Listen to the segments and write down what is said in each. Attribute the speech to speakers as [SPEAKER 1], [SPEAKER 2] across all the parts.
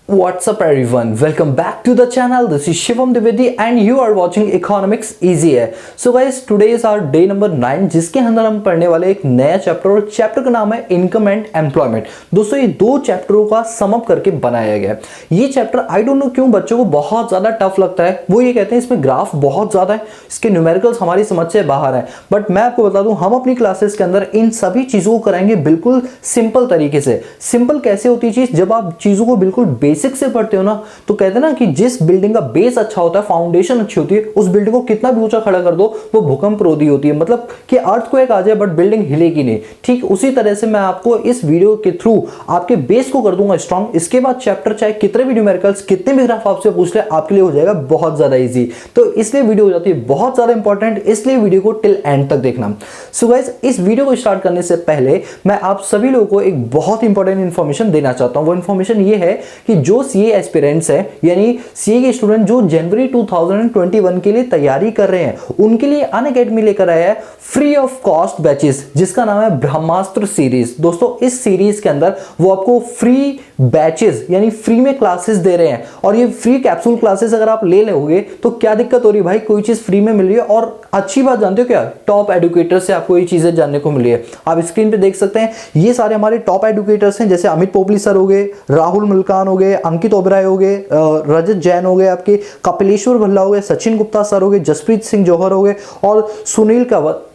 [SPEAKER 1] What's up everyone, welcome back to the channel. This is Shivam Dwivedi and you are watching Economics Easy है. So guys, today is our day number 9 जिसके अंदर हम पढ़ने वाले एक नया chapter और चैप्टर का नाम है इनकम एंड एम्प्लॉयमेंट. दोस्तों ये दो चैप्टरों का सम अप करके बनाया गया है. ये चैप्टर आई डोंट नो क्यों बच्चों को बहुत ज्यादा टफ लगता है. वो ये कहते हैं इसमें ग्राफ बहुत ज्यादा है, इसके न्यूमेरिकल्स हमारी समझ से बाहर है. बट मैं आपको बता दूं हम अपनी क्लासेस के अंदर इन सभी चीजों को कराएंगे बिल्कुल सिंपल तरीके से. सिंपल कैसे होती है चीज, जब आप चीजों को बिल्कुल बेसिक से पढ़ते हो ना तो कहते हैं ना कि जिस बिल्डिंग का बेस अच्छा होता है, फाउंडेशन अच्छी होती है, उस बिल्डिंग को कितना भी ऊंचा खड़ा कर दो वो भूकंप रोधी होती है. मतलब कि अर्थक्वेक आ जाए बट बिल्डिंग हिलेगी नहीं. ठीक उसी तरह से मैं आपको इस वीडियो के थ्रू आपके बेस को कर दूंगा स्ट्रांग. इसके बाद चैप्टर चाहे कितने भी न्यूमेरिकल्स कितने भी ग्राफ आपसे पूछ ले आपके लिए हो जाएगा बहुत ज्यादा इजी. तो इसलिए वीडियो हो जाती है बहुत ज्यादा इंपॉर्टेंट, इसलिए वीडियो को टिल एंड तक देखना. सो गाइस, इस वीडियो को स्टार्ट करने से पहले मैं आप सभी लोगों को एक बहुत इंपॉर्टेंट इंफॉर्मेशन देना चाहता हूं. वो इंफॉर्मेशन ये है कि जो सीए एस्पिरेंट्स है यानी सीए के स्टूडेंट जो जनवरी 2021 के लिए तैयारी कर रहे हैं उनके लिए अनअकैडमी लेकर आया है फ्री ऑफ कॉस्ट बैचेस जिसका नाम है ब्रह्मास्त्र सीरीज. दोस्तों इस सीरीज के अंदर वो आपको फ्री बैचेस यानी फ्री में क्लासेस दे रहे हैं. और ये फ्री कैप्सूल क्लासेस अगर आप ले लोगे तो क्या दिक्कत हो रही है भाई, कोई चीज फ्री में मिल रही है. और अच्छी बात जानते हो क्या, टॉप एडुकेटर से आपको ये चीजें जानने को मिली है. आप स्क्रीन पे देख सकते हैं ये सारे हमारे टॉप एडुकेटर्स हैं, जैसे अमित पोपली सर हो गए, राहुल मुल्कान हो गए, अंकित ओबराय हो गए, रजत जैन हो गए, आपके कपिलेश्वर भल्ला हो गए, सचिन गुप्ता सर हो गए, जसप्रीत सिंह जौहर हो गए और सुनील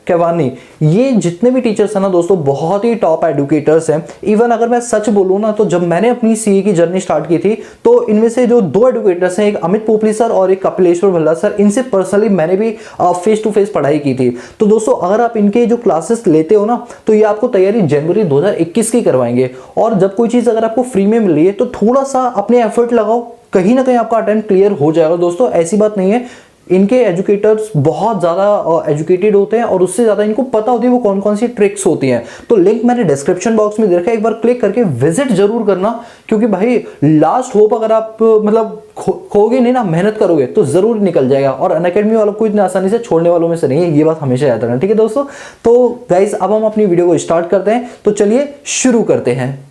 [SPEAKER 1] केवानी. ये जितने भी टीचर्स हैं ना दोस्तों बहुत ही टॉप एडुकेटर्स हैं. इवन अगर मैं सच बोलूं ना तो जब मैंने अपनी सीए की जर्नी स्टार्ट की थी तो इनमें से जो दो एडुकेटर्स हैं, एक अमित पोपली सर और एक कपिलेश्वर भल्ला सर, इनसे पर्सनली मैंने भी फेस टू फेस पढ़ाई की थी. तो दोस्तों अगर आप इनके जो क्लासेस लेते हो ना तो ये आपको तैयारी जनवरी 2021 की करवाएंगे. और जब कोई चीज अगर आपको फ्री में मिल रही है तो थोड़ा सा अपने एफर्ट लगाओ, कहीं ना कहीं आपका अटेम्प्ट क्लियर हो जाएगा. दोस्तों ऐसी बात नहीं है, इनके एजुकेटर्स बहुत ज़्यादा एजुकेटेड होते हैं और उससे ज़्यादा इनको पता होती है वो कौन कौन सी ट्रिक्स होती हैं. तो लिंक मैंने डिस्क्रिप्शन बॉक्स में दे रखा है, एक बार क्लिक करके विजिट जरूर करना. क्योंकि भाई लास्ट होप अगर आप मतलब खोगे नहीं ना, मेहनत करोगे तो जरूर निकल जाएगा. और अनअकैडमी वालों को इतनी आसानी से छोड़ने वालों में से नहीं है, ये बात हमेशा याद रखना. ठीक है दोस्तों, तो गाइज अब हम अपनी वीडियो को स्टार्ट करते हैं. तो चलिए शुरू करते हैं.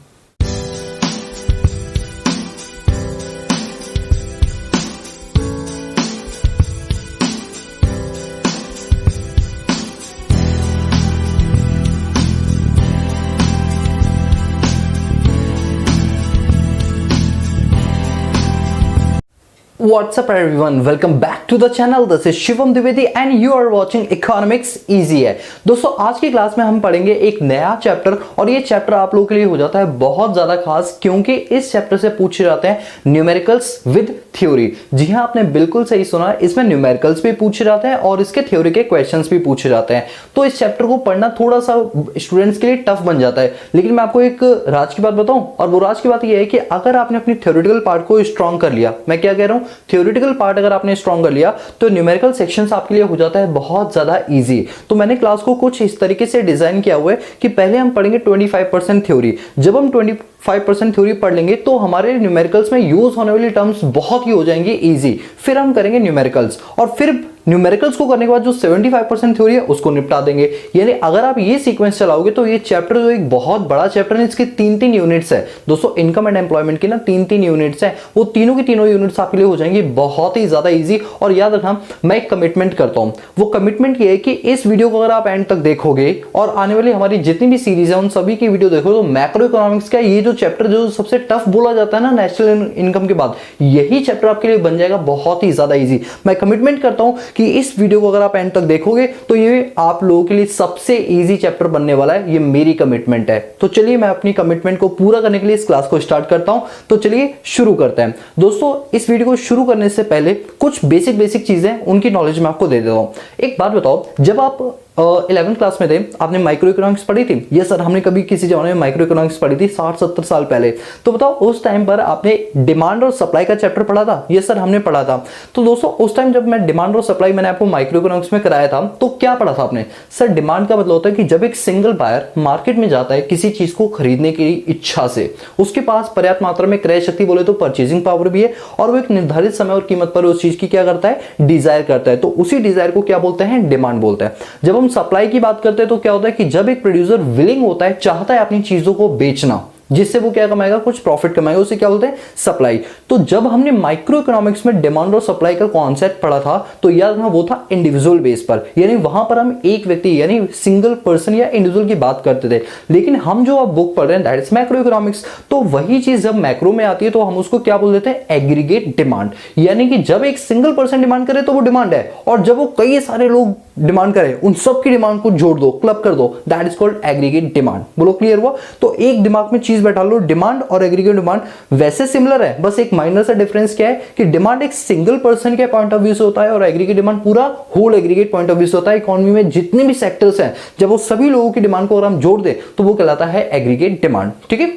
[SPEAKER 1] What's up everyone, welcome back to the channel. This is Shivam Dwivedi and you are watching Economics Easy है. दोस्तों आज की क्लास में हम पढ़ेंगे एक नया चैप्टर और ये चैप्टर आप लोगों के लिए हो जाता है बहुत ज्यादा खास क्योंकि इस चैप्टर से पूछे जाते हैं न्यूमेरिकल्स विद थ्योरी. जी हाँ, आपने बिल्कुल सही सुना, इसमें न्यूमेरिकल्स भी पूछे जाते हैं और इसके थ्योरी के क्वेश्चंस भी पूछे जाते हैं. तो इस चैप्टर को पढ़ना थोड़ा सा स्टूडेंट्स के लिए टफ बन जाता है. लेकिन मैं आपको एक राज की बात बताऊं, और वो राज की बात यह है कि अगर आपने अपनी थ्योरेटिकल पार्ट को स्ट्रॉन्ग कर लिया, मैं क्या कह रहा हूं, थ्योरेटिकल पार्ट अगर आपने स्ट्रॉन्ग कर लिया तो न्यूमेरिकल सेक्शंस आपके लिए हो जाता है बहुत ज्यादा इजी. तो मैंने क्लास को कुछ इस तरीके से डिजाइन किया हुआ है कि पहले हम पढ़ेंगे 25% थ्योरी. जब हम 25% थ्योरी पढ़ लेंगे तो हमारे न्यूमेरिकल्स में यूज होने वाली टर्म्स बहुत ही हो जाएंगी इजी. फिर हम करेंगे न्यूमेरिकल्स और फिर न्यूमेरिकल्स को करने के बाद जो 75% थ्योरी है उसको निपटा देंगे. यानी अगर आप ये सीक्वेंस चलाओगे तो ये चैप्टर जो एक बहुत बड़ा चैप्टर है, इसके 3 यूनिट्स है. दोस्तों इनकम एंड एम्प्लॉयमेंट की ना 3 यूनिट्स है, वो तीनों की तीनों यूनिट्स आपके लिए हो जाएंगी बहुत ही ज्यादा इजी. और याद रखना मैं एक कमिटमेंट करता हूं, वो कमिटमेंट ये है कि इस वीडियो को अगर आप एंड तक देखोगे और आने वाली हमारी जितनी भी सीरीज है उन सभी की वीडियो देखो तो मैक्रो इकोनॉमिक्स का ये जो चैप्टर जो सबसे टफ बोला जाता है ना नेशनल इनकम के बाद, यही चैप्टर आपके लिए बन जाएगा बहुत ही ज्यादा इजी. मैं कमिटमेंट करता हूं कि इस वीडियो को अगर आप एंड तक देखोगे तो ये आप लोगों के लिए सबसे इजी चैप्टर बनने वाला है, ये मेरी कमिटमेंट है. तो चलिए मैं अपनी कमिटमेंट को पूरा करने के लिए इस क्लास को स्टार्ट करता हूं. तो चलिए शुरू करते हैं. दोस्तों इस वीडियो को शुरू करने से पहले कुछ बेसिक चीजें उनकी नॉलेज मैं आपको दे देता हूं. एक बात बताओ, जब आप 11th क्लास में थे आपने माइक्रो इकोनॉमिक्स पढ़ी थी? यस सर, हमने कभी किसी जमाने में माइक्रो इकोनॉमिक्स पढ़ी थी 60-70 साल पहले. तो बताओ उस टाइम पर आपने डिमांड और सप्लाई का चैप्टर पढ़ा था? यस सर, हमने पढ़ा था. तो दोस्तों उस टाइम जब मैं डिमांड और सप्लाई मैंने आपको माइक्रो इकोनॉमिक्स में कराया था तो क्या पढ़ा था आपने? सर डिमांड का मतलब होता है कि जब एक सिंगल बायर मार्केट में जाता है किसी चीज को खरीदने की इच्छा से, उसके पास पर्याप्त मात्रा में क्रय शक्ति बोले तो परचेजिंग पावर भी है और वो एक निर्धारित समय और कीमत पर उस चीज की क्या करता है, डिजायर करता है. तो उसी डिजायर को क्या बोलते हैं, डिमांड बोलते हैं. जब हम सप्लाई की बात करते हैं तो क्या होता है कि जब एक प्रोड्यूसर विलिंग होता है, चाहता है अपनी चीजों को बेचना, जिससे वो क्या कमाएगा, कुछ प्रॉफिट कमाएगा, उसे क्या बोलते हैं, सप्लाई। तो जब हमने माइक्रो इकोनॉमिक्स में डिमांड और सप्लाई का कॉन्सेप्ट पढ़ा था तो याद रखना वो था इंडिविजुअल बेस पर, यानी वहां पर हम एक व्यक्ति यानी सिंगल पर्सन या इंडिविजुअल की बात करते थे। लेकिन हम जो अब बुक पढ़ रहे हैं दैट इज मैक्रो इकोनॉमिक्स, तो वही चीज जब मैक्रो में आती है तो हम उसको क्या बोल देते हैं, एग्रीगेट डिमांड। यानी कि जब एक सिंगल पर्सन डिमांड करे तो वो डिमांड है, और जब वो कई सारे लोग डिमांड करें उन सब की डिमांड को जोड़ दो, क्लब कर दो, that is called aggregate demand. बोलो क्लियर हुआ? तो एक दिमाग में चीज बैठा लो, डिमांड और एग्रीगेट डिमांड वैसे सिमिलर है, बस एक माइनर सा डिफरेंस क्या है कि डिमांड एक सिंगल पर्सन के पॉइंट ऑफ व्यू से होता है और एग्रीगेट डिमांड पूरा whole aggregate point of view से होता है। इकोनॉमी में जितने भी सेक्टर्स हैं जब वो सभी लोगों की डिमांड को अगर हम जोड़ दे तो वो कहलाता है एग्रीगेट डिमांड। ठीक है,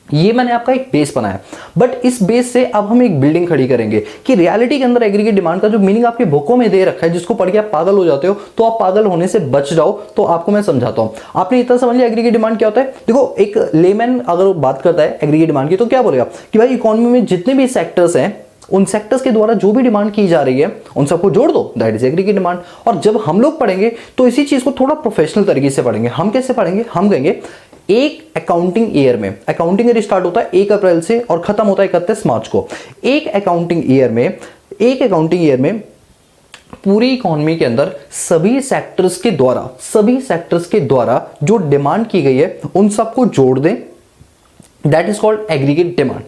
[SPEAKER 1] ये मैंने आपका एक बेस बनाया, बट इस बेस से अब हम एक बिल्डिंग खड़ी करेंगे कि रियलिटी के अंदर एग्रीगेट डिमांड का जो मीनिंग आपके बुकों में दे रखा है, जिसको पढ़ के आप पागल हो जाते हो, तो आप पागल होने से बच जाओ। तो आपको मैं समझाता हूं। आपने इतना समझ लिया एग्रीगेट डिमांड क्या होता है। देखो, एक लेमैन अगर बात करता है एग्रीगेट डिमांड की तो क्या बोलेगा कि भाई इकोनॉमी में जितने भी सेक्टर्स हैं उन सेक्टर्स के द्वारा जो भी डिमांड की जा रही है उन सबको जोड़ दो, दैट इज एग्रीगेट डिमांड। और जब हम लोग पढ़ेंगे तो इसी चीज को थोड़ा प्रोफेशनल तरीके से पढ़ेंगे। हम कैसे पढ़ेंगे, हम कहेंगे एक अकाउंटिंग ईयर में, अकाउंटिंग ईयर स्टार्ट होता है 1 अप्रैल से और खत्म होता है 31 मार्च को। एक अकाउंटिंग ईयर में पूरी इकोनॉमी के अंदर सभी सेक्टर्स के द्वारा जो डिमांड की गई है उन सबको जोड़ दें, that is called aggregate demand.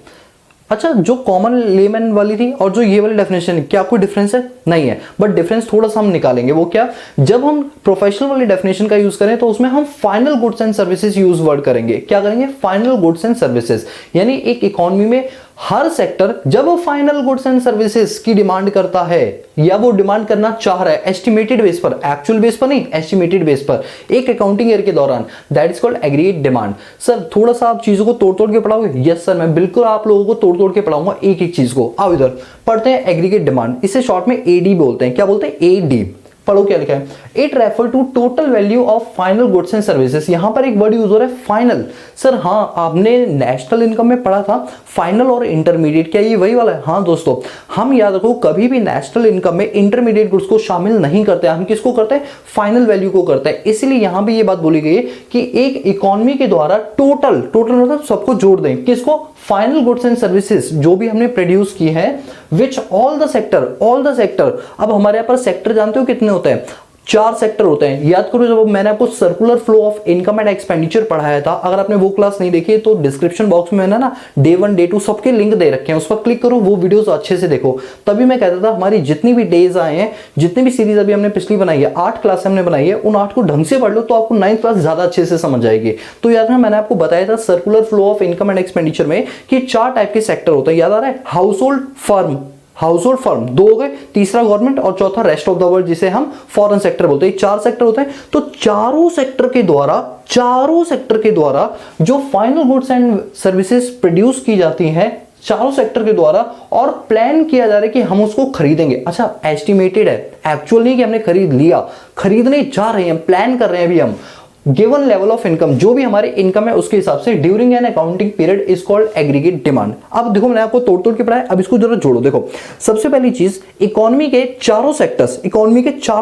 [SPEAKER 1] अच्छा, जो कॉमन लेमैन वाली थी और जो ये वाली डेफिनेशन, क्या कोई डिफरेंस है? नहीं है, बट डिफरेंस थोड़ा सा हम निकालेंगे। वो क्या, जब हम प्रोफेशनल वाली डेफिनेशन का यूज करें तो उसमें हम final goods and services use word करेंगे। क्या करेंगे? Final goods and services. यानी एक इकोनॉमी में हर सेक्टर जब फाइनल गुड्स एंड सर्विसेज की डिमांड करता है या वो डिमांड करना चाह रहा है एस्टिमेटेड बेस पर, एक्चुअल बेस पर नहीं, एस्टिमेटेड बेस पर एक अकाउंटिंग ईयर के दौरान, that is called aggregate demand. Sir थोड़ा सा आप चीजों को तोड़ तोड़ के पढ़ाओगे? यस सर, मैं बिल्कुल आप लोगों को तोड़ तोड़ के पढ़ाऊंगा एक एक चीज को। आओ इधर पढ़ते हैं एग्रीगेट डिमांड। इसे शॉर्ट में एडी बोलते हैं। क्या बोलते हैं? एडी। पढ़ो क्या लिखा है, it refer to total value of final goods and services. यहां पर एक वर्ड यूज हो रहा है फाइनल। सर हाँ, आपने नेशनल इनकम में पढ़ा था फाइनल और इंटरमीडिएट, क्या ये वही वाला है? हाँ दोस्तों, हम याद रखो कभी भी नेशनल इनकम में इंटरमीडिएट गुड्स को शामिल नहीं करते, हम किसको करते हैं? फाइनल वैल्यू को करते हैं। इसलिए यहां भी ये बात बोली गई है कि एक इकोनॉमी के द्वारा टोटल मतलब सबको जोड़ दें, किसको? फाइनल गुड्स एंड सर्विसेज जो भी हमने प्रोड्यूस की है, विच ऑल द सेक्टर। अब हमारे यहाँ पर सेक्टर जानते हो कितने होते हैं? 4 सेक्टर होते हैं। याद करो, जब मैंने आपको circular flow of income and expenditure पढ़ाया था, अगर आपने वो क्लास नहीं देखी तो डिस्क्रिप्शन बॉक्स में मैंने ना डे 1 डे 2 सबके लिंक दे रखे हैं, उस पर क्लिक करो, वो वीडियोस अच्छे से देखो। तभी मैं कहता था हमारी जितनी भी डेज आए हैं, जितनी भी सीरीज अभी हमने पिछली बनाई है, 8 क्लास हमने बनाई है, उन 8 को ढंग से पढ़ लो तो आपको 9th क्लास ज्यादा अच्छे से समझ आएगी। तो याद है मैंने आपको बताया था circular flow of income and expenditure में कि 4 टाइप के सेक्टर होते हैं। याद आ रहा है? हाउसहोल्ड फर्म 2 हो गए, तीसरा गवर्नमेंट और चौथा रेस्ट ऑफ द वर्ल्ड जिसे हम फॉरेन सेक्टर बोलते हैं। 4 सेक्टर होते हैं। तो चारों सेक्टर के द्वारा जो final goods and services produce की जाती हैं चारों सेक्टर के द्वारा, और प्लान किया जा रहा है कि हम उसको खरीदेंगे। अच्छा, एस्टिमेटेड है, एक्चुअल नहीं कि हमने खरीद लिया, खरीदने जा रहे हैं, प्लान कर रहे हैं अभी हम। गिवन लेवल ऑफ इनकम, जो भी हमारी इनकम है उसके हिसाब से during an accounting period is called aggregate demand. अब देखो मैंने आपको तोड़ तोड़ के पढ़ाया, अब इसको जरा जोड़ो। देखो सबसे पहली चीज, इकोनॉमी के चारों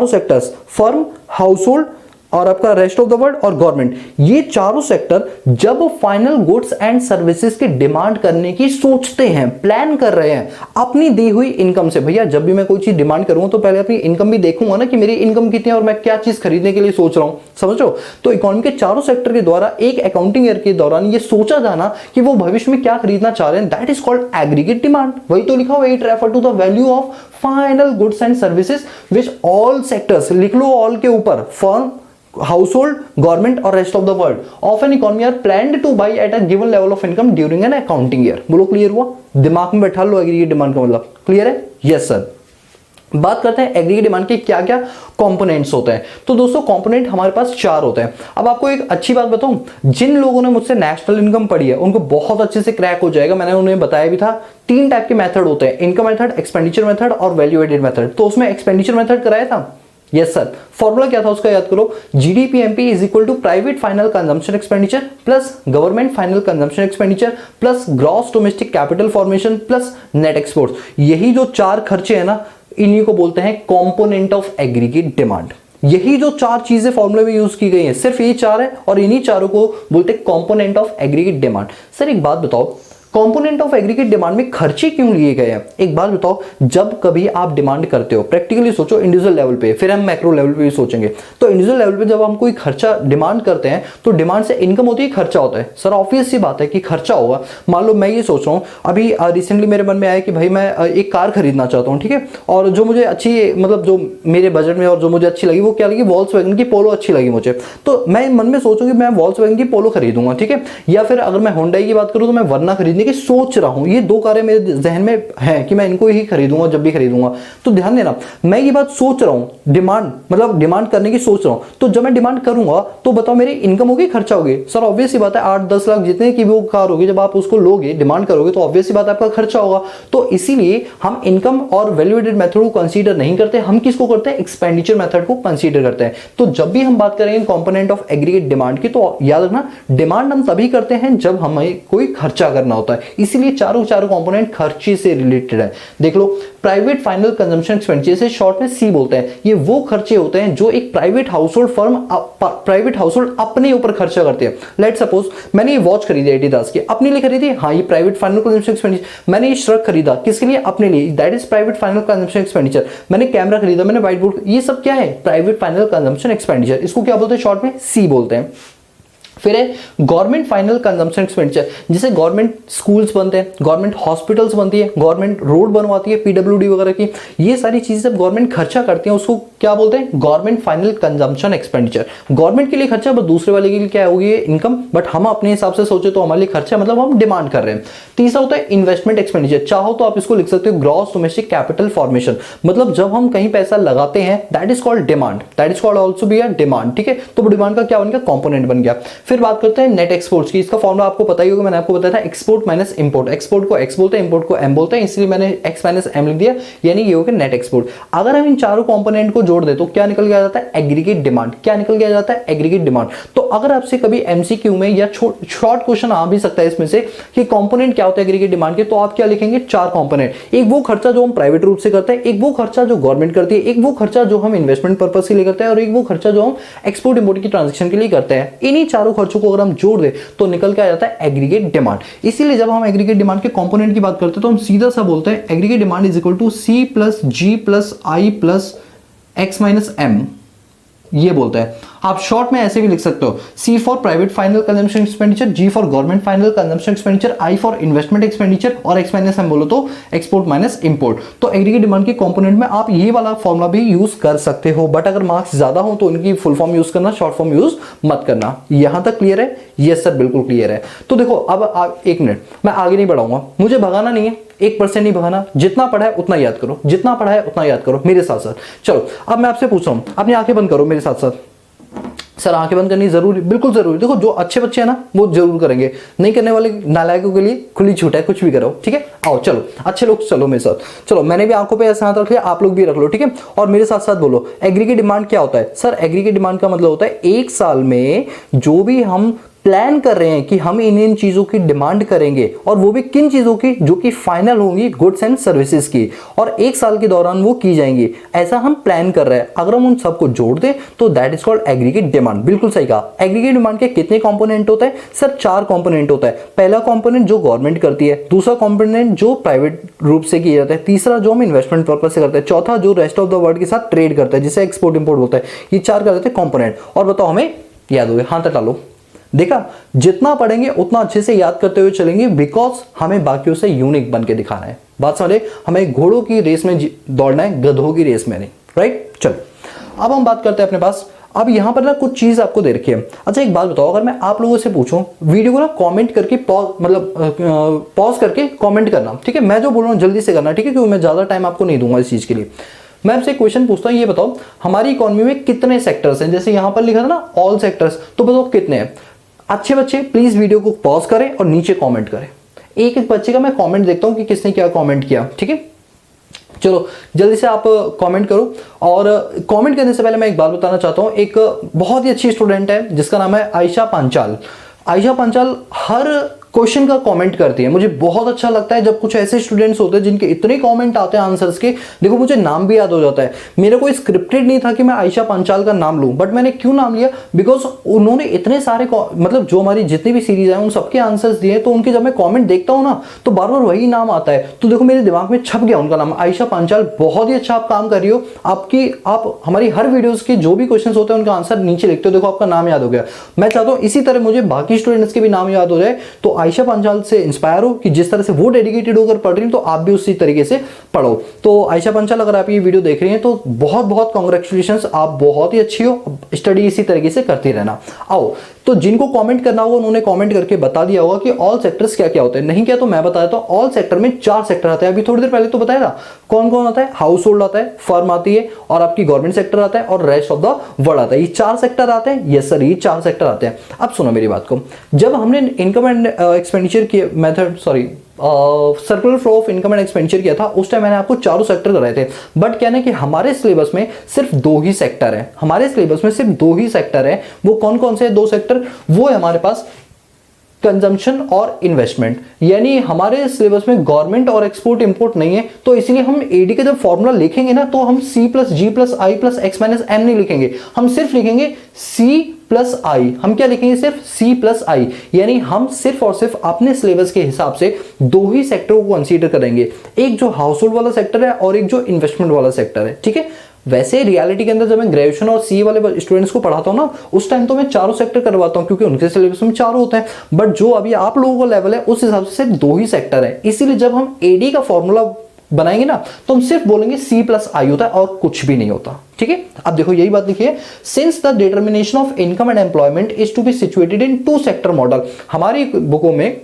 [SPEAKER 1] सेक्टर्स फर्म, हाउसहोल्ड और आपका रेस्ट ऑफ द वर्ल्ड और गवर्नमेंट, ये चारों सेक्टर जब फाइनल गुड्स एंड सर्विसेज की डिमांड करने की सोचते हैं, प्लान कर रहे हैं अपनी दी हुई इनकम से। भैया जब भी मैं कोई चीज डिमांड करूंगा तो पहले अपनी इनकम भी देखूंगा ना कि मेरी इनकम कितनी है और मैं क्या चीज खरीदने के लिए सोच रहा हूं, समझ रहे हो? तो इकोनॉमी के चारों सेक्टर के द्वारा एक अकाउंटिंग ईयर के दौरान ये सोचा जाना कि वो भविष्य में क्या खरीदना चाह रहे हैं, that is called aggregate demand. वही तो लिखा हुआ, it refer to the value of final goods and services which all sectors, लिख लो ऑल के ऊपर, फर्म, हाउसहोल्ड, गवर्नमेंट और rest of the world of an economy are planned to buy at a given level of income during an accounting year. बोलो clear हुआ? दिमाग में बैठा लो एग्रीगेट डिमांड का मतलब। क्लियर है? Yes sir. बात करते हैं एग्रीगेट डिमांड के क्या क्या कंपोनेंट्स होते हैं। तो दोस्तों कंपोनेंट हमारे पास 4 होते हैं। अब आपको एक अच्छी बात बताऊं, जिन लोगों ने मुझसे नेशनल इनकम पढ़ी है उनको बहुत अच्छे से क्रैक हो जाएगा। मैंने उन्हें बताया भी था 3 टाइप के मेथड होते हैं, इनकम मेथड, एक्सपेंडिचर मेथड और वैल्यू एडेड मेथड। तो उसमें एक्सपेंडिचर मेथड कराया था। Yes sir. फॉर्मूला क्या था उसका याद करो, GDP MP is equal to private final consumption expenditure plus government final consumption expenditure plus gross domestic capital formation plus net export. यही जो 4 खर्चे हैं ना, इन्हीं को बोलते हैं कंपोनेंट ऑफ एग्रीगेट डिमांड। यही जो चार चीजें फॉर्मूले में यूज की गई हैं, सिर्फ ये चार है, और इन्हीं चारों को बोलते हैं component of aggregate demand. Sir एक बात बताओ, कंपोनेंट ऑफ एग्रीगेट डिमांड में खर्चे क्यों लिए गए हैं? एक बात बताओ, जब कभी आप डिमांड करते हो, प्रैक्टिकली सोचो इंडिविजुअल लेवल पे, फिर हम मैक्रो लेवल पे भी सोचेंगे। तो इंडिविजुअल लेवल पे जब हम कोई खर्चा डिमांड करते हैं तो डिमांड से इनकम होती है, खर्चा होता है। सर ऑब्वियस सी बात है कि खर्चा होगा। मान लो मैं ये सोच रहा हूँ, अभी रिसेंटली मेरे मन में आया कि भाई मैं एक कार खरीदना चाहता हूँ, ठीक है, और जो मुझे अच्छी, मतलब जो मेरे बजट में और जो मुझे अच्छी लगी वो क्या लगी, वॉल्क्सवैगन की पोलो अच्छी लगी मुझे। तो मैं मन में सोचूं कि मैं वॉल्क्सवैगन की पोलो खरीदूंगा, ठीक है। या फिर अगर मैं होंडा की बात करूं तो मैं वर्ना खरीदने की सोच रहा हूं। ये दो कारें मेरे जहन में है कि मैं इनको ही खरीदूंगा जब भी खरीदूंगा। तो ध्यान देना, मैं ये बात सोच रहा हूं, डिमांड मतलब डिमांड करने की सोच रहा हूं। तो जब मैं डिमांड करूंगा तो बताओ मेरी इनकम होगी, खर्चा होगी? सर ऑब्वियस सी बात है, 8-10 लाख जितने की वो कार होगी, जब आप उसको लोगे, डिमांड करोगे, तो ऑब्वियस सी बात है आपका खर्चा होगा। तो इसीलिए हम इनकम और वैल्यू एडेड मेथड को कंसीडर नहीं करते, हम किसको करते हैं, एक्सपेंडिचर मेथड को कंसीडर करते हैं। तो जब भी हम बात करेंगे कंपोनेंट ऑफ एग्रीगेट डिमांड की, तो याद रखना डिमांड हम तभी करते हैं जब हमें कोई खर्चा करना होता है। इसीलिए चारों कंपोनेंट खर्चे से रिलेटेड है। देख लो, प्राइवेट फाइनल कंजम्पशन एक्सपेंडिचर, से शॉर्ट में सी बोलते हैं, ये वो खर्चे होते हैं जो एक private household firm, private household अपने ऊपर खर्चा करते हैं। लेट सपोज मैंने ये वॉच खरीदी एडिडास की, अपने लिए खरीदी, हाँ ये प्राइवेट फाइनल कंजम्पशन एक्सपेंडिचर। मैंने ये श्रग खरीदा, किसके लिए, अपने लिए, that is private final consumption expenditure. मैंने कैमरा खरीदा, मैंने व्हाइट बोर्ड, ये सब क्या है, प्राइवेट फाइनल कंजम्पशन एक्सपेंडिचर। इसको क्या बोलते हैं, शॉर्ट में सी बोलते हैं। फिर है गवर्नमेंट फाइनल कंजम्पशन एक्सपेंडिचर, जैसे गवर्नमेंट स्कूल्स बनते हैं, गवर्नमेंट हॉस्पिटल्स बनती है, गवर्नमेंट रोड बनवाती है, पीडब्ल्यूडी वगैरह की, ये सारी चीजें जब गवर्नमेंट खर्चा करती है उसको क्या बोलते हैं, government final consumption expenditure. Government के लिए खर्चा, बस दूसरे वाले के लिए क्या होगी, इनकम, बट हम अपने हिसाब से सोचे तो हमारे लिए खर्चा मतलब हम डिमांड कर रहे हैं। तीसरा होता है इन्वेस्टमेंट एक्सपेंडिचर, चाहो तो आप इसको लिख सकते हो ग्रॉस डोमेस्टिक कैपिटल फॉर्मेशन, मतलब जब हम कहीं पैसा लगाते हैं that is called demand, that is called also be a demand, ठीक है। तो डिमांड का क्या बन गया, कंपोनेंट बन गया। फिर बात करते हैं नेट एक्सपोर्ट्स की, इसका फॉर्मूला आपको पता ही होगा, मैंने आपको बताया था एक्सपोर्ट माइनस इंपोर्ट। एक्सपोर्ट को एक्स बोलते हैं, इंपोर्ट को एम बोलते हैं, इसलिए मैंने एक्स माइनस एम लिख दिया, यानी ये हो गया नेट एक्सपोर्ट। अगर हम इन चारों कंपोनेंट को जोड़ दे तो क्या निकल के आ जाता है, एग्रीगेट डिमांड। क्या निकल के आ जाता है, एग्रीगेट डिमांड। तो अगर आपसे कभी एमसीक्यू में या शॉर्ट क्वेश्चन आ भी सकता है इसमें से कि कंपोनेंट क्या होता है एग्रीगेट डिमांड के, तो आप क्या लिखेंगे, चार कंपोनेंट। एक वो खर्चा जो हम प्राइवेट रूप से करते हैं, एक वो खर्चा जो गवर्नमेंट करती है, एक वो खर्चा जो हम इन्वेस्टमेंट पर्पस के लिए करते हैं, और एक वो खर्चा जो हम एक्सपोर्ट इंपोर्ट की ट्रांजेक्शन के लिए करते हैं। इन्हीं चारों खर्चों को अगर हम जोड़ दे तो निकल के आ जाता है एग्रीगेट डिमांड। इसीलिए जब हम एग्रीगेट डिमांड के कंपोनेंट की बात करते हैं तो हम सीधा सा बोलते हैं aggregate demand is equal to C plus G plus I plus X minus M, ये बोलते हैं। आप शॉर्ट में ऐसे भी लिख सकते हो, C for private final consumption expenditure, G for government final consumption expenditure, I for investment expenditure, और एक्स माइनस एम बोलो तो एक्सपोर्ट माइनस इंपोर्ट। तो एग्रीगेट डिमांड के कंपोनेंट में आप ये वाला फॉर्मूला भी यूज कर सकते हो, बट अगर मार्क्स ज्यादा हो तो उनकी फुल फॉर्म यूज करना, शॉर्ट फॉर्म यूज मत करना। यहां तक क्लियर है? यस सर, बिल्कुल क्लियर है। तो देखो अब एक मिनट, मैं आगे नहीं बढ़ाऊंगा, मुझे भगाना नहीं है, 1% नहीं भगाना, जितना पढ़ा है उतना याद करो, जितना पढ़ा है उतना याद करो मेरे साथ साथ। चलो अब मैं आपसे पूछ रहा हूं, अपनी आंखें बंद करो मेरे साथ साथ। सर आंखें बंद करनी जरूरी, बिल्कुल जरूरी। देखो जो अच्छे बच्चे हैं ना वो जरूर करेंगे, नहीं करने वाले नालायकों के लिए खुली छूट है, कुछ भी करो, ठीक है। आओ चलो अच्छे लोग चलो मेरे साथ, चलो मैंने भी आंखों पे ऐसा हाथ रख लिया, आप लोग भी रख लो, ठीक है। और मेरे साथ साथ बोलो एग्रीगेट डिमांड क्या होता है। सर एग्रीगेट डिमांड का मतलब होता है एक साल में जो भी हम प्लान कर रहे हैं कि हम इन चीजों की डिमांड करेंगे, और वो भी किन चीजों की, जो कि फाइनल होंगी गुड्स एंड सर्विसेज की, और एक साल के दौरान वो की जाएंगी, ऐसा हम प्लान कर रहे हैं। अगर हम उन सबको जोड़ दें तो that is called aggregate demand. बिल्कुल सही कहा। एग्रीगेट डिमांड के कितने कंपोनेंट होते हैं? सर 4 कंपोनेंट होता है। पहला कंपोनेंट जो गवर्नमेंट करती है, दूसरा कंपोनेंट जो प्राइवेट रूप से किया जाता है, तीसरा जो हम इन्वेस्टमेंट पर्पज से करते हैं, चौथा जो रेस्ट ऑफ द वर्ल्ड के साथ ट्रेड करता है, जिसे एक्सपोर्ट इंपोर्ट बोलता है। ये 4 कर देते हैं कंपोनेंट। और बताओ हमें याद हो गया? हाथ डालो। देखा, जितना पढ़ेंगे उतना अच्छे से याद करते हुए चलेंगे, बिकॉज हमें बाकियों से यूनिक बन के दिखाना है। बात समझे? हमें घोड़ों की रेस में दौड़ना है, गधों की रेस में नहीं, राइट। चलो अब हम बात करते हैं अपने पास। अब यहां पर ना कुछ चीज आपको दे रखी है। अच्छा एक बात बताओ, अगर मैं आप लोगों से पूछूं, वीडियो को ना कमेंट करके पॉज करके कमेंट करना, ठीक है। मैं जो बोल रहा हूं जल्दी से करना, ठीक है, क्योंकि मैं ज्यादा टाइम आपको नहीं दूंगा इस चीज के लिए। मैं आपसे क्वेश्चन पूछता हूं, ये बताओ हमारी इकोनॉमी में कितने सेक्टर्स हैं? जैसे यहां पर लिखा था ना ऑल सेक्टर्स, तो बताओ कितने हैं? अच्छे बच्चे प्लीज वीडियो को पॉज करें और नीचे कमेंट करें। एक एक बच्चे का मैं कमेंट देखता हूं कि किसने क्या कमेंट किया, ठीक है। चलो जल्दी से आप कमेंट करो। और कमेंट करने से पहले मैं एक बात बताना चाहता हूं, एक बहुत ही अच्छी स्टूडेंट है जिसका नाम है आयशा पांचाल। आयशा पांचाल हर क्वेश्चन का कमेंट करती है। मुझे बहुत अच्छा लगता है जब कुछ ऐसे स्टूडेंट्स होते हैं जिनके इतने कमेंट आते हैं आंसर्स के। देखो मुझे नाम भी याद हो जाता है। मेरा कोई स्क्रिप्टेड नहीं था कि मैं आयशा पंचाल का नाम लूं, बट मैंने क्यों नाम लिया, बिकॉज उन्होंने इतने सारे मतलब जो हमारी जितनी भी सीरीज है उन सबके आंसर्स दिए, तो उनके जब मैं कॉमेंट देखता हूँ ना तो बार बार वही नाम आता है। तो देखो मेरे दिमाग में छप गया उनका नाम, आयशा पंचाल। बहुत ही अच्छा आप काम कर रही हो। आप हमारी हर वीडियोस के जो भी क्वेश्चन होते हैं उनका आंसर नीचे लिखते हो, देखो आपका नाम याद हो गया। मैं चाहता हूँ इसी तरह मुझे बाकी स्टूडेंट्स के भी नाम याद हो जाए। तो आयशा पंचाल से इंस्पायर हो कि जिस तरह से वो डेडिकेटेड होकर पढ़ रही हैं तो आप भी उसी तरीके से पढ़ो। तो आयशा पंचाल अगर आप ये वीडियो देख रही हैं तो बहुत बहुत कांग्रेचुलेशंस, आप बहुत ही अच्छी हो। स्टडी इसी तरीके से करती रहना। आओ, तो जिनको कमेंट करना होगा उन्होंने कमेंट करके बता दिया होगा कि ऑल सेक्टर्स क्या क्या होते हैं। नहीं क्या तो मैं बताया तो ऑल सेक्टर में 4 सेक्टर आते हैं। अभी थोड़ी देर पहले तो बताया था कौन कौन आता है। हाउस होल्ड आता है, फर्म आती है, और आपकी गवर्नमेंट सेक्टर आता है, और रेस्ट ऑफ द वर्ल्ड आता है। ये 4 सेक्टर आते हैं। यस सर, ये 4 सेक्टर आते हैं। अब सुनो मेरी बात को, जब हमने इनकम एंड एक्सपेंडिचर की method circular flow of income and expenditure किया था, उस टाइम मैंने आपको 4 सेक्टर कराए थे। बट क्या ना कि हमारे सिलेबस में सिर्फ 2 ही सेक्टर है। हमारे सिलेबस में सिर्फ 2 ही सेक्टर है। वो कौन कौन से 2 सेक्टर? वो है हमारे पास कंजम्पशन और इन्वेस्टमेंट। यानी हमारे सिलेबस में गवर्नमेंट और एक्सपोर्ट इंपोर्ट नहीं है, तो इसलिए हम एडी का जब फॉर्मूला लिखेंगे ना तो हम C plus G plus I plus X minus M नहीं लिखेंगे, हम सिर्फ लिखेंगे C प्लस I। हम क्या लिखेंगे? सिर्फ C प्लस I। यानी हम सिर्फ और सिर्फ अपने सिलेबस के हिसाब से 2 ही सेक्टरों को कंसीडर करेंगे, एक जो हाउस होल्ड वाला सेक्टर है और एक जो इन्वेस्टमेंट वाला सेक्टर है। ठीक है। वैसे रियलिटी के अंदर जब मैं ग्रेजुएशन और सी वाले स्टूडेंट्स को पढ़ाता हूँ ना, उस टाइम तो मैं 4 सेक्टर करवाता हूँ क्योंकि उनके सिलेबस में 4 होते हैं। बट जो अभी आप लोगों का लेवल है उस हिसाब से सिर्फ 2 ही सेक्टर है। इसीलिए जब हम एडी का फॉर्मूला बनाएंगे ना तो हम सिर्फ बोलेंगे C प्लस I होता है और कुछ भी नहीं होता। ठीक है। अब देखो यही बात लिखिए, since the determination of income and employment is to be situated in 2 sector model. हमारी बुकों में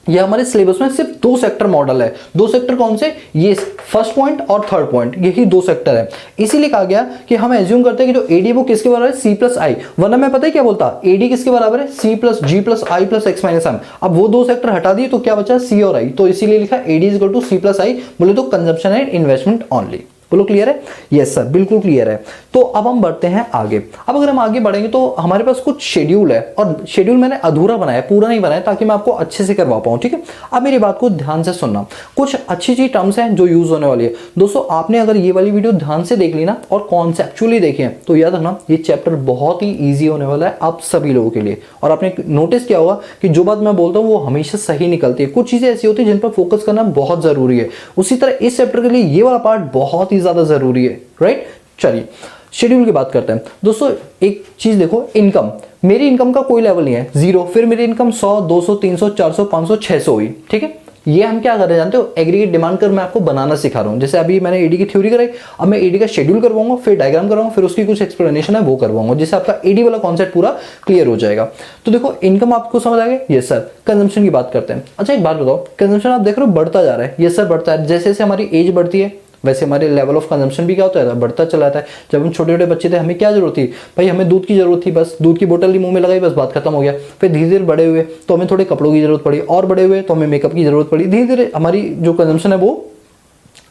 [SPEAKER 1] ये हमारे सिलेबस में सिर्फ 2 सेक्टर मॉडल है। 2 सेक्टर कौन से? ये फर्स्ट पॉइंट और थर्ड पॉइंट, यही 2 सेक्टर है। इसीलिए कहा गया कि हम एज्यूम करते हैं कि जो एडी वो किसके बराबर है? C plus I। वरना मैं पता है क्या बोलता, एडी किसके बराबर है? C plus G plus I plus X minus M। अब वो 2 सेक्टर हटा दिए तो क्या बचा? C और I। तो इसीलिए लिखा AD is equal to C plus I। बोले तो कंजम्पशन एंड इन्वेस्टमेंट ओनली। बोलो क्लियर है? यस सर, बिल्कुल क्लियर है। तो अब हम बढ़ते हैं आगे। अब अगर हम आगे बढ़ेंगे तो हमारे पास कुछ शेड्यूल है, और शेड्यूल मैंने अधूरा बनाया, पूरा नहीं बनाया, ताकि मैं आपको अच्छे से करवा पाऊँ। ठीक है। अब मेरी बात को ध्यान से सुनना, कुछ अच्छी अच्छी टर्म्स हैं जो यूज होने वाली है। दोस्तों आपने अगर ये वाली वीडियो ध्यान से देख ली ना और कॉन्सेप्चुअली देखी है तो याद रखना ये चैप्टर बहुत ही ईजी होने वाला है आप सभी लोगों के लिए। और आपने नोटिस किया होगा कि जो बात मैं बोलता हूँ वो हमेशा सही निकलती है। कुछ चीजें ऐसी होती है जिन पर फोकस करना बहुत जरूरी है। उसी तरह इस चैप्टर के लिए ये वाला पार्ट बहुत ही ज्यादा जरूरी है। राइट। चलिए शेड्यूल की बात करते हैं। दोस्तों एक चीज देखो, इनकम, मेरी इनकम का कोई लेवल नहीं है, 0। फिर मेरी इनकम 100, 200, 300, 400, 500, 600 हुई। ठीक है। ये हम क्या कर रहे हैं जानते हो? एग्रीगेट डिमांड कर मैं आपको बनाना सिखा रहा हूं। जैसे अभी मैंने एडी की थ्योरी कराई, अब मैं एडी का शेड्यूल करवाऊंगा, फिर डायग्राम करवाऊंगा, फिर उसकी कुछ एक्सप्लेनेशन है वो करवाऊंगा, जिससे आपका एडी वाला कॉन्सेप्ट पूरा क्लियर हो जाएगा। तो देखो इनकम आपको समझ आ गया? Yes sir. कंजम्पशन की बात करते हैं। अच्छा एक बात बताओ, कंजम्पशन आप देख रहे हो बढ़ता जा रहा है। यस सर बढ़ता है। जैसे जैसे हमारी एज बढ़ती है वैसे हमारे लेवल ऑफ कंजम्पशन भी क्या होता है? बढ़ता चला जाता है। जब हम छोटे छोटे बच्चे थे हमें क्या जरूरत थी भाई? हमें दूध की जरूरत थी, बस दूध की बोतल ही मुंह में लगाई, बस बात खत्म हो गया। फिर धीरे धीरे बड़े हुए तो हमें थोड़े कपड़ों की जरूरत पड़ी, और बड़े हुए तो हमें मेकअप की जरूरत पड़ी। धीरे धीरे हमारी जो कंजम्पशन है वो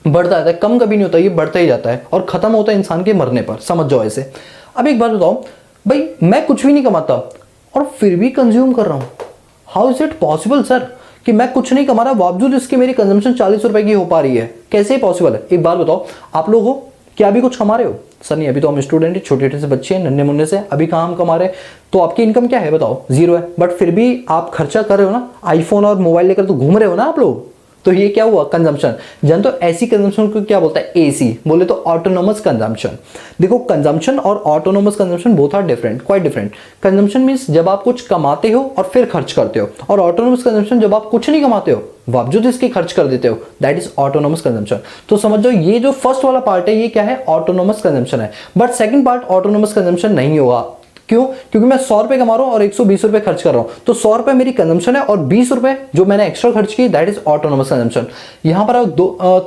[SPEAKER 1] बढ़ता जाता है, कम कभी नहीं होता, ये बढ़ता ही जाता है और खत्म होता है इंसान के मरने पर। समझ जाओ ऐसे। अब एक बात बताओ भाई, मैं कुछ भी नहीं कमाता और फिर भी कंज्यूम कर रहा हूं, how is it possible sir कि मैं कुछ नहीं कमा रहा बावजूद इसके मेरी कंजम्पशन 40 रुपए की हो पा रही है? कैसे पॉसिबल है? एक बात बताओ, आप लोग हो क्या अभी कुछ कमा रहे हो? सर नहीं, अभी तो हम स्टूडेंट हैं, छोटे छोटे से बच्चे हैं, नन्हे मुन्ने से, अभी कहाँ हम कमा रहे हैं? तो आपकी इनकम क्या है बताओ? 0 है। बट फिर भी आप खर्चा कर रहे हो ना, आईफोन और मोबाइल लेकर तो घूम रहे हो ना आप लोग। तो ये क्या हुआ? कंजम्पशन। जान तो ऐसी कंजम्पशन को क्या बोलता है? एसी, बोले तो ऑटोनोमस कंजम्पशन। देखो कंजम्पशन और autonomous consumption both are different, quite different. Consumption means जब आप कुछ कमाते हो और फिर खर्च करते हो, और ऑटोनोमस कंजम्पशन जब आप कुछ नहीं कमाते हो बावजूद इसके खर्च कर देते हो, दैट इज ऑटोनोमस कंजम्पशन। तो समझ जाओ ये जो फर्स्ट वाला पार्ट है ये क्या है? ऑटोनोमस कंजम्पशन है। But second part autonomous consumption नहीं होगा। क्यों? क्योंकि मैं 100 रुपए कमा रहा हूं और 120 रुपए खर्च कर रहा हूं, तो 100 रुपए मेरी कंजम्पशन है और 20 रुपए जो मैंने एक्स्ट्रा खर्च किए दैट इज ऑटोनोमस कंजम्पशन। यहां पर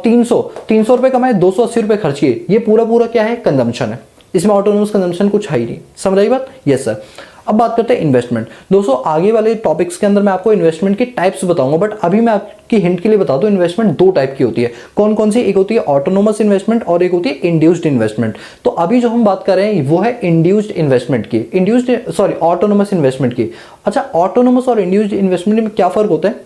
[SPEAKER 1] 300 रुपए कमाए, 280 रुपए खर्च किए, ये पूरा पूरा क्या है? कंजम्पशन है। इसमें ऑटोनोमस कंजम्पशन कुछ है ही नहीं। समझ आई बात? Yes sir. अब बात करते हैं इन्वेस्टमेंट। दोस्तों आगे वाले टॉपिक्स के अंदर मैं आपको इन्वेस्टमेंट की टाइप्स बताऊंगा, बट अभी मैं आपकी हिंट के लिए बता दूं, इन्वेस्टमेंट दो टाइप की होती है। कौन कौन सी? एक होती है ऑटोनोमस इन्वेस्टमेंट और एक होती है इंड्यूस्ड इन्वेस्टमेंट। तो अभी जो हम बात कर रहे हैं वो है इंड्यूस्ड इन्वेस्टमेंट की, ऑटोनोमस इन्वेस्टमेंट की। अच्छा, ऑटोनोमस और इंड्यूस्ड इन्वेस्टमेंट में क्या फर्क होता है?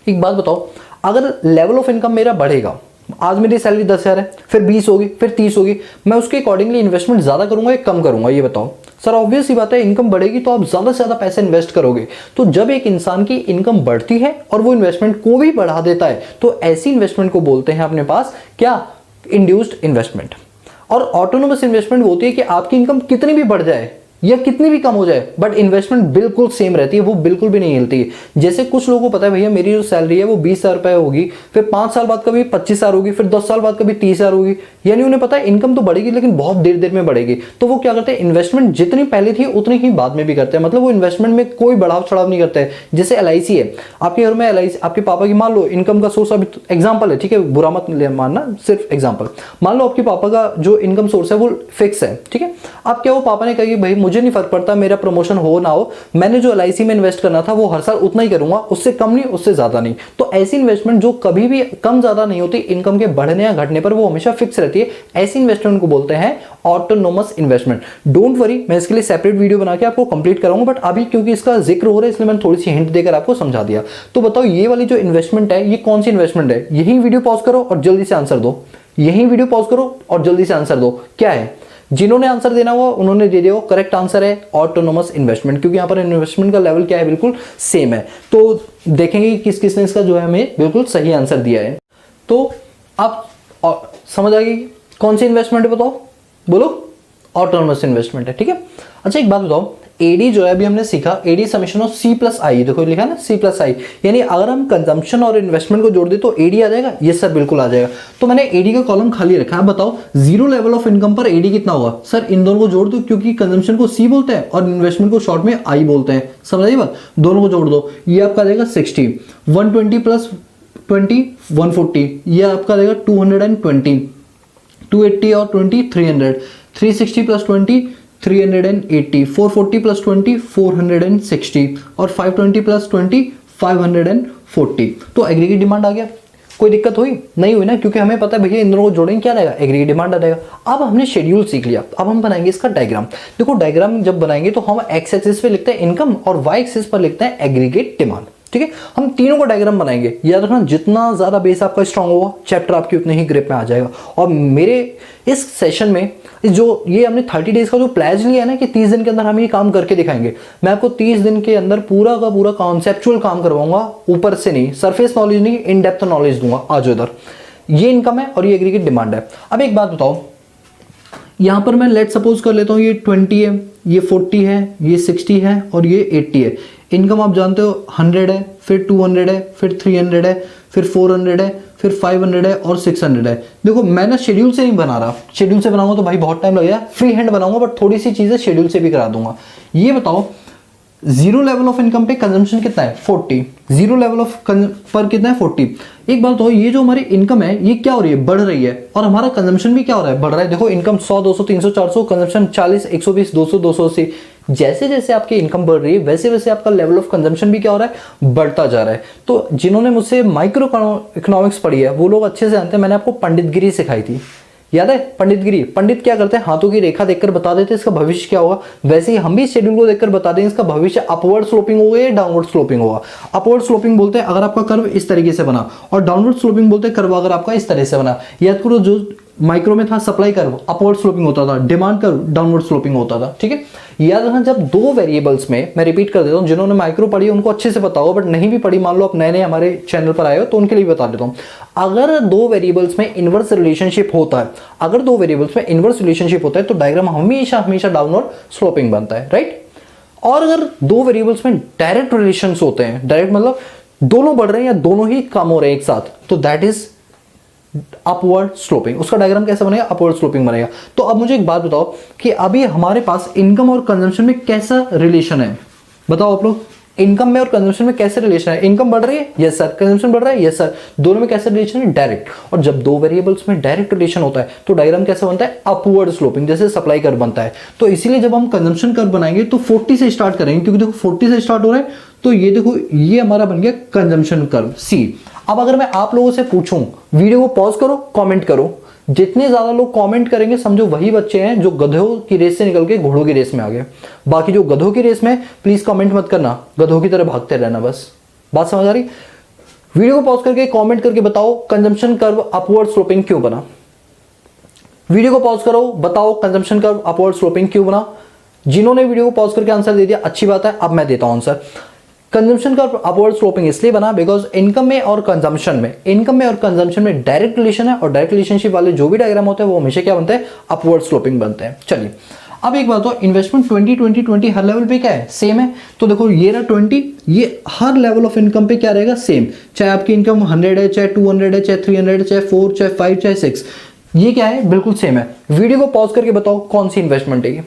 [SPEAKER 1] एक बात बताओ, अगर लेवल ऑफ इनकम मेरा बढ़ेगा, आज मेरी सैलरी 10,000 है, फिर 20 होगी, फिर 30 होगी, मैं उसके अकॉर्डिंगली इन्वेस्टमेंट ज्यादा करूंगा या कम करूंगा? ये बताओ सर। ऑब्वियस ही बात है, इनकम बढ़ेगी तो आप ज्यादा से ज्यादा पैसे इन्वेस्ट करोगे। तो जब एक इंसान की इनकम बढ़ती है और वो इन्वेस्टमेंट को भी बढ़ा देता है, तो ऐसी इन्वेस्टमेंट को बोलते हैं अपने पास क्या? Induced investment. और ऑटोनोमस इन्वेस्टमेंट होती है कि आपकी इनकम कितनी भी बढ़ जाए या कितनी भी कम हो जाए, बट इन्वेस्टमेंट बिल्कुल सेम रहती है, वो बिल्कुल भी नहीं हिलती है। जैसे कुछ लोगों को पता है भैया मेरी जो सैलरी है वो 20,000 रुपए होगी, फिर 5 साल बाद कभी 25,000 होगी, फिर 10 साल बाद कभी 30,000 होगी, यानी उन्हें पता है इनकम तो बढ़ेगी लेकिन बहुत देर देर में बढ़ेगी। तो वो क्या करते हैं? इन्वेस्टमेंट जितनी पहले थी उतनी ही बाद में भी करते हैं। मतलब वो इन्वेस्टमेंट में कोई बढ़ाव चढ़ाव नहीं करते हैं। जैसे LIC है, आपके घर में LIC, आपके पापा की मान लो इनकम का सोर्स, अभी एग्जाम्पल है, ठीक है, बुरा मत मानना, सिर्फ एग्जाम्पल। मान लो आपके पापा का जो इनकम सोर्स है वो फिक्स है, ठीक है। आप क्या, वो पापा ने कहा कि भाई मुझे नहीं फर्क पड़ता मेरा प्रमोशन हो ना हो, मैंने जो LIC में इन्वेस्ट करना था वो हर साल उतना ही करूंगा, उससे कम नहीं, उससे ज्यादा नहीं। तो ऐसी इन्वेस्टमेंट जो कभी भी कम ज्यादा नहीं होती, इनकम के बढ़ने या घटने पर वो हमेशा फिक्स रहती है, ऐसी इन्वेस्टमेंट को बोलते हैं ऑटोनोमस इन्वेस्टमेंट। डोंट वरी, मैं इसके लिए सेपरेट वीडियो बना के आपको कंप्लीट कराऊंगा, बट अभी क्योंकि इसका जिक्र हो रहा है इसलिए मैंने थोड़ी सी हिंट देकर आपको समझा दिया। तो बताओ ये वाली जो इन्वेस्टमेंट है ये कौन सी इन्वेस्टमेंट है? यही वीडियो पॉज करो और जल्दी से आंसर दो, यही वीडियो पॉज करो और जल्दी से आंसर दो, क्या है? जिन्होंने आंसर देना हुआ उन्होंने दे दिया, करेक्ट आंसर है ऑटोनोमस इन्वेस्टमेंट, क्योंकि यहां पर इन्वेस्टमेंट का लेवल क्या है? बिल्कुल सेम है। तो देखेंगे किस किसने इसका जो है हमें बिल्कुल सही आंसर दिया है। तो आप समझ आ गई कौन सी इन्वेस्टमेंट है? बताओ, बोलो। ऑटोनोमस इन्वेस्टमेंट है, ठीक है। अच्छा एक बात बताओ, एडी जो है अभी हमने सीखा, एडी समेशन ऑफ C+I, देखो लिखा है ना C+I, यानी अगर हम कंजम्पशन और इन्वेस्टमेंट को जोड़ दे तो एडी आ जाएगा? यस सर, बिल्कुल आ जाएगा। तो मैंने एडी का कॉलम खाली रखा है। बताओ जीरो लेवल ऑफ इनकम पर एडी कितना होगा? सर इन दोनों को जोड़ दो, क्योंकि कंजम्पशन को C बोलते हैं और इन्वेस्टमेंट को शॉर्ट में I बोलते हैं, समझ आई बात? दोनों को जोड़ दो, ये आपका आ जाएगा 60, 120 प्लस 20 140, ये आपका आ जाएगा 220, 280 और 20 300, 360 प्लस 20 380, 440 प्लस 20 460 और 520 प्लस 20 540। तो एग्रीगेट डिमांड आ गया। कोई दिक्कत हुई? नहीं हुई ना, क्योंकि हमें पता है भैया इन दोनों को जोड़ेंगे क्या रहेगा? एग्रीगेट डिमांड आ जाएगा। अब हमने शेड्यूल सीख लिया, अब हम बनाएंगे इसका डायग्राम। देखो डायग्राम जब बनाएंगे तो हम एक्स एक्सिस पे लिखते हैं इनकम और वाई एक्सिस पर लिखते हैं एग्रीगेट डिमांड, ठीक है। हम तीनों का डायग्राम बनाएंगे। याद रखना, जितना ज्यादा बेस आपका स्ट्रांग होगा चैप्टर आपकी उतने ही ग्रिप में आ जाएगा। और मेरे इस सेशन में जो ये हमने 30 डेज का जो प्लेज लिया है ना कि 30 दिन के अंदर हम ये काम करके दिखाएंगे, मैं आपको 30 दिन के अंदर पूरा का पूरा कॉन्सेप्चुअल काम करवाऊंगा, ऊपर से नहीं, सरफेस नॉलेज नहीं, इन डेप्थ नॉलेज दूंगा। आज इधर ये इनकम है और ये एग्रीगेट डिमांड है। अब एक बात बताओ, यहां पर मैं लेट सपोज कर लेता हूं ये 20 है, ये 40 है, ये 60 है और ये 80 है। इनकम आप जानते हो 100 है, फिर 200 है, फिर 300 है, फिर 400 है, फिर 500 है और 600 है। देखो मैं ना शेड्यूल से नहीं बना रहा, शेड्यूल से बनाऊंगा तो भाई बहुत टाइम लगेगा, फ्री हैंड बनाऊंगा, बट थोड़ी सी चीजें शेड्यूल से भी करा दूंगा। ये बताओ जीरो लेवल ऑफ इनकम पे कंजम्पशन कितना है? 40। जीरो लेवल ऑफ पर कितना है? 40। एक बात तो ये जो हमारी इनकम है ये क्या हो रही है? बढ़ रही है। और हमारा कंजम्पशन भी क्या हो रहा है? बढ़ रहा है। देखो इनकम 100 200 300 400, कंजम्पशन 40 120 200 280। जैसे जैसे आपकी इनकम बढ़ रही है वैसे वैसे आपका लेवल ऑफ कंजम्पशन भी क्या हो रहा है? बढ़ता जा रहा है। तो जिन्होंने मुझसे माइक्रो इकोनॉमिक्स पढ़ी है वो लोग अच्छे से जानते हैं, मैंने आपको पंडितगिरी सिखाई थी, याद है? पंडितगिरी। पंडित क्या करते हैं? हाथों की रेखा देखकर बता देते हैं इसका भविष्य क्या होगा। वैसे ही हम भी शेड्यूल को देखकर बता देंगे इसका भविष्य अपवर्ड स्लोपिंग होगा या डाउनवर्ड स्लोपिंग होगा। अपवर्ड स्लोपिंग बोलते हैं अगर आपका कर्व इस तरीके से बना, और डाउनवर्ड स्लोपिंग बोलते हैं कर्व अगर आपका इस तरह से बना। याद करो जो माइक्रो में था सप्लाई कर्व अपवर्ड स्लोपिंग होता था, डिमांड कर्व डाउनवर्ड स्लोपिंग होता था, ठीक है। याद रखना जब दो वेरिएबल्स में, मैं रिपीट कर देता हूं, जिन्होंने माइक्रो पढ़ी उनको अच्छे से पता होगा, बट नहीं भी पढ़ी, मान लो आप नए नए हमारे चैनल पर आए हो तो उनके लिए बता देता हूं। अगर दो वेरिएबल्स में इनवर्स रिलेशनशिप होता है, अगर दो वेरिएबल्स में इनवर्स रिलेशनशिप होता है तो डायग्राम हमेशा हमेशा डाउनवर्ड स्लोपिंग बनता है, राइट। और अगर दो वेरिएबल्स में डायरेक्ट रिलेशन होते हैं, डायरेक्ट मतलब दोनों बढ़ रहे हैं या दोनों ही कम हो रहे हैं एक साथ, तो दैट इज अपवर्ड स्लोपिंग। उसका डायग्राम कैसे बनेगा? अपवर्ड स्लोपिंग बनेगा। तो अब मुझे एक बात बताओ कि अभी हमारे पास इनकम और कंजम्पशन में कैसा रिलेशन है? बताओ आप लोग, इनकम में और कंजम्पशन में कैसे रिलेशन है, इनकम बढ़ रही है यस सर, कंजम्पशन बढ़ रहा है यस सर, दोनों में कैसे रिलेशन है, डायरेक्ट। और जब दो वेरिएबल्स में डायरेक्ट रिलेशन होता है तो डायग्राम कैसे बनता है, अपवर्ड स्लोपिंग, जैसे सप्लाई कर्व बनता है। तो इसीलिए जब हम कंजम्पशन कर्व बनाएंगे तो 40 से स्टार्ट करेंगे, क्योंकि देखो 40 से स्टार्ट हो रहा है, तो ये देखो ये हमारा बन गया कंजम्पशन कर्व सी। अब अगर मैं आप लोगों से पूछूं, वीडियो को पॉज करो, कमेंट करो, जितने ज्यादा लोग कमेंट करेंगे समझो वही बच्चे हैं जो गधों की रेस से निकल के घोड़ों की रेस में आ गए। बाकी जो गधों की रेस में, प्लीज कमेंट मत करना, गधों की तरह भागते रहना बस। बात समझ आ रही? वीडियो को पॉज करके कमेंट करके बताओ कंजम्पशन कर्व अपवर्ड स्लोपिंग क्यों बना। वीडियो को पॉज करो, बताओ कंजम्पशन कर्व अपवर्ड स्लोपिंग क्यों बना। जिन्होंने वीडियो को पॉज करके आंसर दे दिया अच्छी बात है, अब मैं देता हूं आंसर। कंजम्पशन का अपवर्ड स्लोपिंग इसलिए बना बिकॉज इनकम में और कंजम्पशन में डायरेक्ट रिलेशन है, और डायरेक्ट रिलेशनशिप वाले जो भी डायग्राम होते हैं वो हमेशा क्या बनते हैं, अपवर्ड स्लोपिंग बनते हैं। चलिए अब एक बात हो, इन्वेस्टमेंट 20 हर लेवल पे क्या है, सेम है। तो देखो ये रहा 20, ये हर लेवल ऑफ इनकम पे क्या रहेगा, सेम। चाहे आपकी इनकम 100 है, चाहे 200 है, चाहे 300 है, चाहे 4, चाहे 5, चाहे 6, ये क्या है, बिल्कुल सेम है। वीडियो को पॉज करके बताओ कौन सी इन्वेस्टमेंट है ये।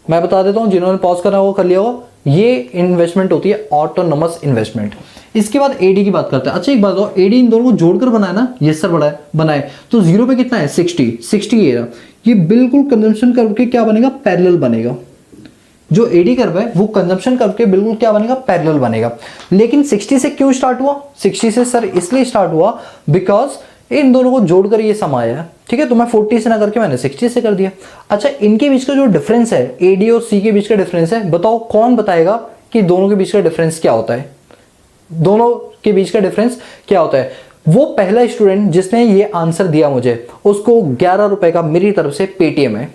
[SPEAKER 1] मैं बता देता हूं, जिन्होंने पॉज करना वो कर लिया होगा। ये इन्वेस्टमेंट होती है ऑटोनोमस इन्वेस्टमेंट। इसके बाद एडी की बात करते हैं। अच्छा एक बात हो, एडी इन दोनों को जोड़कर बनाया ना, यस सर बनाए तो जीरो पे कितना है, 60 ये रहा। ये बिल्कुल कंजम्पशन कर्व के क्या बनेगा, पैरेलल बनेगा। जो एडी कर्व है वो कंजम्पशन कर्व के बिल्कुल क्या बनेगा, पैरेलल बनेगा। लेकिन 60 से क्यों स्टार्ट हुआ, 60 से सर इसलिए स्टार्ट हुआ बिकॉज इन दोनों को जोड़कर ये सम आया है, ठीक है। तो मैं 40 से ना करके मैंने 60 से कर दिया। अच्छा इनके बीच का जो डिफरेंस है, एडी और सी के बीच का डिफरेंस है, बताओ कौन बताएगा कि दोनों के बीच का डिफरेंस क्या होता है, दोनों के बीच का डिफरेंस क्या होता है। वो पहला स्टूडेंट जिसने ये आंसर दिया मुझे, उसको 11 रुपए का मेरी तरफ से पेटीएम है,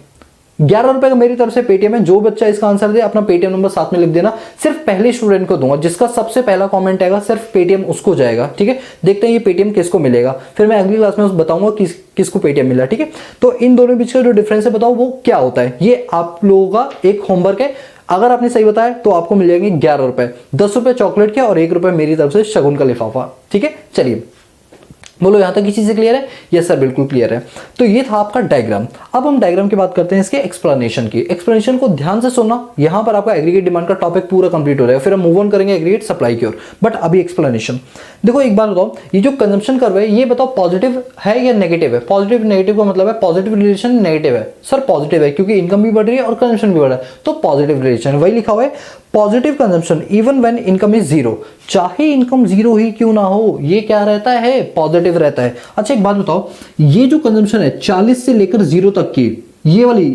[SPEAKER 1] 11 रुपए का मेरी तरफ से पेटीएम है। जो बच्चा इसका आंसर दे अपना पेटीएम नंबर साथ में लिख देना, सिर्फ पहले स्टूडेंट को दूंगा, जिसका सबसे पहला कमेंट आएगा सिर्फ पेटीएम उसको जाएगा, ठीक है। देखते हैं ये पेटीएम किसको मिलेगा, फिर मैं अगली क्लास में बताऊंगा किसको पेटीएम मिला, ठीक है। तो इन दोनों बीच का जो डिफरेंस है बताओ वो क्या होता है, ये आप लोगों का एक होमवर्क है। अगर आपने सही बताया तो आपको मिल जाएंगे 11 रुपए, 10 रुपए चॉकलेट के और 1 रुपए मेरी तरफ से शगुन का लिफाफा, ठीक है। चलिए बोलो यहां तक की चीजें क्लियर है, यस सर बिल्कुल क्लियर है। तो ये था आपका डायग्राम। अब हम डायग्राम की बात करते हैं इसके एक्सप्लेनेशन की। एक्सप्लेनेशन को ध्यान से सुनना, यहां पर आपका एग्रीगेट डिमांड का टॉपिक पूरा कंप्लीट हो जाएगा, फिर हम मूव ऑन करेंगे एग्रीगेट सप्लाई की ओर। बट अभी एक्सप्लेनेशन देखो, एक बात बताओ, ये जो कंजम्पशन कर्व है ये बताओ पॉजिटिव है या नेगेटिव है। पॉजिटिव नेगेटिव का मतलब है पॉजिटिव रिलेशन नेगेटिव है, सर पॉजिटिव है क्योंकि इनकम भी बढ़ रही है और कंजम्पशन भी बढ़ रहा है, तो पॉजिटिव रिलेशन वही लिखा हुआ है, positive consumption even when income is zero, चाहे इनकम जीरो ही क्यों ना हो, ये क्या रहता है, पॉजिटिव रहता है। अच्छा एक बात बताओ, ये जो कंजम्पशन है 40 से लेकर जीरो तक की, ये वाली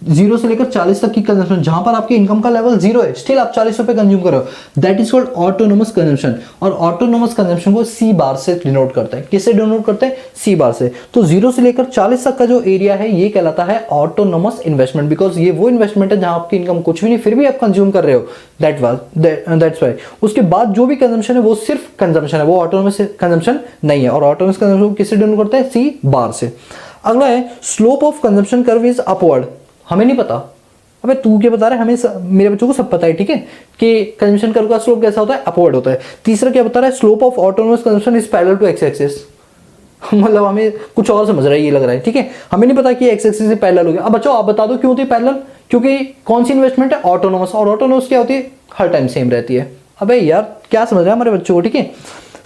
[SPEAKER 1] 0 से लेकर 40 तक की कंजम्पशन, जहां पर आपके इनकम का लेवल 0 है, स्टिल आप 40 रुपए कंज्यूम कर रहे हो, that is called autonomous consumption. और ऑटोनोमस कंजम्पशन को सी बार से डिनोट करते हैं। किससे डिनोट करते हैं, सी बार से। तो 0 से लेकर 40 तक का जो एरिया है ये कहलाता है ऑटोनोमस इन्वेस्टमेंट, बिकॉज ये वो इन्वेस्टमेंट है जहां आपकी इनकम कुछ भी नहीं फिर भी आप कंज्यूम कर रहे हो, दैट्स व्हाई। उसके बाद जो भी कंजम्पशन है वो सिर्फ कंजम्पशन है, वो ऑटोनोमस कंजम्पशन नहीं है। और ऑटोनोमस कंजम्पशन किससे डिनोट करते हैं, सी बार से। अगला है slope of consumption curve is upward. हमें नहीं पता, अबे तू क्या बता रहा है, हमें मेरे बच्चों को सब पता है, ठीक है, कि कंजम्पशन कर्व का स्लोप कैसा होता है, अपवर्ड होता है। तीसरा क्या बता रहा है, slope of autonomous consumption is parallel to X axis. मतलब हमें कुछ और समझ रहा है, ये लग रहा है, ठीक है, हमें नहीं पता कि एक्स एक्सिस से पैरेलल हो गया। अब बच्चों आप बता दो क्यों होती है पैरेलल, क्योंकि कौन सी इन्वेस्टमेंट है, ऑटोनोमस, और ऑटोनोमस क्या होती है, हर टाइम सेम रहती है। अबे यार क्या समझ रहा है हमारे बच्चों को, ठीक है।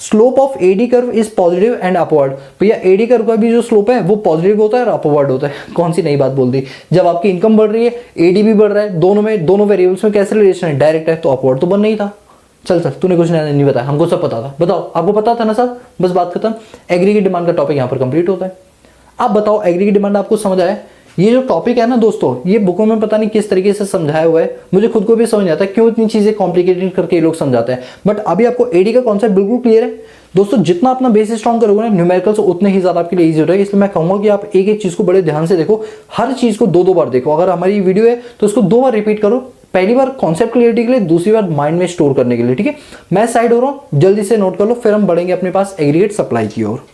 [SPEAKER 1] Slope of AD curve is positive and upward. भैया एडी कर्व का भी जो स्लोप है वो पॉजिटिव होता है और अपवर्ड होता है। कौन सी नई बात बोल दी, जब आपकी इनकम बढ़ रही है एडी भी बढ़ रहा है, दोनों वेरिएबल्स में कैसे रिलेशन है, डायरेक्ट है, तो अपवर्ड तो बनना ही था। चल तूने कुछ नहीं बताया, हमको सब पता था। बताओ आपको पता था ना सर, बस बात खत्म। एग्रीगेट डिमांड का टॉपिक यहाँ पर कंप्लीट होता है। अब बताओ एग्रीगेट डिमांड आपको समझ आया। ये जो टॉपिक है ना दोस्तों, ये बुकों में पता नहीं किस तरीके से समझाया हुआ है, मुझे खुद को भी समझ नहीं आता क्यों इतनी चीजें कॉम्प्लिकेटेड करके ये लोग समझाते हैं। बट अभी आपको एडी का कॉन्सेप्ट बिल्कुल क्लियर है दोस्तों। जितना अपना बेस स्ट्रॉन्ग करोगे ना न्यूमेरिकल्स उतने ही ज्यादा आपके लिए इजी हो जाएगा। इसलिए मैं कहूंगा कि आप एक एक चीज को बड़े ध्यान से देखो, हर चीज को दो बार देखो। अगर हमारी वीडियो है तो उसको 2 बार रिपीट करो, पहली बार कॉन्सेप्ट क्लियरिटी के लिए, दूसरी बार माइंड में स्टोर करने के लिए, ठीक है। मैं साइड हो रहा हूं, जल्दी से नोट कर लो, फिर हम बढ़ेंगे अपने पास एग्रीगेट सप्लाई की ओर।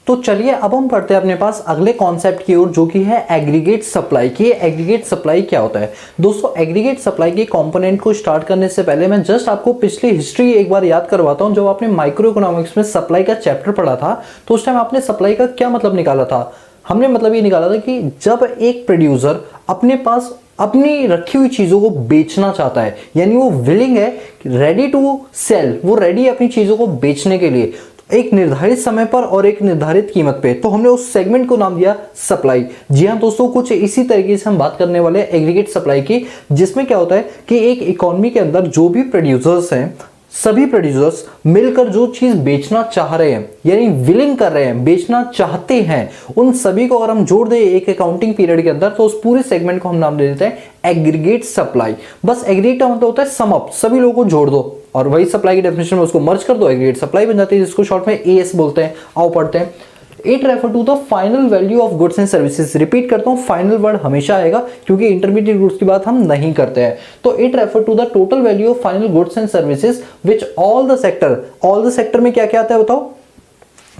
[SPEAKER 1] तो चलिए अब हम पढ़ते हैं अपने पास अगले कॉन्सेप्ट की ओर, जो कि है एग्रीगेट सप्लाई की। एग्रीगेट सप्लाई क्या होता है दोस्तों, एग्रीगेट सप्लाई के कंपोनेंट को स्टार्ट करने से पहले मैं जस्ट आपको पिछली हिस्ट्री एक बार याद करवाता हूं। जब आपने माइक्रो इकोनॉमिक्स में सप्लाई का चैप्टर पढ़ा था तो उस टाइम आपने सप्लाई का क्या मतलब निकाला था। हमने मतलब ये निकाला था कि जब एक प्रोड्यूसर अपने पास अपनी रखी हुई चीजों को बेचना चाहता है, यानी वो विलिंग है, रेडी टू सेल, वो रेडी है अपनी चीजों को बेचने के लिए एक निर्धारित समय पर और एक निर्धारित कीमत पे। तो हमने उस सेगमेंट को नाम दिया सप्लाई। जी हाँ दोस्तों, कुछ इसी तरीके से हम बात करने वाले हैं एग्रीगेट सप्लाई की, जिसमें क्या होता है कि एक इकोनॉमी के अंदर जो भी प्रोड्यूसर्स हैं, सभी प्रोड्यूसर्स मिलकर जो चीज बेचना चाह रहे हैं, यानी विलिंग कर रहे हैं, बेचना चाहते हैं, उन सभी को अगर हम जोड़ दें एक अकाउंटिंग पीरियड के अंदर, तो उस पूरे सेगमेंट को हम नाम दे देते हैं एग्रीगेट सप्लाई। बस एग्रीगेट का मतलब होता है सम अप, सभी लोगों को जोड़ दो और वही सप्लाई की डेफिनेशन में उसको मर्ज कर दो, एग्रीगेट सप्लाई बन जाती है, जिसको शॉर्ट में एएस बोलते हैं। आओ पढ़ते हैं। It refer to the final value of goods and services. Repeat करता हूं, फाइनल वर्ड हमेशा आएगा क्योंकि इंटरमीडिएट गुड्स की बात हम नहीं करते हैं। तो it refer to the total value of final goods and services which all the sector में क्या क्या आता है बताओ?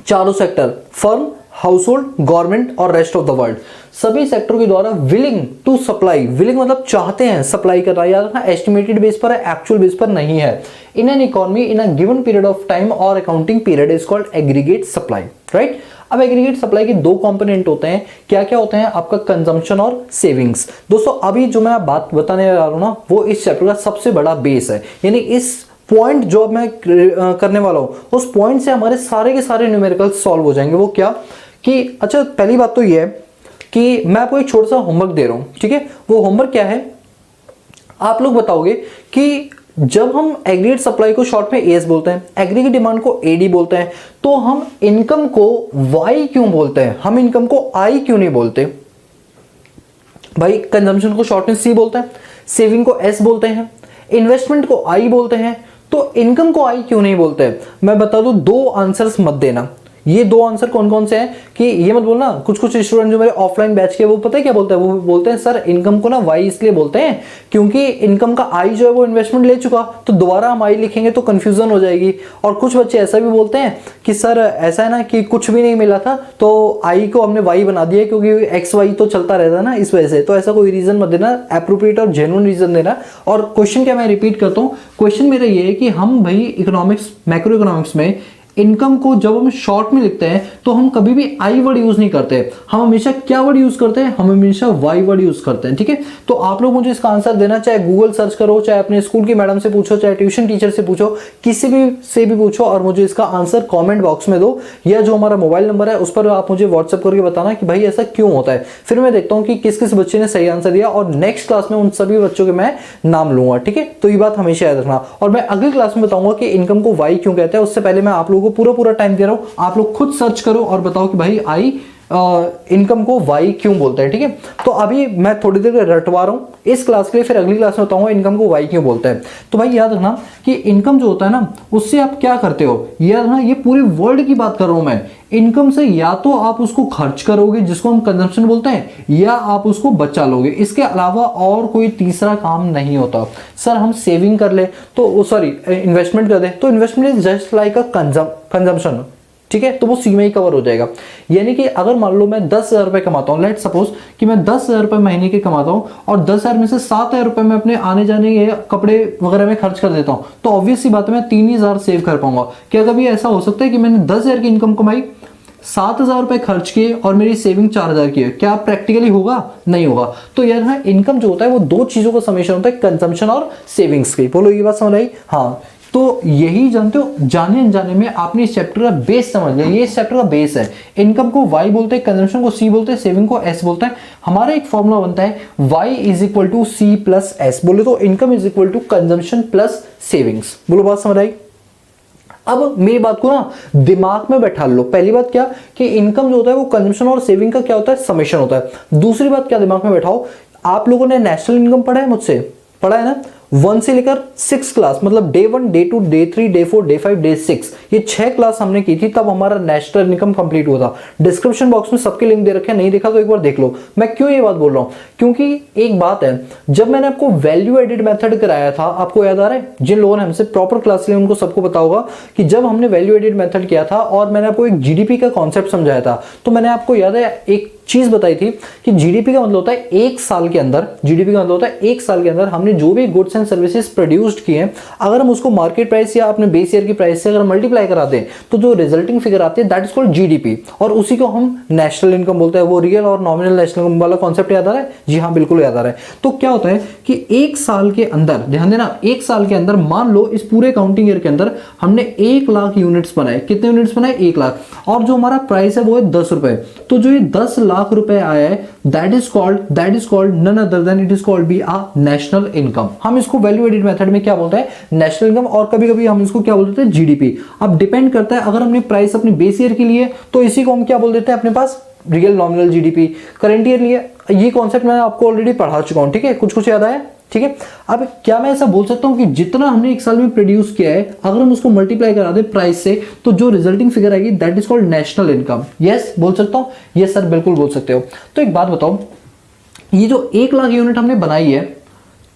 [SPEAKER 1] चारों सेक्टर, फर्म, हाउसहोल्ड, गवर्नमेंट और रेस्ट ऑफ द वर्ल्ड, सभी सेक्टर के द्वारा विलिंग टू सप्लाई, विलिंग मतलब चाहते हैं, सप्लाई करना, याद रखना एस्टिमेटेड बेस पर है, एक्चुअल बेस पर नहीं है। In an economy in a given period of time और accounting period is called aggregate supply, right. अब एग्रीगेट सप्लाई के दो कंपोनेंट होते हैं, क्या क्या होते हैं? आपका कंजम्पशन और सेविंग्स। दोस्तों अभी जो मैं बात बताने जा रहा हूं ना, वो इस चैप्टर का सबसे बड़ा बेस है, यानी इस पॉइंट जो अब मैं करने वाला हूं, उस पॉइंट से हमारे सारे के सारे न्यूमेरिकल सॉल्व हो जाएंगे। वो क्या कि अच्छा, पहली बात तो ये है कि मैं आपको एक छोटा सा होमवर्क दे रहा हूं, ठीक है। वो होमवर्क क्या है, आप लोग बताओगे कि जब हम एग्रीगेट सप्लाई को शॉर्ट में एएस बोलते हैं, एग्रीगेट डिमांड को एडी बोलते हैं, तो हम इनकम को वाई क्यों बोलते हैं? हम इनकम को आई क्यों नहीं बोलते? भाई कंजम्पशन को शॉर्ट में सी बोलते हैं, सेविंग को एस बोलते हैं, इन्वेस्टमेंट को आई बोलते हैं, तो इनकम को आई क्यों नहीं बोलते? मैं बता दूं, दो आंसर्स मत देना। ये दो आंसर कौन कौन से हैं कि ये मत बोलना। कुछ कुछ स्टूडेंट जो मेरे ऑफलाइन बैच के, वो पता है क्या बोलते हैं? वो बोलते हैं सर इनकम को ना वाई इसलिए बोलते हैं क्योंकि इनकम का आई जो है वो इन्वेस्टमेंट ले चुका, तो दोबारा हम आई लिखेंगे तो कंफ्यूजन हो जाएगी। और कुछ बच्चे ऐसा भी बोलते हैं कि सर ऐसा है ना कि कुछ भी नहीं मिला था तो आई को हमने वाई बना दिया क्योंकि एक्स वाई तो चलता रहता है ना, इस वजह से। तो ऐसा कोई रीजन मत देना, एप्रोप्रिएट और जेन्युइन रीजन देना। और क्वेश्चन क्या, मैं रिपीट करता हूँ, क्वेश्चन मेरा ये है कि हम भाई इकोनॉमिक्स, मैक्रो इकोनॉमिक्स में इनकम को जब हम शॉर्ट में लिखते हैं तो हम कभी भी आई वर्ड यूज नहीं करते, हम हमेशा क्या वर्ड यूज करते हैं? हम हमेशा वाई वर्ड यूज करते हैं, ठीक है। तो आप लोग मुझे इसका आंसर देना, चाहे गूगल सर्च करो, चाहे अपने स्कूल की मैडम से पूछो, चाहे ट्यूशन टीचर से पूछो, किसी भी से भी पूछो, और मुझे इसका आंसर कॉमेंट बॉक्स में दो, या जो हमारा मोबाइल नंबर है उस पर आप मुझे व्हाट्सएप करके बताना कि भाई ऐसा क्यों होता है। फिर मैं देखता हूँ कि किस किस बच्चे ने सही आंसर दिया, और नेक्स्ट क्लास में उन सभी बच्चों के मैं नाम लूंगा, ठीक है। तो ये बात हमेशा याद रखना। और मैं अगली क्लास में बताऊंगा कि इनकम को वाई क्यों कहते हैं। उससे पहले मैं आप लोगों को पूरा टाइम दे रहा हूं, आप लोग खुद सर्च करो और बताओ कि भाई आई इनकम को वाई क्यों बोलते हैं, ठीक है। तो अभी मैं थोड़ी देर रटवा रहा हूं इस क्लास के लिए, फिर अगली क्लास में बताऊंगा इनकम को वाई क्यों बोलते हैं। तो भाई याद रखना कि इनकम जो होता है ना, उससे आप क्या करते हो, याद रखना ये पूरे वर्ल्ड की बात कर रहा हूं मैं। इनकम से या तो आप उसको खर्च करोगे जिसको हम कंजम्पशन बोलते हैं, या आप उसको बचा लोगे, इसके अलावा और कोई तीसरा काम नहीं होता। सर हम सेविंग कर ले तो सॉरी इन्वेस्टमेंट कर दे तो investment is just like a consumption, ठीक है। तो वो सी में ही कवर हो जाएगा। यानी कि अगर मान लो मैं 10,000 रुपए कमाता हूँ, लेट सपोज कि मैं 10,000 रुपए महीने के कमाता हूँ, और 10,000 में से 7,000 रुपए मैं अपने आने जाने के कपड़े वगैरह में खर्च कर देता हूँ, तो ऑब्वियस सी बात है मैं 3,000 सेव कर पाऊंगा। क्या कभी ऐसा हो सकता है कि मैंने 10,000 की इनकम कमाई, 7,000 रुपए खर्च किए और मेरी सेविंग 4,000 की है? क्या प्रैक्टिकली होगा? नहीं होगा। तो यार हाँ, इनकम जो होता है वो दो चीजों का समेशन होता है, कंजम्पशन और सेविंग्स की। बोलो ये बात समझ आई? हाँ, तो यही जानते हो, जाने अनजाने में आपने इस चैप्टर का बेस समझ लिया। ये इस चैप्टर का बेस है। इनकम को वाई बोलते हैं, कंजम्पशन को सी बोलते हैं, सेविंग को एस बोलते हैं। हमारा एक फॉर्मूला बनता है Y is equal to C plus S. बोले तो income is equal to consumption plus savings. बोलो बात समझ आई? अब मेरी बात को ना दिमाग में बैठा लो। पहली बात क्या कि इनकम जो होता है वो कंजम्पशन और सेविंग का क्या होता है? समेशन होता है। दूसरी बात क्या दिमाग में बैठाओ, आप लोगों ने नेशनल इनकम पढ़ा है मुझसे? पढ़ा है ना? 1 से लेकर 6 क्लास, मतलब day 1, day 2, day 3, day 4, day 5, day 6, ये 6 क्लास हमने की थी, तब हमारा नेशनल इनकम कंप्लीट हुआ था। डिस्क्रिप्शन बॉक्स में सबके लिंक दे रखे हैं, नहीं देखा तो एक बार देख लो। मैं क्यों ये बात बोल रहा हूं? क्योंकि एक बात है, जब मैंने आपको वैल्यू एडेड मेथड कराया था, आपको याद आ रहा है? जिन लोगों ने हमसे प्रॉपर क्लास ली उनको सबको पता होगा कि जब हमने वैल्यू एडेड मेथड किया था और मैंने आपको एक जीडीपी का कॉन्सेप्ट समझाया था, तो मैंने आपको याद है एक चीज बताई थी कि जीडीपी का मतलब होता है एक साल के अंदर, जीडीपी का मतलब होता है एक साल के अंदर हमने जो भी गुड्स एंड सर्विसेज प्रोड्यूस्ड किए हैं, अगर हम उसको मार्केट प्राइस या अपने बेस ईयर की प्राइस से अगर मल्टीप्लाई करा दें तो जो रिजल्टिंग फिगर आती है दैट इज कॉल्ड जीडीपी, और उसी को हम नेशनल इनकम बोलते हैं। वो रियल और नॉमिनल नेशनल इनकम वाला कॉन्सेप्ट याद आ रहा है? जी हाँ, बिल्कुल याद आ रहा है। तो क्या होता है कि एक साल के अंदर, ध्यान देना, एक साल के अंदर मान लो इस पूरे काउंटिंग ईयर के अंदर हमने 1 लाख यूनिट्स बनाए। कितने यूनिट्स बनाए? 1 लाख। और जो हमारा प्राइस है वो है 10 रुपए। तो जो ये 10 लाख रुपए आया है that is called none other than it is called be ah national income. हम इसको वैल्यू एडेड मेथड में क्या बोलते हैं? नेशनल इनकम, और कभी कभी हम इसको क्या बोलते हैं? जीडीपी। अब डिपेंड करता है, अगर हमने प्राइस अपनी बेस ईयर के लिए तो इसी को हम क्या बोल देते हैं अपने पास? Real nominal GDP. Current year लिए ये कॉन्सेप्ट मैं आपको ऑलरेडी पढ़ा चुका हूं, ठीक है? कुछ कुछ याद आया? ठीक है। अब क्या मैं ऐसा बोल सकता हूं कि जितना हमने एक साल में प्रोड्यूस किया है अगर हम उसको मल्टीप्लाई करा दे प्राइस से तो जो रिजल्टिंग फिगर आएगी that is called national income. Yes बोल सकता हूं? यस सर, बिल्कुल बोल सकते हो। तो एक बात बताओ, ये जो 1 लाख यूनिट हमने बनाई है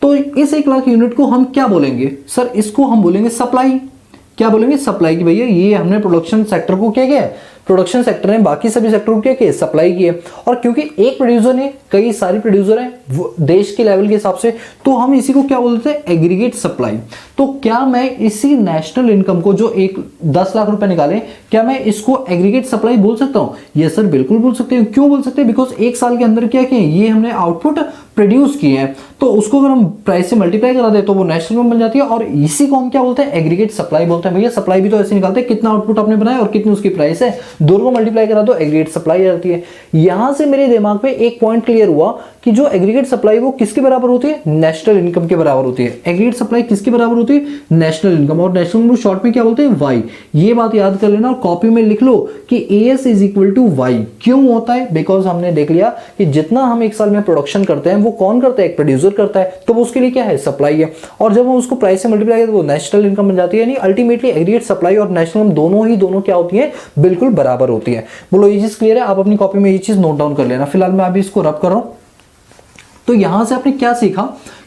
[SPEAKER 1] तो इस 1 लाख यूनिट को हम क्या बोलेंगे? सर इसको हम बोलेंगे सप्लाई। क्या बोलेंगे? सप्लाई की। भैया ये हमने प्रोडक्शन सेक्टर को क्या किया है? प्रोडक्शन सेक्टर ने बाकी सभी सेक्टर को क्या किया? सप्लाई की है। और क्योंकि एक प्रोड्यूसर ने कई सारे प्रोड्यूसर हैं देश के लेवल के हिसाब से, तो हम इसी को क्या बोलते हैं? Aggregate supply. तो क्या मैं इसी नेशनल इनकम को जो 10 लाख रुपए निकाले, क्या मैं इसको एग्रीगेट सप्लाई बोल सकता हूं? यस सर, बिल्कुल बोल सकते हैं। क्यों बोल सकते हैं? बिकॉज एक साल के अंदर क्या किया? ये हमने आउटपुट प्रोड्यूस किए हैं, तो उसको अगर हम प्राइस से मल्टीप्लाई करा दे तो वो नेशनल इनकम बन जाती है, और इसी को हम क्या बोलते हैं? एग्रीगेट सप्लाई बोलते हैं। भैया सप्लाई भी तो ऐसे निकालते हैं कितना आउटपुट आपने बनाया और कितनी उसकी प्राइस है, दोनों को मल्टीप्लाई करा दो एग्रीगेट सप्लाई आ जाती है। यहां से मेरे दिमाग में एक पॉइंट क्लियर हुआ कि जो एग्रीगेट सप्लाई वो किसके बराबर होती है? नेशनल इनकम के बराबर होती है। एग्रीगेट सप्लाई किसके बराबर होती है? National income. और नेशनल इनकम शॉर्ट में क्या बोलते हैं? वाई। ये बात याद कर लेना और कॉपी में लिख लो कि AS is equal to Y. क्यों होता है? बिकॉज हमने देख लिया कि जितना हम एक साल में प्रोडक्शन करते हैं वो कौन करता है? एक प्रोड्यूसर करता है, तो वो उसके लिए क्या है? सप्लाई है। और जब हम उसको प्राइस से मल्टीप्लाई करते हैं तो वो नेशनल इनकम बन जाती है। यानी अल्टीमेटली एग्रीगेट सप्लाई और नेशनल इनकम दोनों क्या होती है? बिल्कुल बराबर होती है। बोलो ये चीज क्लियर है? आप अपनी कॉपी में ये चीज नोट डाउन कर लेना। फिलहाल मैं अभी इसको रब कर रहा हूं। तो यहां से आपने क्या सीखा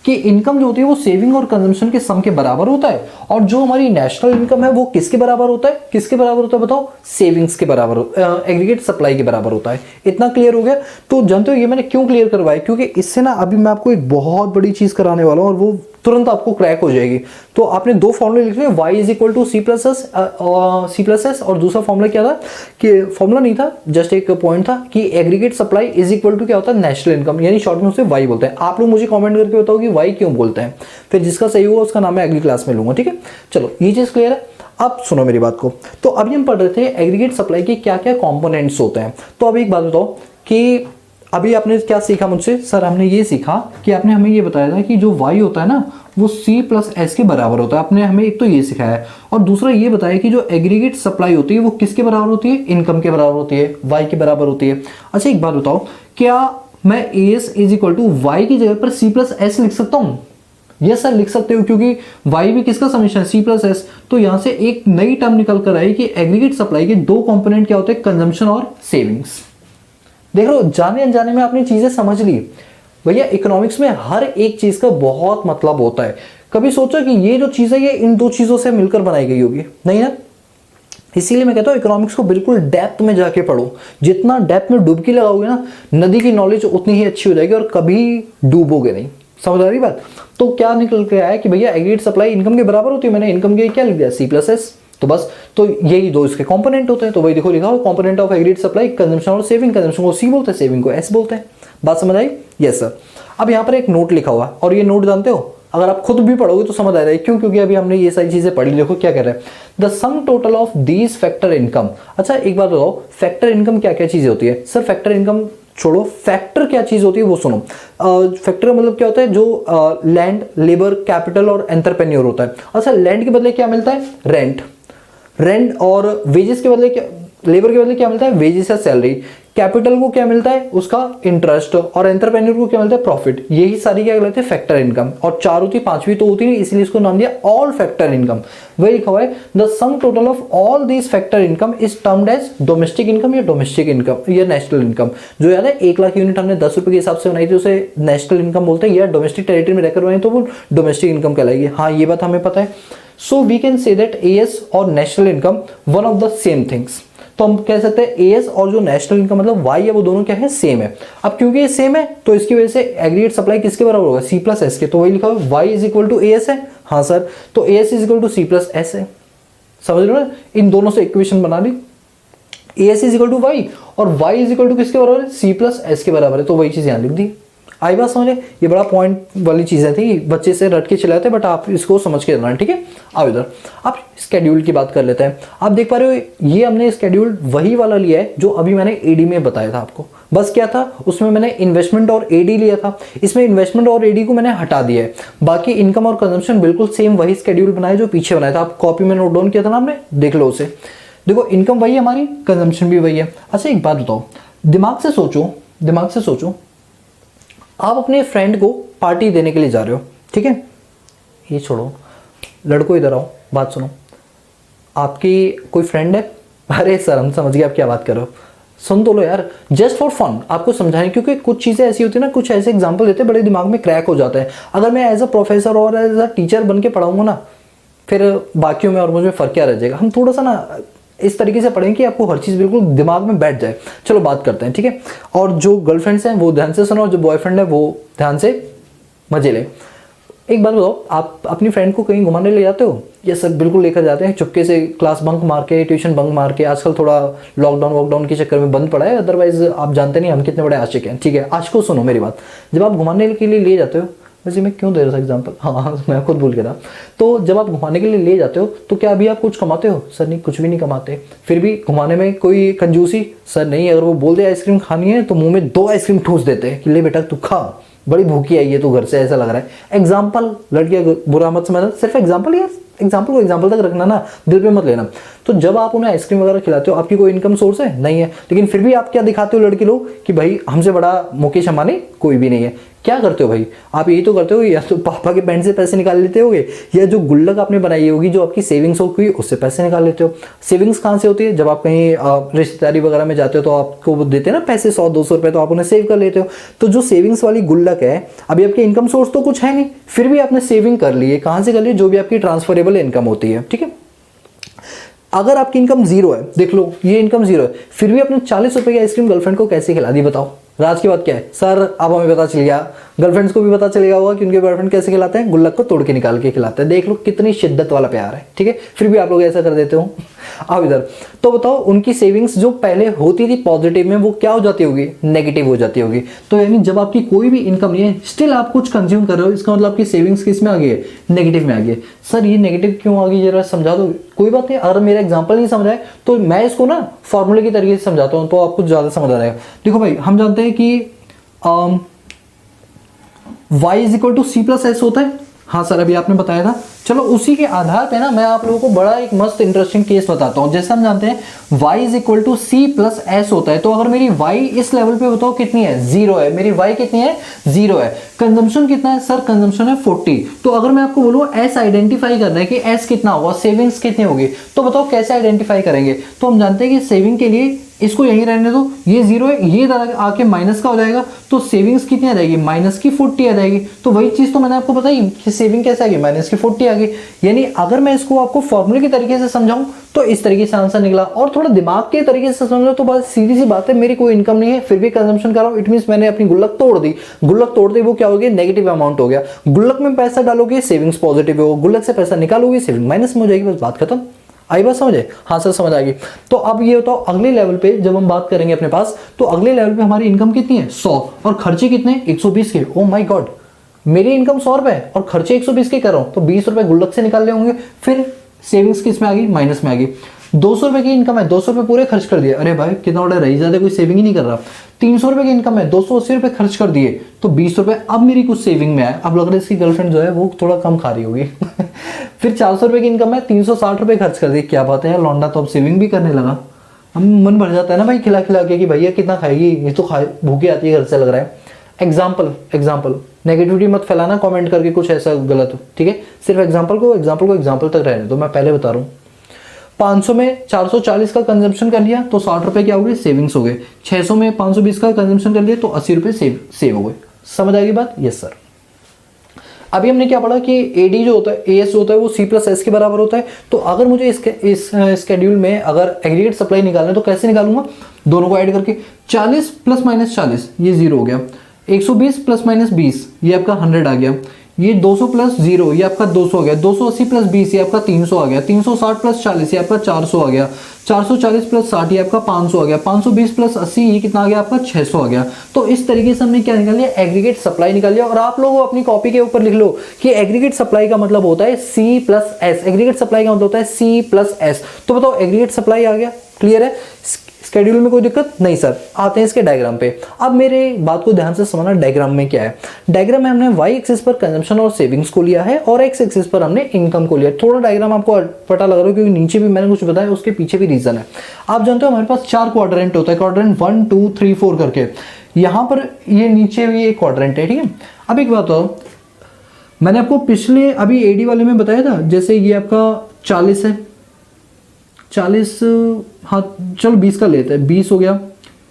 [SPEAKER 1] कि इनकम जो होती है वो सेविंग और कंजम्पशन के सम के बराबर होता है, और जो हमारी नेशनल इनकम है वो किसके बराबर होता है? किसके बराबर होता है बताओ? सेविंग्स के बराबर, एग्रीगेट सप्लाई के बराबर होता है। इतना क्लियर हो गया? तो जानते हो ये मैंने क्यों क्लियर करवाया? क्योंकि इससे ना अभी मैं आपको एक बहुत बड़ी चीज कराने वाला हूं और वो तुरंत आपको क्रैक हो जाएगी। तो आपने 2 फॉर्मूले लिख लिए, y is equal to C plus S, और दूसरा फॉर्मूला क्या था? कि फॉर्मूला नहीं था, जस्ट एक पॉइंट था कि aggregate supply is equal to क्या होता है? नेशनल इनकम, यानी शॉर्ट में उसे y बोलते हैं। आप लोग मुझे कमेंट करके बताओ कि y क्यों बोलते हैं, फिर जिसका सही होगा उसका नाम मैं अगली क्लास में लूंगा। ठीक है, चलो ये चीज क्लियर है। अब सुनो मेरी बात को। तो अभी हम पढ़ रहे थे एग्रीगेट सप्लाई के क्या क्या कॉम्पोनेंट्स होते हैं। तो अभी एक बात बताओ कि अभी आपने क्या सीखा मुझसे? सर हमने ये सीखा कि आपने हमें ये बताया था कि जो y होता है ना वो C प्लस एस के बराबर होता है। आपने हमें एक तो ये सिखाया है, और दूसरा ये बताया कि जो एग्रीगेट सप्लाई होती है वो किसके बराबर होती है? इनकम के बराबर होती है, y के बराबर होती है। अच्छा एक बात बताओ, क्या मैं AS is equal to Y की जगह पर C प्लस एस लिख सकता हूँ? यस सर लिख सकते हो, क्योंकि y भी किसका समेशन है? C plus S. तो यहां से एक नई टर्म निकल कर आई कि एग्रीगेट सप्लाई के 2 कंपोनेंट क्या होते हैं? कंजम्पशन और सेविंग्स। देख लो जाने अनजाने में आपने चीजें समझ ली। भैया इकोनॉमिक्स में हर एक चीज का बहुत मतलब होता है। कभी सोचो कि ये जो चीज है ये इन 2 चीजों से मिलकर बनाई गई होगी? नहीं ना। इसीलिए मैं कहता हूं इकोनॉमिक्स को बिल्कुल डेप्थ में जाके पढ़ो। जितना डेप्थ में डुबकी लगाओगे ना, नदी की नॉलेज उतनी ही अच्छी हो जाएगी और कभी डूबोगे नहीं। समझ आ रही बात? तो क्या निकल के आया कि भैया एग्रीगेट सप्लाई इनकम के बराबर होती है। मैंने इनकम के क्या लिख दिया? C plus S. तो बस, तो यही 2 इसके कंपोनेंट होते हैं। तो वही देखो लिखा हो component of aggregate supply, consumption और सेविंग। कंजम्पशन को C बोलते हैं, सेविंग को S बोलते हैं। बात समझ आई? Yes sir. अब यहाँ पर एक नोट लिखा हुआ है, और ये नोट जानते हो अगर आप खुद भी पढ़ोगे तो समझ आ जाएगा। क्यों? क्योंकि अभी हमने ये सारी चीजें पढ़ी। देखो क्या कह रहा है, the sum total of these factor income. अच्छा एक बात बताओ, फैक्टर इनकम क्या क्या चीजें होती है? सर फैक्टर इनकम छोड़ो, फैक्टर क्या चीज होती है वो सुनो। फैक्टर का मतलब क्या होता है? जो लैंड, लेबर, कैपिटल और एंटरप्रेन्योर होता है। अच्छा लैंड के बदले क्या मिलता है? रेंट। रेंट और वेजेस के बदले क्या? लेबर के बदले क्या मिलता है? वेजेस या सैलरी। कैपिटल को क्या मिलता है? उसका इंटरेस्ट। और एंटरप्रेन्योर को क्या मिलता है? प्रॉफिट। यही सारी क्या कहलाते हैं? Factor income. और 4 होती है, 5वीं तो होती नहीं, इसलिए इसको नाम दिया ऑल फैक्टर इनकम। वही लिखा हुआ है the sum total of all these factor income is termed as domestic income या डोमेस्टिक इनकम या नेशनल इनकम। जो याद है 1 लाख यूनिट हमने 10 रुपए के हिसाब से बनाई थी, उसे नेशनल इनकम बोलते हैं, या डोमेस्टिक टेरिटरी में रहकर बनाई तो वो डोमेस्टिक इनकम कहलाएगी। हाँ ये बात हमें पता है। So we can say that AS और national income one of the same things. तो हम कह सकते हैं एएस और जो नेशनल इनकम मतलब वाई है वो दोनों क्या है, सेम है। अब क्योंकि ये सेम है तो इसकी वजह से एग्रीगेट सप्लाई किसके बराबर होगा, सी प्लस एस के। तो वही लिखा हुआ Y is equal to AS है, हाँ सर, तो AS is equal to C plus S है। समझ रहे हो, इन दोनों से इक्वेशन बना ली, AS is equal to Y और वाई इज इक्वल टू किसके बराबर है, सी प्लस एस के बराबर है। तो वही चीज यहां लिख दी। आई बात समझे, ये बड़ा पॉइंट वाली चीजें थी, बच्चे से रट के चलाते, बट आप इसको समझ के चलना, ठीक है। अब इधर आप स्केड्यूल की बात कर लेते हैं। आप देख पा रहे हो ये हमने स्केड्यूल वही वाला लिया है जो अभी मैंने एडी में बताया था आपको। बस क्या था उसमें मैंने इन्वेस्टमेंट और एडी लिया था, इसमें इन्वेस्टमेंट और एडी को मैंने हटा दिया है। बाकी इनकम और कंजम्पशन बिल्कुल सेम वही स्केड्यूल बनाया जो पीछे बनाया था। आप कॉपी में नोट डाउन किया था ना आपने, देख लो उसे। देखो इनकम वही है हमारी, कंजम्पशन भी वही है। अच्छा एक बात बताओ, दिमाग से सोचो, आप अपने फ्रेंड को पार्टी देने के लिए जा रहे हो, ठीक है। ये छोड़ो, लड़को इधर आओ, बात सुनो। आपकी कोई फ्रेंड है, अरे सर हम समझ गए आप क्या बात कर रहे हो, सुन तो लो यार, जस्ट फॉर फन आपको समझाएं, क्योंकि कुछ चीज़ें ऐसी होती है ना, कुछ ऐसे एग्जाम्पल देते हैं बड़े दिमाग में क्रैक हो जाता है। अगर मैं एज अ प्रोफेसर और एज अ टीचर बन के पढ़ाऊंगा ना, फिर बाकियों में और मुझे फर्क क्या रह जाएगा। हम थोड़ा सा ना इस तरीके से पढ़ें कि आपको हर चीज़ बिल्कुल दिमाग में बैठ जाए। चलो बात करते हैं, ठीक है। और जो गर्लफ्रेंड्स हैं वो ध्यान से सुनो, और जो बॉयफ्रेंड है वो ध्यान से मजे ले। एक बात बताओ, आप अपनी फ्रेंड को कहीं घुमाने ले जाते हो? ये सब बिल्कुल लेकर जाते हैं, चुपके से क्लास बंक मार के, ट्यूशन बंक मार के। आजकल थोड़ा लॉकडाउन वॉकडाउन के चक्कर में बंद पड़ा है, अदरवाइज आप जानते नहीं हम कितने बड़े आशिक हैं, ठीक है। आज को सुनो मेरी बात, जब आप घुमाने के लिए ले जाते हो, वैसे मैं क्यों दे रहा था एग्जांपल, हाँ मैं खुद भूल गया था। तो जब आप घुमाने के लिए ले जाते हो तो क्या अभी आप कुछ कमाते हो? सर नहीं, कुछ भी नहीं कमाते। फिर भी घुमाने में कोई कंजूसी? सर नहीं, अगर वो बोल दे आइसक्रीम खानी है तो मुंह में 2 आइसक्रीम ठूस देते हैं कि ले बेटा तू खा, बड़ी भूखी आई है तू घर से, ऐसा लग रहा है। एग्जाम्पल, लड़कियां बुरा मत समझना, सिर्फ एग्जाम्पल यार, एग्जाम्पल को एग्जाम्पल तक रखना ना, दिल पे मत लेना। तो जब आप उन्हें आइसक्रीम वगैरह खिलाते हो, आपकी कोई इनकम सोर्स है? नहीं है, लेकिन फिर भी आप क्या दिखाते हो लड़के लोग कि भाई हमसे बड़ा मुकेश अंबानी कोई भी नहीं है। क्या करते हो भाई आप? यही तो करते हो, या तो पापा के पैंट से पैसे निकाल लेते होगे, या जो गुल्लक आपने बनाई होगी, जो आपकी सेविंग्स होगी, उससे पैसे निकाल लेते हो। सेविंग्स कहाँ से होती है? जब आप कहीं रिश्तेदारी वगैरह में जाते हो तो आपको वो देते हैं ना पैसे, 100-200 रुपए, तो आप उन्हें सेव कर लेते हो। तो जो सेविंग्स वाली गुल्लक है, अभी आपके इनकम सोर्स तो कुछ है नहीं, फिर भी आपने सेविंग कर ली है। कहाँ से कर ली? जो भी आपकी ट्रांसफरेबल इनकम होती है, ठीक है। अगर आपकी इनकम 0 है, देख लो ये इनकम 0 है, फिर भी आपने 40 रुपए की आइसक्रीम गर्लफ्रेंड को कैसे खिला दी बताओ? राज की बात क्या है सर? अब हमें पता चल गया, गर्लफ्रेंड्स को भी पता चलेगा होगा कि उनके बॉयफ्रेंड कैसे खिलाते हैं, गुल्लक को तोड़ के निकाल के खिलाते हैं। देख लो कितनी शिद्दत वाला प्यार है, ठीक है। फिर भी आप लोग ऐसा कर देते हो। अब इधर तो बताओ, उनकी सेविंग्स जो पहले होती थी पॉजिटिव में, वो क्या हो जाती होगी? नेगेटिव हो जाती होगी। तो यानी जब आपकी कोई भी इनकम नहीं है, स्टिल आप कुछ कंज्यूम कर रहे हो, इसका मतलब आपकी सेविंग्स किस में आ गई है? नेगेटिव में आ गई है। सर ये नेगेटिव क्यों आ गई, जरा समझा दो। कोई बात नहीं, अगर मेरा एग्जाम्पल नहीं समझ आए तो मैं इसको ना फॉर्मूले की तरीके से समझाता हूँ, तो आपको ज्यादा समझ आ जाएगा। देखो भाई, हम जानते हैं कि y is equal to C plus S होता है, हाँ सर अभी आपने बताया था। चलो उसी के आधार पे ना मैं आप लोगों को बड़ा एक मस्त इंटरेस्टिंग केस बताता हूँ। जैसे हम जानते हैं y is equal to C plus S होता है, तो अगर मेरी y इस लेवल पे बताओ कितनी है? 0 है। मेरी y कितनी है? 0 है। कंजम्पशन कितना है? सर कंजम्पशन है 40। तो अगर मैं आपको बोलूँ s आइडेंटिफाई करना है कि s कितना होगा, सेविंग्स कितनी होगी, तो बताओ कैसे आइडेंटिफाई करेंगे? तो हम जानते हैं कि सेविंग के लिए इसको यहीं रहने दो, ये 0 है, ये आके माइनस का हो जाएगा, तो सेविंग्स कितनी आ जाएगी? माइनस की 40 आ जाएगी। तो वही चीज तो मैंने आपको बताई कि सेविंग कैसे आ गई? माइनस की 40 आ गई। यानी अगर मैं इसको आपको फॉर्मूले के तरीके से समझाऊं तो इस तरीके से आंसर निकला, और थोड़ा दिमाग के तरीके से समझो तो बस सीधी सी बात है, मेरी कोई इनकम नहीं है फिर भी कंजम्पशन कर रहा हूं, इट मींस मैंने अपनी गुल्लक तोड़ दी। गुल्लक तोड़ दी, वो क्या हो गया? नेगेटिव अमाउंट हो गया। गुल्लक में पैसा डालोगे सेविंग्स पॉजिटिव हो, गुल्लक से पैसा निकालोगे सेविंग माइनस में हो जाएगी, बस बात खत्म। आई बात समझे? हाँ सर समझ आ गई। तो अब ये बताओ, अगले लेवल पे जब हम बात करेंगे अपने पास, तो अगले लेवल पे हमारी इनकम कितनी है? 100, और खर्चे कितने? 120 के। ओ माय गॉड, मेरी इनकम 100 रुपए और खर्चे 120 के कर रहा हूं, तो 20 रुपए गुल्लक से निकाल ले होंगे। फिर सेविंग्स किस में आ गई? माइनस में आ गई। 200 रुपए की इनकम है, 200 रुपए पूरे खर्च कर दिए। अरे भाई कितना बड़ा रही, ज्यादा कोई सेविंग ही नहीं कर रहा। 300 रुपए की इनकम है, 280 रुपए खर्च कर दिए, तो 20 रुपए अब मेरी कुछ सेविंग में आए। अब लग रहा है इसकी गर्लफ्रेंड जो है वो थोड़ा कम खा रही होगी। फिर 400 रुपए की इनकम है, 360 रुपए खर्च कर दिए। क्या बात है यार, लौंडा तो अब सेविंग भी करने लगा। हम मन भर जाता है ना भाई खिला खिला के कि भैया कितना खाएगी, ये तो भूखी आती है घर से लग रहा है। एग्जाम्पल नेगेटिविटी मत फैलाना कमेंट करके कुछ ऐसा गलत हो, ठीक है। सिर्फ एग्जाम्पल को एग्जाम्पल तक रहने दो, मैं पहले बता रहा हूँ। 500 में 440 का कंजम्पशन कर लिया तो 60 रुपए क्या हो गए? सेविंग्स हो गए। 600 में 520 का कंजम्पशन कर लिया तो 80 रुपए सेव हो गए। समझ आएगी बात? Yes sir. अभी हमने क्या पढ़ा कि एडी जो होता है, एएस जो होता है वो सी प्लस एस के बराबर होता है। तो अगर मुझे इस स्केड्यूल में अगर एग्रीगेट सप्लाई निकालना है तो कैसे निकालूंगा, दोनों को ऐड करके 40 प्लस माइनस 40 ये 0 हो गया, 120 प्लस माइनस 20 ये आपका 100 आ गया, ये 200 प्लस 0 ये आपका 200 आ गया, 280 प्लस 20 ये आपका 300 आ गया, 360 प्लस 40 ये आपका 400 आ गया, 440 प्लस 60 ये आपका 500 आ गया, 520 प्लस 80 ये कितना आ गया आपका 600 आ गया। तो इस तरीके से हमने क्या निकाल लिया, एग्रीगेट सप्लाई निकाल लिया। और आप लोग अपनी कॉपी के ऊपर लिख लो कि एग्रीगेट सप्लाई का मतलब होता है C plus S, aggregate supply का मतलब होता है सी प्लस एस। तो बताओ एग्रीगेट सप्लाई आ गया, क्लियर है, शेड्यूल में कोई दिक्कत नहीं सर। आते हैं इसके डायग्राम पे। अब मेरे बात को ध्यान से समझना, डायग्राम में क्या है। डायग्राम में हमने वाई एक्सिस पर कंजम्पशन और सेविंग्स को लिया है और एक्स एक्सिस पर हमने इनकम को लिया। थोड़ा डायग्राम आपको पता लग रहा है क्योंकि नीचे भी मैंने कुछ बताया, उसके पीछे भी रीजन है। आप जानते हो हमारे पास 4 क्वाड्रेंट होता है, क्वाड्रेंट 1 2 3 4 करके। यहाँ पर ये नीचे भी एक क्वाड्रेंट है, ठीक है। अब एक बात हो, मैंने आपको पिछले अभी एडी वाले में बताया था, जैसे ये आपका 40 है, 40 हाँ चलो 20 का लेते हैं, 20 हो गया,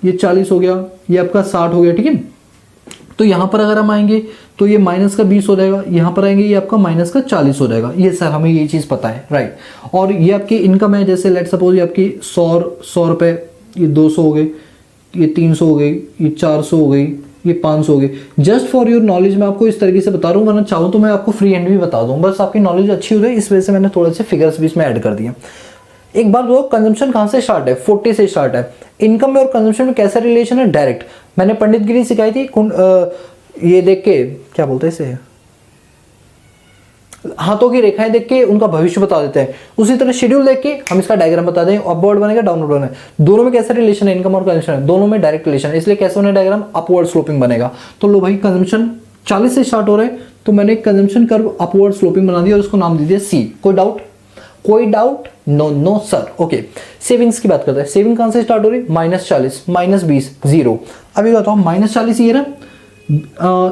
[SPEAKER 1] ये 40 हो गया, ये आपका 60 हो गया, ठीक है। तो यहाँ पर अगर हम आएंगे तो ये माइनस का 20 हो जाएगा, यहाँ पर आएंगे ये आपका माइनस का 40 हो जाएगा। ये सर हमें ये चीज़ पता है, राइट। और ये आपकी इनकम है, जैसे लेट सपोज ये आपकी 100 रुपये, ये 200 हो गई, ये 300 हो गई, ये 400 हो गई, ये 500 हो गई। जस्ट फॉर योर नॉलेज मैं आपको इस तरीके से बता रहा हूँ, वरना चाहूँ तो मैं आपको फ्री हैंड भी बता दूँ, बस आपकी नॉलेज अच्छी हो जाए इस वजह से मैंने थोड़े से फिगर्स भी इसमें ऐड कर दिए। एक बात बताओ, कंजम्पशन कहाँ से स्टार्ट है, 40 से स्टार्ट है। इनकम में और कंजम्पशन में कैसा रिलेशन है, डायरेक्ट। मैंने पंडित गिरी सिखाई थी, ये देख के क्या बोलते हैं इसे, हाथों की रेखाएं देख के उनका भविष्य बता देते हैं। उसी तरह शेड्यूल देख के हम इसका डायग्राम बता दें, अपवर्ड बनेगा डाउनवर्ड बनेगा। दोनों में कैसा रिलेशन है, इनकम और कंजम्पशन है, दोनों में डायरेक्ट रिलेशन है, इसलिए कैसे होने डायग्राम, अपवर्ड स्लोपिंग बनेगा। तो लो भाई कंजम्पशन 40 से स्टार्ट हो रहा है, तो मैंने कंजम्पशन कर्व अपवर्ड स्लोपिंग बना दिया और उसको नाम दे दिया सी। कोई डाउट, कोई doubt, no no sir, okay. Savings की बात करते हैं। सेविंग कहां से स्टार्ट हो रही है, -40 -20 0। अभी बताओ -40 ये रहा,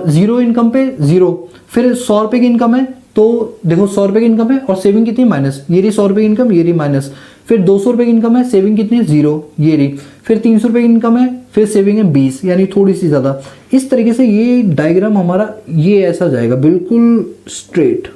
[SPEAKER 1] 0 इनकम पे 0, फिर 100 रुपए की इनकम है, तो देखो 100 रुपए की इनकम है और सेविंग कितनी, माइनस, ये रही 100 रुपए की इनकम, ये रही माइनस। फिर 200 रुपए की इनकम है, सेविंग कितनी, 0, ये रही। फिर 300 रुपए की इनकम है, फिर सेविंग है 20, यानी थोड़ी सी ज्यादा। इस तरीके से ये डायग्राम हमारा ये ऐसा जाएगा, बिल्कुल स्ट्रेट।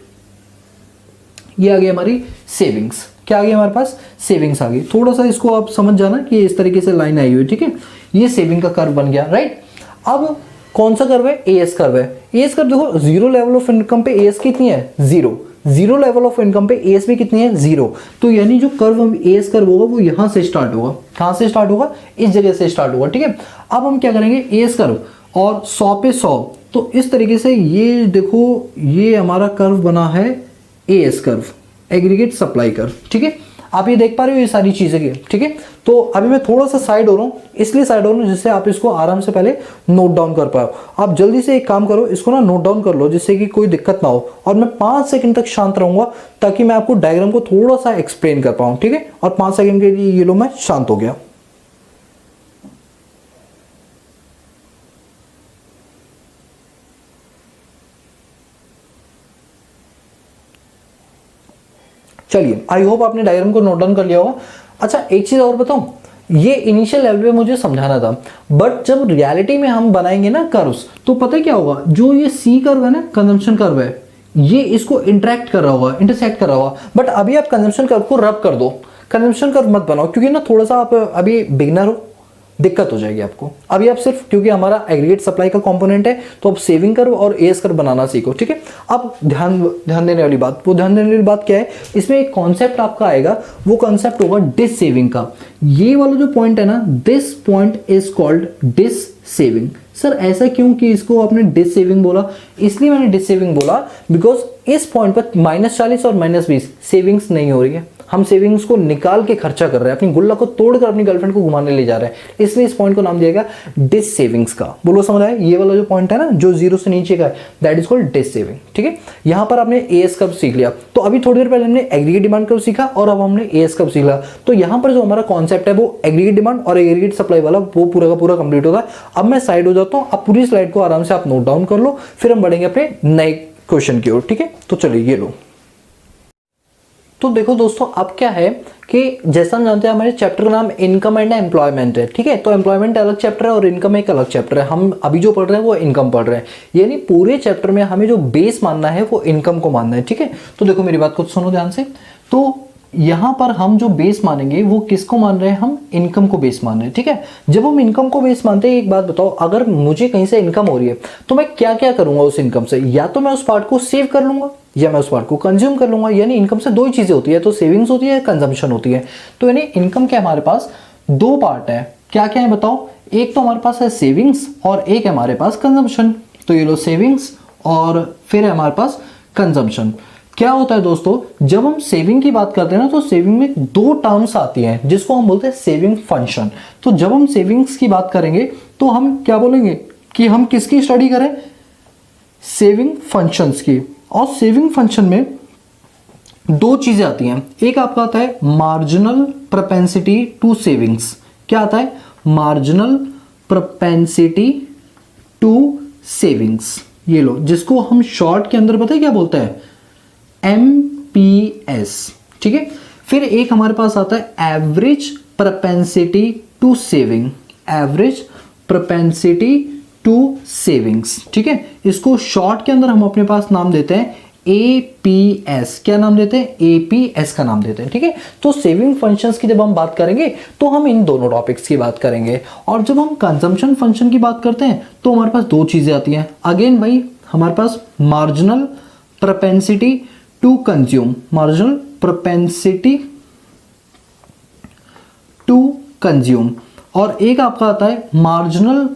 [SPEAKER 1] ये आ गई हमारी सेविंग्स। क्या आ गई हमारे पास, सेविंग्स आ गई। थोड़ा सा इसको आप समझ जाना कि इस तरीके से लाइन आई हुई, ठीक है। ये सेविंग का कर्व बन गया, राइट। अब कौन सा कर्व है, एएस कर्व है। एएस कर्व देखो, 0 लेवल ऑफ इनकम पे एएस कितनी है, 0। 0 लेवल ऑफ इनकम पे एएस भी कितनी है, 0। तो यानी जो कर्व हम एएस कर्व होगा वो यहां से स्टार्ट होगा। कहां से स्टार्ट होगा, इस जगह से स्टार्ट होगा, ठीक है। अब हम क्या करेंगे, एएस कर्व और 100 पे 100, तो इस तरीके से ये देखो, ये हमारा कर्व बना है as curve, aggregate supply curve, ठीक है। आप ये देख पा रहे हो ये सारी चीजें की, ठीक है। तो अभी मैं थोड़ा सा साइड हो रहा हूँ, इसलिए साइड हो रहा हूँ जिससे आप इसको आराम से पहले नोट डाउन कर पाओ। आप जल्दी से एक काम करो, इसको ना नोट डाउन कर लो जिससे कि कोई दिक्कत ना हो। और मैं 5 सेकंड तक शांत रहूंगा ताकि मैं आपको डायग्राम को थोड़ा सा एक्सप्लेन कर पाऊँ, ठीक है। और 5 सेकंड के लिए ये लो, मैं शांत हो गया। चलिए, आई होप आपने डायग्राम को नोट डाउन कर लिया होगा। अच्छा एक चीज और बताऊं, ये इनिशियल लेवल पे मुझे समझाना था, बट जब रियलिटी में हम बनाएंगे ना कर्व्स, तो पता है क्या होगा, जो ये सी कर्व है ना, कंजम्पशन कर्व है, ये इसको इंटरेक्ट कर रहा होगा, इंटरसेक्ट कर रहा होगा। बट अभी आप कंजम्पशन कर्व को रब कर दो, कंजम्पशन कर्व मत बनाओ, क्योंकि ना थोड़ा सा आप अभी बिगनर हो, दिक्कत हो जाएगी आपको। अभी आप सिर्फ, क्योंकि हमारा एग्रीगेट सप्लाई का कंपोनेंट है, तो अब सेविंग कर्व और एएस कर्व बनाना सीखो, ठीक है। अब ध्यान देने वाली बात, वो ध्यान देने वाली बात क्या है, इसमें एक कॉन्सेप्ट आपका आएगा, वो कॉन्सेप्ट होगा डिस सेविंग का। ये वाला जो पॉइंट है ना, this point is called dissaving. Sir ऐसा क्यों कि इसको आपने डिस सेविंग बोला, इसलिए मैंने डिस सेविंग बोला बिकॉज इस पॉइंट पर -40 और -20 सेविंग्स नहीं हो रही है। हम सेविंग्स को निकाल के खर्चा कर रहे हैं, अपनी गुल्ला को तोड़कर अपनी गर्लफ्रेंड को घुमाने ले जा रहे हैं, इसलिए इस पॉइंट को नाम दिया गया डिस सेविंग्स का। बोलो समझ आया, ये वाला जो पॉइंट है ना, जो 0 से नीचे का है, that is called dissaving, ठीक है। यहां पर आपने एएस कर्व सीख लिया, तो अभी थोड़ी देर पहले हमने एग्रीगेट डिमांड कर्व सीखा और अब हमने एएस कर्व सीखा। तो यहां पर जो हमारा कॉन्सेप्ट है वो एग्रीगेट डिमांड और एग्रीगेट सप्लाई वाला, वो पूरा का पूरा कंप्लीट होता है। अब मैं साइड हो जाता हूं, अब पूरी स्लाइड को आराम से आप नोट डाउन कर लो, फिर हम बढ़ेंगे अपने नए क्वेश्चन की ओर, ठीक है। तो चलिए ये लो, तो देखो दोस्तों, अब क्या है कि जैसा हम जानते हैं हमारे चैप्टर का नाम इनकम एंड एम्प्लॉयमेंट है, ठीक है। तो एम्प्लॉयमेंट अलग चैप्टर है और इनकम एक अलग चैप्टर है। हम अभी जो पढ़ रहे हैं वो इनकम पढ़ रहे हैं, यानी पूरे चैप्टर में हमें जो बेस मानना है वो इनकम को मानना है, ठीक है। तो देखो मेरी बात को सुनो ध्यान से। तो यहां पर हम जो बेस मानेंगे वो किसको मान रहे हैं, हम इनकम को बेस मान रहे हैं, ठीक है। जब हम इनकम को बेस मानते हैं, एक बात बताओ, अगर मुझे कहीं से इनकम हो रही है तो मैं क्या क्या करूंगा उस इनकम से, या तो मैं उस पार्ट को सेव कर लूंगा या मैं उस पार्ट को कंज्यूम कर लूंगा। यानी इनकम से दो ही चीजें होती है, तो सेविंग्स होती है, कंजम्पशन होती है। तो यानी इनकम के हमारे पास दो पार्ट है, क्या क्या है बताओ। एक तो हमारे पास है सेविंग्स और एक है हमारे पास कंजम्पशन। तो ये लो सेविंग्स और फिर है हमारे पास कंजम्पशन। क्या होता है दोस्तों, जब हम सेविंग की बात करते हैं ना, तो सेविंग में दो टर्म्स आती हैं जिसको हम बोलते हैं सेविंग फंक्शन। तो जब हम सेविंग्स की बात करेंगे तो हम क्या बोलेंगे कि हम किसकी स्टडी करें, सेविंग फंक्शंस की। और सेविंग फंक्शन में दो चीजें आती हैं, एक आपका आता है मार्जिनल प्रोपेंसिटी टू सेविंग्स। क्या आता है, मार्जिनल प्रोपेंसिटी टू सेविंग्स। ये लो, जिसको हम शॉर्ट के अंदर पता है क्या बोलते हैं, MPS, ठीक है। फिर एक हमारे पास आता है average propensity to saving, average propensity to savings, ठीक है। इसको शॉर्ट के अंदर हम अपने पास नाम देते हैं APS। क्या नाम देते हैं, APS का नाम देते हैं, ठीक है। तो सेविंग फंक्शंस की जब हम बात करेंगे तो हम इन दोनों टॉपिक्स की बात करेंगे। और जब हम कंजम्पशन फंक्शन की बात करते हैं तो हमारे पास दो चीजें आती हैं। अगेन भाई, हमारे पास marginal propensity to consume, marginal propensity to consume, और एक आपका आता है marginal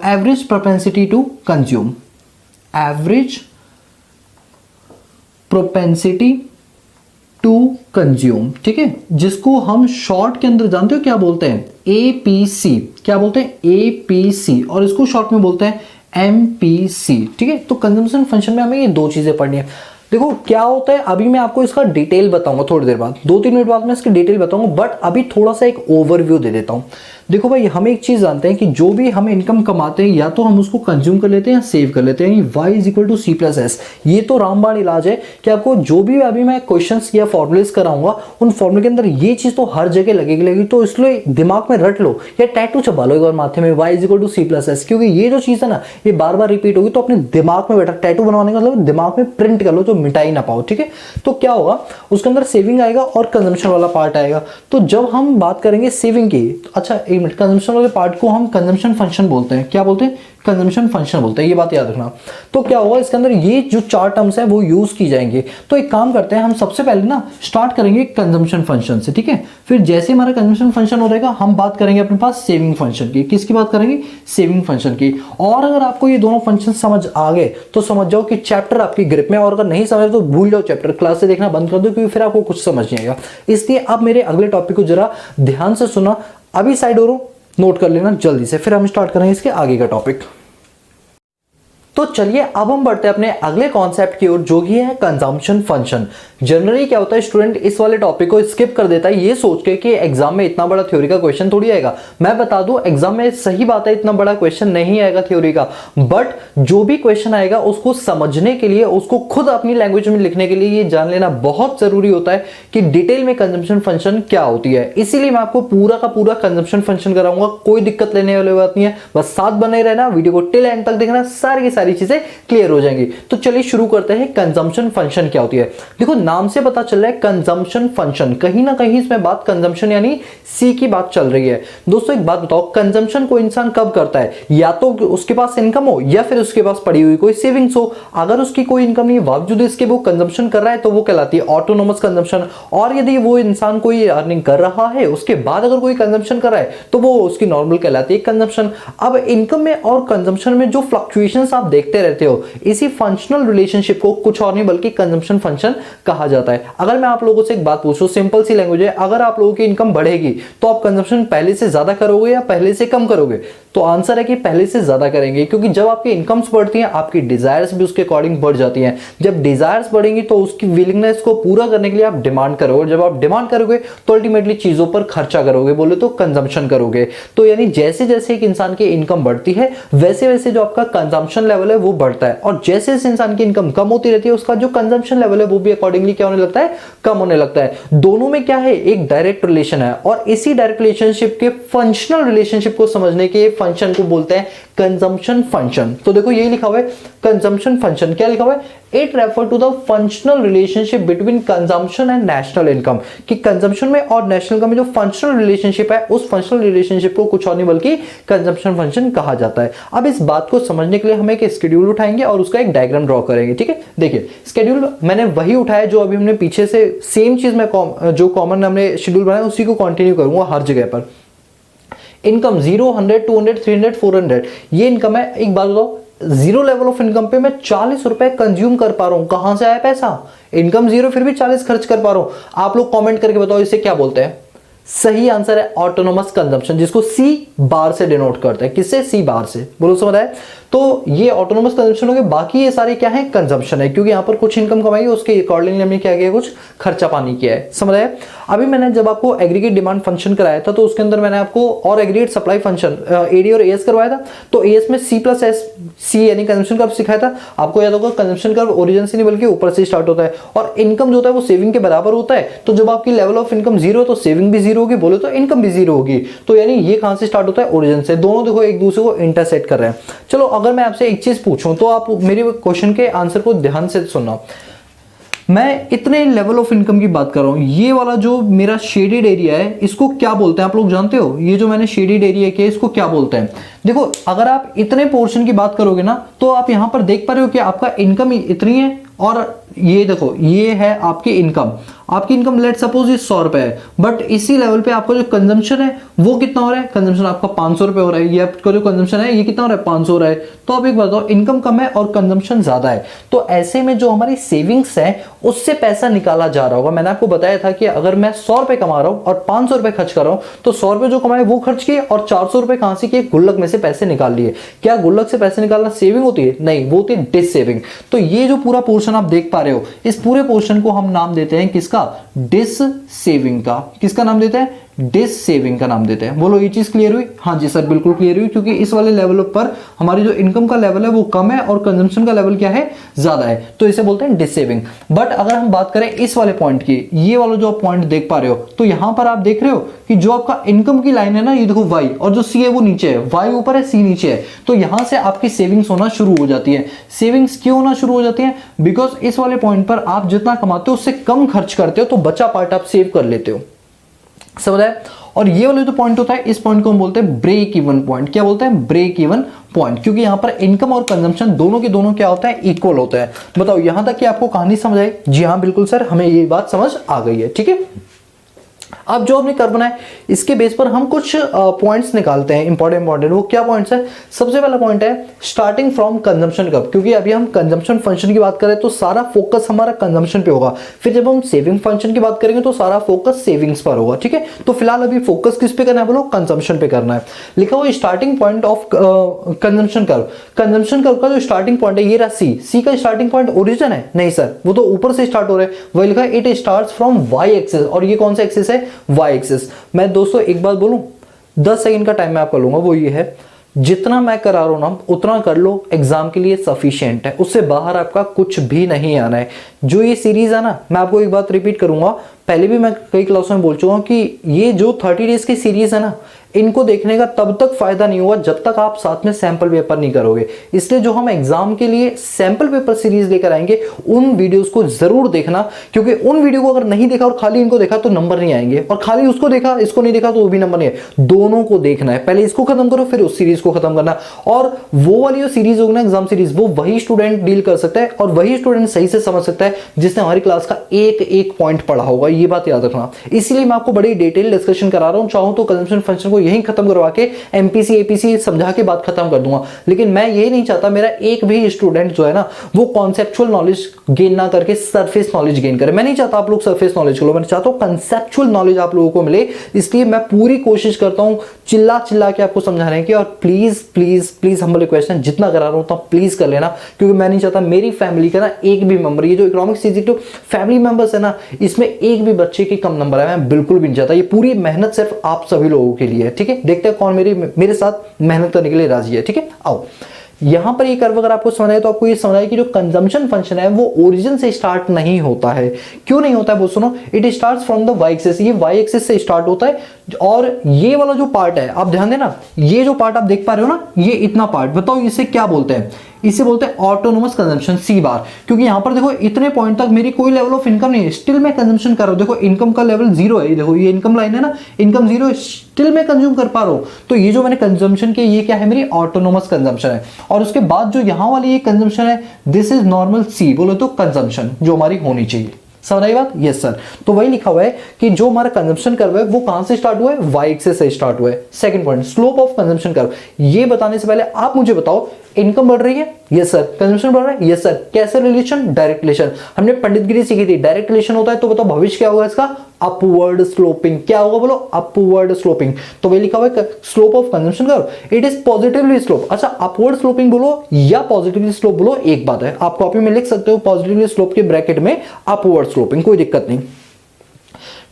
[SPEAKER 1] average propensity to consume, average propensity to consume, ठीक है। जिसको हम शॉर्ट के अंदर जानते हो क्या बोलते हैं, APC। क्या बोलते हैं, APC। और इसको शॉर्ट में बोलते हैं MPC, ठीक है। तो कंजम्पशन फंक्शन में हमें ये दो चीजें पढ़नी है। देखो क्या होता है, अभी मैं आपको इसका डिटेल बताऊंगा थोड़ी देर बाद, 2-3 मिनट बाद मैं इसकी डिटेल बताऊंगा, बट अभी थोड़ा सा एक ओवरव्यू दे देता हूं। देखो भाई, हम एक चीज जानते हैं कि जो भी हम इनकम कमाते हैं या तो हम उसको कंज्यूम कर लेते हैं या सेव कर लेते हैं, y = C+S। ये तो रामबाण इलाज है कि आपको जो भी अभी मैं क्वेश्चंस या फॉर्मुलेस कराऊंगा उन फॉर्मुले के अंदर ये चीज तो हर जगह लगेगी। तो इसलिए दिमाग में रट लो या टैटू छपा लो एक बार माथे में, y = C+S, क्योंकि ये जो चीज है ना ये बार बार रिपीट होगी। तो अपने दिमाग में बैठा, टैटू बनवाने का मतलब दिमाग में प्रिंट कर लो, तो मिटा ही ना पाओ, ठीक है। तो क्या होगा, उसके अंदर सेविंग आएगा और कंजम्पशन वाला पार्ट आएगा। तो जब हम बात करेंगे सेविंग की, अच्छा एक मिनट, कंजम्पशन वाले पार्ट को हम कंजम्पशन फंक्शन बोलते हैं। क्या बोलते हैं, कंजम्पशन फंक्शन बोलते हैं, ये बात याद रखना। तो क्या होगा, इसके अंदर ये जो चार टर्म्स हैं वो यूज की जाएंगे। तो एक काम करते हैं, हम सबसे पहले ना स्टार्ट करेंगे कंजम्पशन फंक्शन से, ठीक है। फिर जैसे हमारा कंजम्पशन फंक्शन हो जाएगा हम बात करेंगे अपने पास सेविंग फंक्शन की। किसकी बात करेंगे, सेविंग फंक्शन की। और अगर आपको ये दोनों फंक्शन समझ आ गए तो समझ जाओ कि चैप्टर आपकी ग्रिप में, और अगर नहीं समझ तो भूल जाओ चैप्टर, क्लास से देखना बंद कर दो, क्योंकि फिर आपको कुछ समझ नहीं आएगा। इसलिए अब मेरे अगले टॉपिक को जरा ध्यान से सुना, अभी साइड हो, नोट कर लेना जल्दी से, फिर हम स्टार्ट करेंगे इसके आगे का टॉपिक। तो चलिए अब हम बढ़ते हैं अपने अगले कॉन्सेप्ट की ओर, जो कि है कंजम्पशन फंक्शन। जनरली क्या होता है, स्टूडेंट इस वाले टॉपिक को स्किप कर देता है ये सोच के कि एग्जाम में इतना बड़ा थ्योरी का क्वेश्चन थोड़ी आएगा। मैं बता दूं, एग्जाम में सही बात है इतना बड़ा क्वेश्चन नहीं आएगा थ्योरी का, बट जो भी क्वेश्चन आएगा उसको समझने के लिए, उसको खुद अपनी लैंग्वेज में लिखने के लिए ये जान लेना बहुत जरूरी होता है कि डिटेल में कंजम्पशन फंक्शन क्या होती है। इसीलिए मैं आपको पूरा का पूरा कंजम्पशन फंक्शन कराऊंगा, कोई दिक्कत लेने वाली बात नहीं है। बस साथ बने रहना, वीडियो को टिल एंड तक देखना, सारी चीजें क्लियर हो जाएंगी। तो चलिए शुरू करते हैं, कंजम्पशन फंक्शन क्या होती है। देखो नाम से पता चल रहा है कंजम्पशन फंक्शन, कहीं ना कहीं इसमें बात कंजम्पशन यानी सी की बात चल रही है। दोस्तों एक बात बताओ, कंजम्पशन को इंसान कब करता है, या तो उसके पास इनकम हो या फिर उसके पास पड़ी हुई कोई सेविंग्स हो। अगर उसकी कोई इनकम नहीं है बावजूद इसके वो कंजम्पशन कर रहा है तो वो कहलाती है ऑटोनोमस कंजम्पशन। और यदि वो इंसान कोई अर्निंग कर रहा है उसके बाद अगर कोई कंजम्पशन कर रहा है तो वो उसकी नॉर्मल कहलाती है कंजम्पशन। अब इनकम में और कंजम्पशन में जो फ्लक्चुएशंस आप देखते रहते हो, इसी फंक्शनल रिलेशनशिप को कुछ और नहीं बल्कि कंजम्पशन फंक्शन कहा जाता है। अगर मैं आप लोगों से एक बात पूछूं, सिंपल सी लैंग्वेज है, अगर आप लोगों की इनकम बढ़ेगी तो आप कंजम्पशन पहले से ज्यादा करोगे या पहले से कम करोगे। तो आंसर है कि पहले से ज्यादा करेंगे, क्योंकि जब आपकी इनकम्स बढ़ती हैं आपकी डिजायर्स भी उसके अकॉर्डिंग बढ़ जाती हैं। जब डिजायर्स बढ़ेंगी तो उसकी विलिंगनेस को पूरा करने के लिए आप डिमांड करोगे, जब आप डिमांड करोगे तो अल्टीमेटली चीजों पर खर्चा करोगे, बोले तो कंजम्पशन करोगे। तो यानी जैसे जैसे एक इंसान की इनकम बढ़ती है वैसे वैसे जो आपका कंजम्पशन लेवल है वो बढ़ता है, और जैसे जैसे इंसान की इनकम कम होती रहती है उसका जो कंजम्पशन लेवल है वो भी अकॉर्डिंगली क्या होने लगता है, कम होने लगता है। दोनों में क्या है, एक डायरेक्ट रिलेशन है, और इसी डायरेक्ट रिलेशनशिप के फंक्शनल रिलेशनशिप को समझने के फंक्शन को बोलते हैं कंजम्पशन फंक्शन। तो देखो यही लिखा हुआ है कंजम्पशन फंक्शन, क्या लिखा हुआ है, it refer to the functional relationship between consumption and national income, कि कंजम्पशन में और नेशनल इनकम में जो फंक्शनल रिलेशनशिप है उस फंक्शनल रिलेशनशिप को कुछ और नहीं बल्कि कंजम्पशन फंक्शन कहा जाता है। अब इस बात को समझने के लिए हम एक स्केड्यूल उठाएंगे और उसका एक डायग्राम ड्रॉ करेंगे। ठीक है, देखिए स्केड्यूल मैंने वही उठाया जो अभी हमने पीछे से सेम चीज में जो कॉमन हमने शेड्यूल बनाया उसी को कंटिन्यू करूंगा हर जगह पर। इनकम 0, 100, 200, 300, 400 ये इनकम है। एक बात बताओ, जीरो लेवल ऑफ इनकम पे मैं 40 रुपए कंज्यूम कर पा रहा हूं, कहां से आया पैसा, इनकम जीरो फिर भी 40 खर्च कर पा रहा हूं। आप लोग कमेंट करके बताओ इसे क्या बोलते हैं। सही आंसर है ऑटोनोमस कंजम्पशन, जिसको सी बार से डिनोट करते हैं। किससे, सी बार से, बोलो समझ आए। तो ये ऑटोनोमस कंजम्पशन हो गए, बाकी ये सारे क्या है, कंजम्पशन है, क्योंकि यहां पर कुछ इनकम कमाई उसके अकॉर्डिंगली हमने क्या किया, कुछ खर्चा पानी किया है, समझ आए। अभी मैंने जब आपको एग्रीगेट डिमांड फंक्शन कराया था तो उसके अंदर मैंने आपको और एग्रीगेट सप्लाई फंक्शन एडी और एएस करवाया था। तो एएस में सी प्लस एस, सी यानी कंजम्पशन कर्व सिखाया था आपको, याद होगा कंजम्पशन कर्व ओरिजिन से नहीं बल्कि ऊपर से स्टार्ट होता है, और इनकम जो होता है वो सेविंग के बराबर होता है। तो जब आपकी लेवल ऑफ इनकम जीरो है तो सेविंग भी जीरो होगी, बोले तो इनकम भी जीरो होगी। तो यानी ये कहां से स्टार्ट होता है, ओरिजिन से। दोनों देखो एक दूसरे को इंटरसेक्ट कर रहे हैं। चलो अगर मैं आपसे एक चीज पूछूं तो आप मेरे क्वेश्चन के आंसर को ध्यान से सुनना। मैं इतने लेवल ऑफ इनकम की बात कर रहा हूं, ये वाला जो मेरा शेडेड एरिया है इसको क्या बोलते हैं, आप लोग जानते हो? ये जो मैंने शेडेड एरिया किया इसको क्या बोलते हैं? देखो अगर आप इतने पोर्शन की बात करोगे ना तो आप यहां पर देख पा रहे हो कि आपका इनकम इतनी है, और ये देखो ये है आपकी इनकम। आपकी इनकम लेट सपोज ये 100 रुपए है, बट इसी लेवल पे आपका जो कंजम्पशन है वो कितना हो रहा है, कंजम्पशन आपका 500 रुपए हो रहा है। ये आपका जो कंजम्पशन है ये कितना हो रहा है, 500 हो रहा है। तो आप एक बात बताओ, इनकम कम है और कंजम्पशन ज्यादा है, तो ऐसे में जो हमारी सेविंग्स है उससे पैसा निकाला जा रहा होगा। मैंने आपको बताया था कि अगर मैं 100 रुपए कमा रहा हूं और 500 रुपए खर्च कर रहा हूं तो 100 रुपए जो कमाए वो खर्च किए और 400 रुपए कहां से किए, गुल्लक में से पैसे निकाल लिए। क्या गुल्लक से पैसे निकालना सेविंग होती है? नहीं, वो होती है डिस सेविंग। तो ये जो पूरा पोर्शन आप देख पा रहे हो, इस पूरे पोर्शन को हम नाम देते हैं किसका, डिस सेविंग का। किसका नाम देते हैं, डिस सेविंग का नाम देते हैं। बोलो ये चीज क्लियर हुई? हाँ जी सर बिल्कुल क्लियर हुई, क्योंकि इस वाले लेवल पर हमारी जो इनकम का लेवल है वो कम है और कंजम्पशन का लेवल क्या है, ज्यादा है, तो इसे बोलते हैं डिस सेविंग। बट अगर हम बात करें इस वाले पॉइंट की, ये वाला जो आप पॉइंट देख पा रहे हो, तो यहां पर आप देख रहे हो कि जो आपका इनकम की लाइन है ना, ये देखो वाई, और जो सी है वो नीचे है, वाई ऊपर है सी नीचे है, तो यहां से आपकी सेविंग्स होना शुरू हो जाती है। सेविंग्स क्यों होना शुरू हो जाती है? बिकॉज इस वाले पॉइंट पर आप जितना कमाते हो उससे कम खर्च करते हो, तो बचा पार्ट आप सेव कर लेते हो, समझ आया। और ये वाला जो पॉइंट होता है इस पॉइंट को हम बोलते हैं ब्रेक इवन पॉइंट। क्या बोलते हैं, ब्रेक इवन पॉइंट, क्योंकि यहां पर इनकम और कंजम्पशन दोनों के दोनों क्या होता है, इक्वल होता है। बताओ यहां तक कि आपको कहानी समझ आई? जी हाँ बिल्कुल सर, हमें ये बात समझ आ गई है। ठीक है, अब जो हमने कर्व बनाया इसके बेस पर हम कुछ पॉइंट्स निकालते हैं इंपॉर्टेंट। वो क्या पॉइंट्स है? सबसे पहला पॉइंट है स्टार्टिंग फ्रॉम कंजम्पशन कर्व, क्योंकि अभी हम कंजम्पशन फंक्शन की बात करें तो सारा फोकस हमारा कंजम्पशन पे होगा, फिर जब हम सेविंग फंक्शन की बात करेंगे तो सारा फोकस सेविंग्स पर होगा। ठीक है, तो फिलहाल अभी फोकस किस पे करना है, बोलो कंजम्पशन पे करना है। लिखा हुआ starting point of consumption curve. Consumption curve का जो स्टार्टिंग पॉइंट है ये रहा सी। सी का स्टार्टिंग पॉइंट ओरिजिन है? नहीं सर, वो तो ऊपर से स्टार्ट हो रहा है। वही लिखा है it starts from Y axis, और ये कौन सा एक्सिस है, वाई एक्सिस। मैं दोस्तों एक बात बोलूं, 10 सेकंड का टाइम मैं आपका लूंगा, वो ये है जितना मैं करा रहा हूं ना उतना कर लो, एग्जाम के लिए सफिशिएंट है, उससे बाहर आपका कुछ भी नहीं आना है। जो ये सीरीज है ना, मैं आपको एक बात रिपीट करूंगा, पहले भी मैं कई क्लासों में बोल चुका हूं कि ये जो 30 डेज की सीरीज है ना, इनको देखने का तब तक फायदा नहीं होगा जब तक आप साथ में सैंपल पेपर नहीं करोगे। इसलिए जो हम एग्जाम के लिए सैंपल पेपर सीरीज लेकर आएंगे उन वीडियोस को जरूर देखना, क्योंकि उन वीडियो को अगर नहीं देखा और खाली इनको देखा तो नंबर नहीं आएंगे, और खाली उसको देखा इसको नहीं देखा तो वो भी नंबर नहीं है। दोनों को देखना है, पहले इसको खत्म करो फिर उस सीरीज को खत्म करना। और वो वाली जो सीरीज होगी ना एग्जाम सीरीज, वो वही स्टूडेंट डील कर सकता है और वही स्टूडेंट सही से समझ सकता है जिसने हमारी क्लास का एक एक पॉइंट पढ़ा होगा, ये बात याद रखना। इसलिए मैं आपको बड़ी डिटेल डिस्कशन करा रहा हूं। चाहूं तो कंजम्पशन फंक्शन को यहीं खत्म करवा के एमपीसी एपीसी समझा के बात खत्म कर दूंगा। लेकिन मैं ये नहीं चाहता मेरा एक भी स्टूडेंट जो है ना वो कॉन्सेप्चुअल नॉलेज गेन ना करके सरफेस नॉलेज गेन करे। मैं नहीं चाहता आप लोग सरफेस नॉलेज को लो, मैं चाहता हूँ कंसेप्चुअल नॉलेज आप लोगों को मिले। इसलिए मैं पूरी कोशिश करता हूँ चिल्ला चिल्ला के आपको समझाने की। और please please please humble request है, जितना करा रहा हूँ तो प्लीज कर लेना, क्योंकि मैं नहीं चाहता मेरी फैमिली का ना एक भी मेंबर, ये जो economics easy to family members है ना, इसमें एक भी बच्चे की कम नंबर है, मैं बिल्कुल भी नहीं चाहता। ये पूरी मेहनत सिर्फ आप सभी लोगों के लिए है, ठीक है। देखते हैं कौन मेरे साथ मेहनत करने के लिए राजी है, ठीक है। आओ यहां पर ये कर्व अगर आपको समझ आए तो आपको ये समझ आए कि जो कंजम्पशन फंक्शन है वो ओरिजिन से स्टार्ट नहीं होता है। क्यों नहीं होता है वो सुनो, it starts from the Y axis, ये वाई एक्सिस से स्टार्ट होता है। और ये वाला जो पार्ट है आप ध्यान देना, ये जो पार्ट आप देख पा रहे हो ना, ये इतना पार्ट बताओ इसे क्या बोलते हैं? इसे बोलते हैं ऑटोनोमस कंजम्पशन, सी बार। क्योंकि यहां पर देखो इतने पॉइंट तक मेरी कोई लेवल ऑफ इनकम नहीं है, स्टिल मैं कंजम्पशन कर रहा हूं। देखो इनकम का लेवल जीरो है, देखो ये इनकम लाइन है ना, इनकम जीरो है, स्टिल मैं कंज्यूम कर पा रहा हूं। तो ये जो मैंने कंजम्पशन किया ये क्या है? मेरी ऑटोनोमस कंजम्पशन है। और उसके बाद जो यहां वाली ये कंजम्पशन है, दिस इज नॉर्मल सी, बोलो तो कंजम्पशन जो हमारी होनी चाहिए। समझ आई बात? Yes sir. तो वही लिखा हुआ है कि जो हमारा कंजम्पशन कर्व है वो कहां से स्टार्ट हुआ है? वाई एक्सिस से स्टार्ट हुआ है। Second point, slope of consumption curve. ये बताने से पहले आप मुझे बताओ, इनकम बढ़ रही है? Yes sir. कंजम्पशन बढ़ रहा है? Yes sir. कैसे रिलेशन? Direct relation. हमने पंडितगिरी सीखी थी, डायरेक्ट रिलेशन होता है। तो बताओ भविष्य क्या होगा इसका? Upward sloping. क्या होगा बोलो? Upward sloping. तो वही लिखा हुआ है slope of consumption curve, it is positively slope. अच्छा, अपवर्ड स्लोपिंग बोलो या पॉजिटिवली स्लोप बोलो, एक बात है, आप कॉपी में लिख सकते हो पॉजिटिवली स्लोप के ब्रैकेट में अपवर्ड स्लोपिंग, कोई दिक्कत नहीं।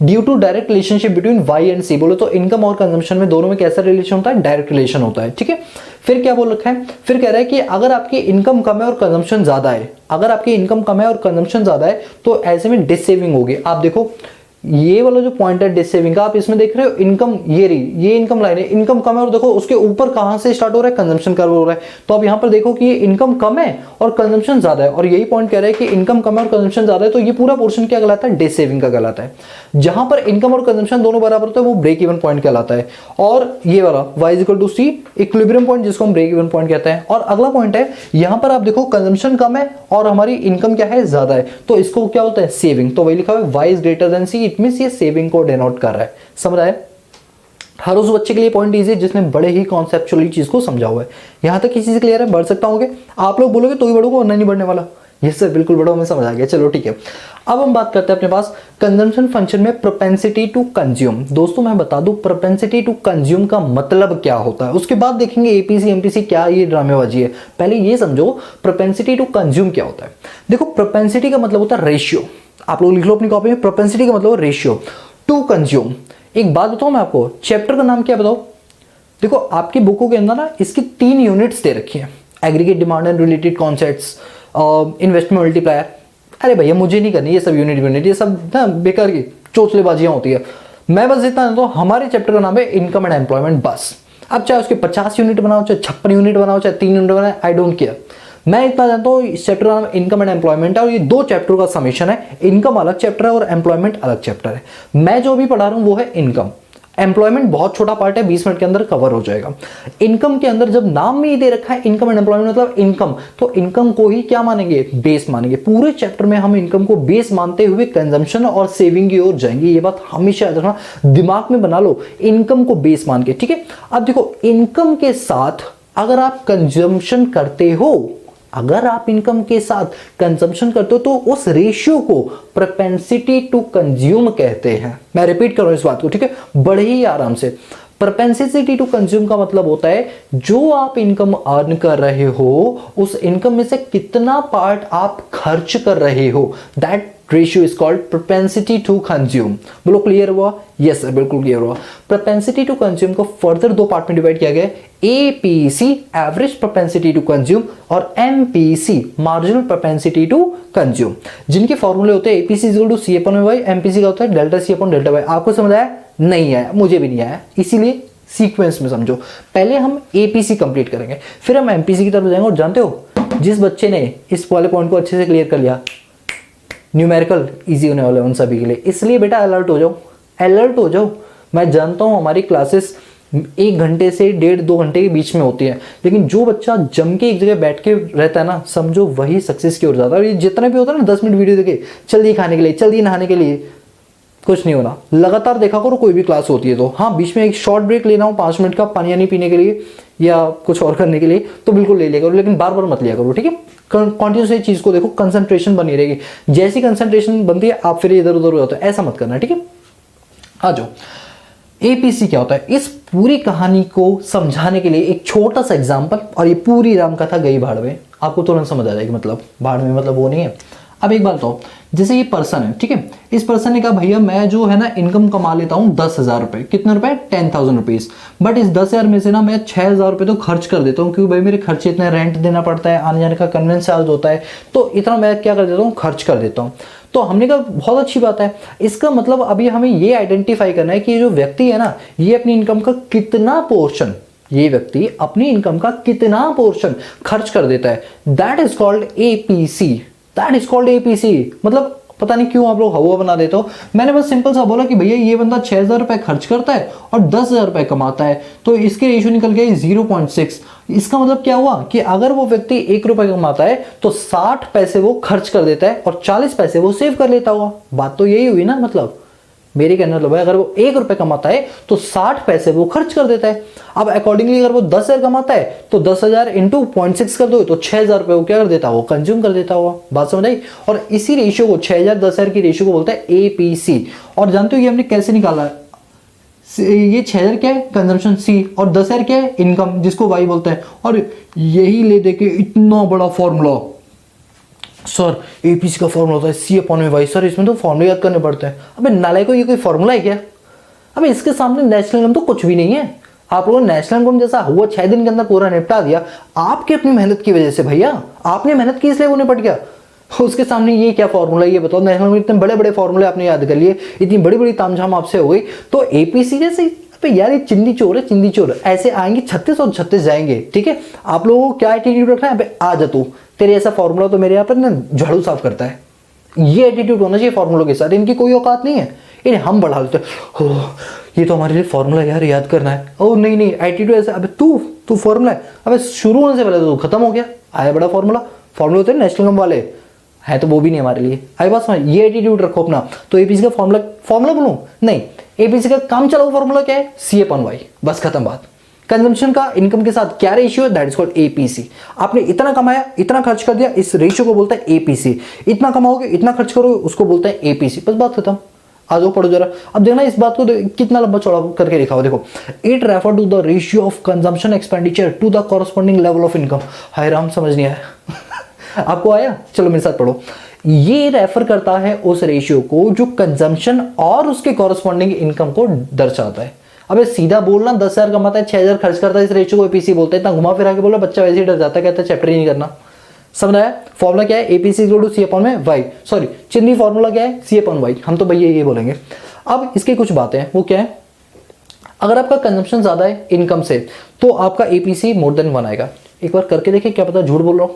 [SPEAKER 1] Due to direct relationship between Y and C, बोलो तो इनकम और कंजम्पशन में दोनों में कैसा रिलेशन होता है? डायरेक्ट रिलेशन होता है, ठीक है। फिर क्या बोल रखा है? फिर कह रहा है कि अगर आपकी इनकम कम है और कंजम्पशन ज्यादा है, अगर आपकी इनकम कम है और कंजम्पशन ज्यादा है तो ऐसे में डिसेविंग होगी। आप देखो ये वाला जो पॉइंट है डिस सेविंग का, आप इसमें देख रहे हो इनकम, ये इनकम लाइन है, इनकम कम है और देखो उसके ऊपर कहां से स्टार्ट हो रहा है? कंजम्पशन कर्व हो रहा है। तो आप यहां पर देखो कि ये इनकम कम है और कंजम्पशन ज्यादा है, और यही पॉइंट कह रहा है कि इनकम कम है और कंजम्पशन ज्यादा है, तो ये पूरा पोर्शन क्या कहलाता है? डिस सेविंग का कहलाता है। जहां पर इनकम और कंजम्पशन दोनों बराबर होता है वो ब्रेक इवन पॉइंट कहलाता है। और ये वाला y equal to C, equilibrium point, जिसको हम ब्रेक इवन पॉइंट कहते हैं। और अगला पॉइंट है यहां पर आप देखो कंजम्पशन कम है और हमारी इनकम क्या है? ज्यादा है, तो इसको क्या बोलते हैं? सेविंग। तो वही लिखा हुआ है y is greater than C, it means ये सेविंग को डिनोट कर रहा है। समझ रहा है? हर उस बच्चे के लिए पॉइंट इजी है जिसने बड़े ही कॉन्सेप्चुअली चीज को समझा हुआ है। यहां तक की चीज क्लियर है? बढ़ सकता हूँ? आप लोग बोलोगे तो ही बढ़ूंगा, वरना नहीं बढ़ने वाला। यस सर, बिल्कुल बढ़ो, हमें समझ आ गया। चलो ठीक है, अब हम बात करते हैं अपने पास कंजम्पशन फंक्शन में प्रोपेंसिटी टू कंज्यूम। दोस्तों मैं बता दूं प्रोपेंसिटी टू कंज्यूम का मतलब क्या होता है, उसके बाद देखेंगे एपीसी एमपीसी क्या ये ड्रामेबाजी है। पहले ये समझो प्रोपेंसिटी टू कंज्यूम क्या होता है। देखो प्रोपेंसिटी का मतलब होता है रेशियो, आप लोग लिख लो अपनी कॉपी में, प्रोपेंसिटी का मतलब रेशियो टू कंज्यूम। एक बात बताऊं मैं आपको, चैप्टर का नाम क्या बताओ? देखो आपकी बुकों के अंदर ना इसकी 3 यूनिट्स दे रखी है, aggregate demand and related concepts, investment multiplier. अरे भैया मुझे नहीं करनी ये सब यूनिट, ये सब ना बेकार की चोचलेबाजियां होती है। मैं बस इतना जानता हूं हमारे चैप्टर का नाम है इनकम एंड एम्प्लॉयमेंट, बस। अब चाहे उसके 50 यूनिट बनाओ, चाहे 56 यूनिट बनाओ, चाहे 3 यूनिट बनाओ, आई डोंट केयर। मैं इतना जानता हूं इस चैप्टर का नाम इनकम एंड एम्प्लॉयमेंट है और ये 2 चैप्टरों का समीशन है। इनकम अलग चैप्टर है और एम्प्लॉयमेंट अलग चैप्टर है। मैं जो भी पढ़ा रहा हूं वो है इनकम, एम्प्लॉयमेंट बहुत छोटा पार्ट है, 20 मिनट के अंदर कवर हो जाएगा। इनकम के अंदर जब नाम में ही दे रखा है इनकम एंड एम्प्लॉयमेंट मतलब इनकम, तो इनकम को ही क्या मानेंगे? बेस मानेंगे। पूरे चैप्टर में हम इनकम को बेस मानते हुए कंजम्पशन और सेविंग की ओर जाएंगे। ये बात हमेशा याद रखना, दिमाग में बना लो, इनकम को बेस मान के, ठीक है। अब देखो इनकम के साथ अगर आप कंजम्पशन करते हो, अगर आप इनकम के साथ कंजम्पशन करते हो तो उस रेशियो को प्रोपेंसिटी टू कंज्यूम कहते हैं। मैं रिपीट कर रहा हूं इस बात को, ठीक है, बड़े ही आराम से। प्रोपेंसिटी टू कंज्यूम का मतलब होता है जो आप इनकम अर्न कर रहे हो उस इनकम में से कितना पार्ट आप खर्च कर रहे हो, that ratio is called propensity to consume. बोलो क्लियर हुआ? यस सर, बिल्कुल क्लियर हुआ। प्रोपेंसिटी टू कंज्यूम को फर्दर 2 पार्ट में डिवाइड किया गया है, APC average propensity to consume और MPC marginal propensity to consume, जिनके फॉर्मूले होते हैं APC equal to C upon Y, MPC का होता है delta C upon delta Y. आपको समझ आया? नहीं आया, मुझे भी नहीं आया, इसीलिए सीक्वेंस में समझो। पहले हम एपीसी कंप्लीट करेंगे, फिर हम एमपीसी की तरफ जाएंगे। और जानते हो जिस बच्चे ने इस वाले पॉइंट को अच्छे से क्लियर कर लिया, न्यूमेरिकल इजी होने वाले उन सभी के लिए। इसलिए बेटा अलर्ट हो जाओ, अलर्ट हो जाओ। मैं जानता हूं हमारी क्लासेस 1 घंटे से 1.5-2 घंटे के बीच में होती है, लेकिन जो बच्चा जम के एक जगह बैठ के रहता है ना, समझो वही सक्सेस की ओर जाता है। और ये जितना भी होता है ना 10 मिनट वीडियो देखे, जल्दी खाने के लिए, जल्दी नहाने के लिए, कुछ नहीं होना। लगातार देखा करो कोई भी क्लास होती है तो, हाँ बीच में एक शॉर्ट ब्रेक लेना हो 5 मिनट का पानी यानी पीने के लिए या कुछ और करने के लिए तो बिल्कुल ले लिया करो, लेकिन बार बार मत लिया करो, ठीक है। कॉन्टिन्यूस चीज को देखो, कंसंट्रेशन बनी रहेगी। जैसी कंसंट्रेशन बनती है आप फिर इधर उधर हो जाते हो, ऐसा मत करना, ठीक है। आ जाओ, एपीसी क्या होता है, इस पूरी कहानी को समझाने के लिए एक छोटा सा एग्जांपल, और ये पूरी रामकथा गई भाड़ में, आपको तुरंत समझ आ जाएगी। मतलब भाड़ में मतलब वो नहीं है। अब एक बात बताओ, जैसे ये पर्सन है, ठीक है, इस पर्सन ने कहा भैया मैं जो है ना इनकम कमा लेता हूँ 10,000 रुपए, कितने रुपए, 10,000 रुपीज, बट इस 10,000 में से ना मैं 6,000 रुपए तो खर्च कर देता हूँ, क्योंकि भाई मेरे खर्चे इतने, रेंट देना पड़ता है, आने जाने का कन्वेंस चार्ज होता है, तो इतना मैं क्या कर देता हूँ, खर्च कर देता हूँ। तो हमने कहा बहुत अच्छी बात है। इसका मतलब अभी हमें ये आइडेंटिफाई करना है कि जो व्यक्ति है ना, ये अपनी इनकम का कितना पोर्शन, ये व्यक्ति अपनी इनकम का कितना पोर्शन खर्च कर देता है, that is called APC, that is called APC. मतलब पता नहीं क्यों आप लोग हवा बना देते हो। मैंने बस सिंपल सा बोला कि भैया ये बंदा 6,000 रुपए खर्च करता है और 10,000 रुपए कमाता है, तो इसके रेशियो निकल गए 0.6। इसका मतलब क्या हुआ कि अगर वो व्यक्ति 1 रुपए कमाता है तो 60 पैसे वो खर्च कर देता है और 40 पैसे वो सेव कर लेता हुआ। बात तो यही हुई ना। मतलब मेरे कहने मतलब है, अगर वो 1 रुपए कमाता है तो 60 पैसे वो खर्च कर देता है। अब अकॉर्डिंगली अगर वो 10,000 कमाता है तो 10,000 इंटू 0.6 कर दो तो 6,000 रुपए वो क्या कर देता है, वो कंज्यूम कर देता हुआ। बात समझ आई। और इसी रेशियो को 6,000 10,000 की रेशियो को बोलता है एपीसी। और जानते हो ये हमने कैसे निकाला है? ये 6,000 क्या है, कंजम्पशन सी, और 10,000 क्या है, इनकम, जिसको वाई बोलते हैं। और यही ले देके इतना बड़ा फॉर्मूला, सर एपीसी का फॉर्मूला होता है सी अपॉन में वाई। सर इसमें तो फॉर्मूला याद करने पड़ते हैं। अबे नालायक को, ये कोई फॉर्मूला है क्या? अबे इसके सामने नेशनल इनकम तो कुछ भी नहीं है। आप लोगों ने नेशनल इनकम जैसा हुआ 6 दिन के अंदर पूरा निपटा दिया, आपकी अपनी मेहनत की वजह से। भैया आपने मेहनत की इसलिए वो निपट गया, उसके सामने ये क्या फॉर्मूला, ये बताओ। नेशनल में इतने बड़े बड़े फॉर्मूले आपने याद कर लिए, इतनी बड़ी बड़ी तामझाम आपसे हो गई, तो एपीसी जैसे यार ये चिंदी चोर है, चिंदी चोर। ऐसे आएंगे 36 और 36 जाएंगे, ठीक है। आप लोगों को क्या एटीट्यूड रखना है, आ जा तू, तेरे ऐसा फॉर्मूला तो मेरे यहाँ पर ना झाड़ू साफ करता है। ये एटीट्यूड होना चाहिए फॉर्मूलों के साथ। इनकी कोई औकात नहीं है, इन्हें हम बढ़ा लेते हैं। ये तो हमारे लिए फॉर्मूला यार याद करना है। ओ नहीं नहीं, एटीट्यूड ऐसा। अबे तू फॉर्मूला है, अबे शुरू होने से पहले तो खत्म हो गया। आया बड़ा फॉर्मूला होते हैं नेशनल इनकम वाले, है तो वो भी नहीं हमारे लिए। आई बात समझ, ये एटीट्यूड रखो अपना। तो एपीसी का फॉर्मूला बोलूं नहीं, एपीसी का काम चलाओ फॉर्मूला क्या है, सी अपॉन वाई, बस खत्म बात। कंजम्पशन का इनकम के साथ क्या रेशियो है, दैट इज कॉल्ड एपीसी। आपने इतना कमाया, इतना खर्च कर दिया, इस रेशियो को बोलता है एपीसी। इतना कमाओगे, इतना खर्च करोगे, उसको बोलते हैं एपीसी। बस बात खत्म। आ जाओ पढ़ो जरा। अब देखना इस बात को कितना लंबा चौड़ा करके लिखा हो। देखो, it refer to the ratio of consumption expenditure to the corresponding level of income. हाय राम, समझ नहीं आया आपको? आया? चलो मेरे साथ पढ़ो। ये रेफर करता है उस रेशियो को जो कंजम्पशन और उसके कॉरस्पॉन्डिंग इनकम को दर्शाता है। अबे सीधा बोलना, 10,000 कमाता है, 6,000 खर्च करता है, इस रेशियो को एपीसी बोलते हैं। इतना घुमा फिरा के बोला, बच्चा वैसे ही डर जाता है, कहता है चैप्टर ही नहीं करना। समझ आया? फॉर्मूला क्या है, APC equal to C upon में वाई। सॉरी, चिन्नी फॉर्मूला क्या है, सी अपॉन वाई। हम तो भैया ये बोलेंगे। अब इसकी कुछ बातें हैं, वो क्या है? अगर आपका कंजम्पशन ज्यादा है इनकम से तो आपका एपीसी मोर देन 1 आएगा। एक बार करके देखिए, क्या पता झूठ बोल रहा हूं।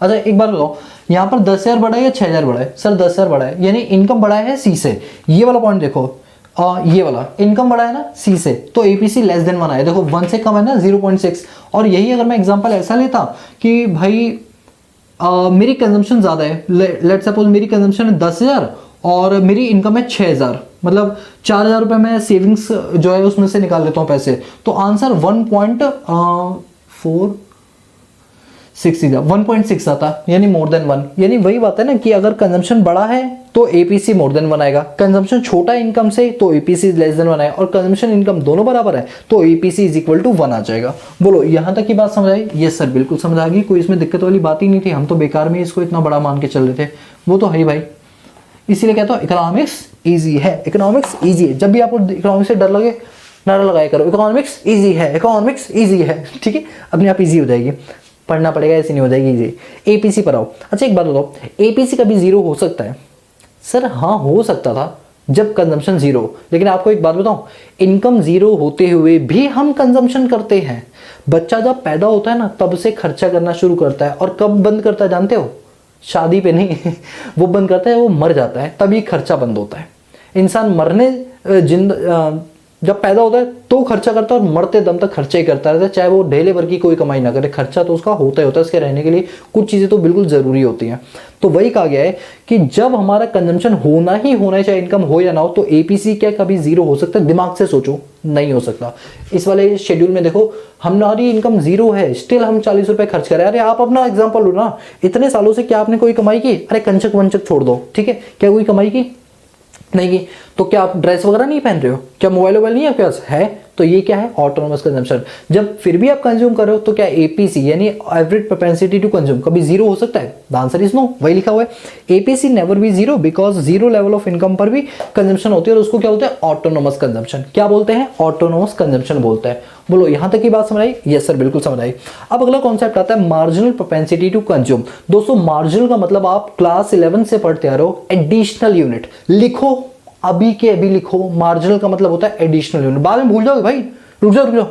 [SPEAKER 1] अच्छा एक बार बताओ, यहाँ पर 10,000 बढ़ा है या 6,000 बढ़ा है? सर 10,000 बढ़ा है, यानी इनकम बढ़ा है सी से। ये वाला पॉइंट देखो, ये वाला इनकम बढ़ा है ना सी से, तो एपीसी लेस देन 1 आया। देखो 1 से कम है ना, 0.6। और यही अगर मैं एग्जांपल ऐसा लेता कि भाई मेरी कंजम्पशन ज्यादा है, लेट सपोज मेरी कंजम्पशन है 10,000 और मेरी इनकम है 6,000, मतलब 4,000 रुपए मैं सेविंग्स जो है उसमें से निकाल लेता हूँ पैसे, तो आंसर 1.6 आता, यानी मोर देन 1। यानी वही बात है ना कि अगर कंजम्पशन बड़ा है तो एपीसी मोर देन 1 आएगा, कंजम्पशन छोटा इनकम से तो एपीसी लेस देन 1 आएगा, और कंजम्पशन इनकम दोनों बराबर है तो एपीसी इज इक्वल टू 1 आ जाएगा। बोलो यहां तक की बात समझ आई? यस सर, बिल्कुल समझ आ गई, कोई इसमें दिक्कत वाली बात ही नहीं थी। हम तो बेकार में इसको इतना बड़ा मान के चल रहे थे, वो तो है ही भाई। इसीलिए कहता हूँ इकोनॉमिक्स ईजी है, इकोनॉमिक्स ईजी है। जब भी आपको इकोनॉमिक्स से डर लगे, नारा लगाया करो, इकोनॉमिक्स ईजी है, इकोनॉमिक्स ईजी है, ठीक है, अपने आप ईजी हो जाएगी। पढ़ना पड़ेगा, ऐसी नहीं हो जाएगी इजी। एपीसी पर आओ। अच्छा एक बात बताओ, एपीसी कभी 0 हो सकता है? सर हाँ, हो सकता था जब कंजम्पशन 0। लेकिन आपको एक बात बताऊं, इनकम 0 होते हुए भी हम कंजम्पशन करते हैं। बच्चा जब पैदा होता है ना, तब से खर्चा करना शुरू करता है, और कब बंद करता है जानते हो? शादी पे नहीं वो बंद करता है, वो मर जाता है तभी खर्चा बंद होता है। इंसान जब पैदा होता है तो खर्चा करता है और मरते दम तक खर्चा ही करता रहता है, चाहे वो ढेले भर की कोई कमाई ना करे, खर्चा तो उसका होता ही होता है। उसके रहने के लिए कुछ चीज़ें तो बिल्कुल ज़रूरी होती हैं। तो वही कहा गया है कि जब हमारा कंजम्पशन होना ही होना है, चाहे इनकम हो या ना हो, तो एपीसी क्या कभी जीरो हो सकता है? दिमाग से सोचो, नहीं हो सकता। इस वाले शेड्यूल में देखो, हमारी इनकम जीरो है, स्टिल हम 40 रुपए खर्च करें। अरे आप अपना एग्जाम्पल लो ना, इतने सालों से क्या आपने कोई कमाई की? अरे कंचक वंचक छोड़ दो, ठीक है, क्या कोई कमाई की? नहीं की। तो क्या आप ड्रेस वगैरह नहीं पहन रहे हो? क्या मोबाइल वोबाइल नहीं है आपके पास? है। तो ये क्या है? Autonomous consumption. जब फिर भी आप कंज्यूम कर रहे हो तो क्या एपीसी यानी एवरेज प्रोपेंसिटी टू कंज्यूम कभी जीरो हो सकता है? The answer is no. वही लिखा हुआ है, APC never be zero because zero level of income पर भी कंजम्पशन होती है और उसको क्या बोलते हैं? Autonomous consumption. क्या बोलते हैं? ऑटोनोमस कंजम्पशन बोलते हैं। बोलो यहां तक की बात समझ आई? यस सर, बिल्कुल समझ आई। अब अगला कॉन्सेप्ट आता है मार्जिनल प्रोपेंसिटी टू कंज्यूम। दोस्तों मार्जिनल का मतलब आप क्लास 11 से पढ़ते आ रहे हो, एडिशनल यूनिट। लिखो, अभी के अभी लिखो, मार्जिनल का मतलब होता है एडिशनल यूनिट। बाद में भूल जाओगे भाई, रुक जाओ,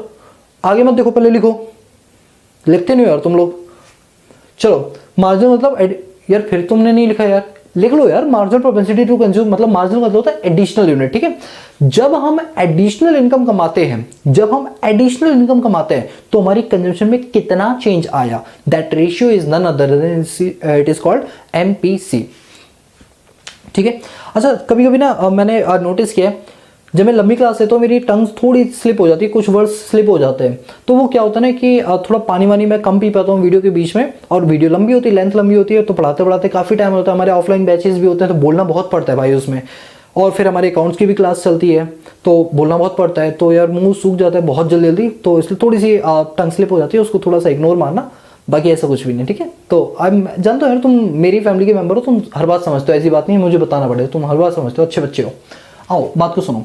[SPEAKER 1] आगे मत देखो, पहले लिखो। लिखते नहीं हो यार तुम लोग। चलो, मार्जिनल मतलब यार फिर तुमने नहीं लिखा यार, लिख लो यार। मार्जिनल प्रोपेंसिटी टू कंज्यूम मतलब मार्जिनल मतलब होता है एडिशनल यूनिट, ठीक है। जब हम एडिशनल इनकम कमाते हैं, तो हमारी कंजम्पशन में कितना चेंज आया, that ratio is none other than it is called MPC, ठीक है। अच्छा, कभी कभी ना मैंने नोटिस किया है, जब मैं लंबी क्लास है तो मेरी टंग थोड़ी स्लिप हो जाती है, कुछ वर्ड्स स्लिप हो जाते हैं। तो वो क्या होता है ना कि थोड़ा पानी वानी मैं कम पी पाता हूँ वीडियो के बीच में, और वीडियो लंबी होती है, लेंथ लंबी होती है, तो पढ़ाते पढ़ाते काफ़ी टाइम होता है। हमारे ऑफलाइन बैचेस भी होते हैं तो बोलना बहुत पड़ता है भाई उसमें, और फिर हमारे अकाउंट्स की भी क्लास चलती है तो बोलना बहुत पड़ता है। तो यार मुँह सूख जाता है बहुत जल्दी जल्दी, तो इसलिए थोड़ी सी टंग स्लिप हो जाती है, उसको थोड़ा सा इग्नोर मारना, बाकी ऐसा कुछ भी नहीं, ठीक है। तो अब जानते हो यार, तुम मेरी फैमिली के मेंबर हो, तुम हर बात समझते हो, ऐसी बात नहीं है मुझे बताना पड़ेगा, तुम हर बात समझते हो, अच्छे बच्चे हो। आओ बात को सुनो।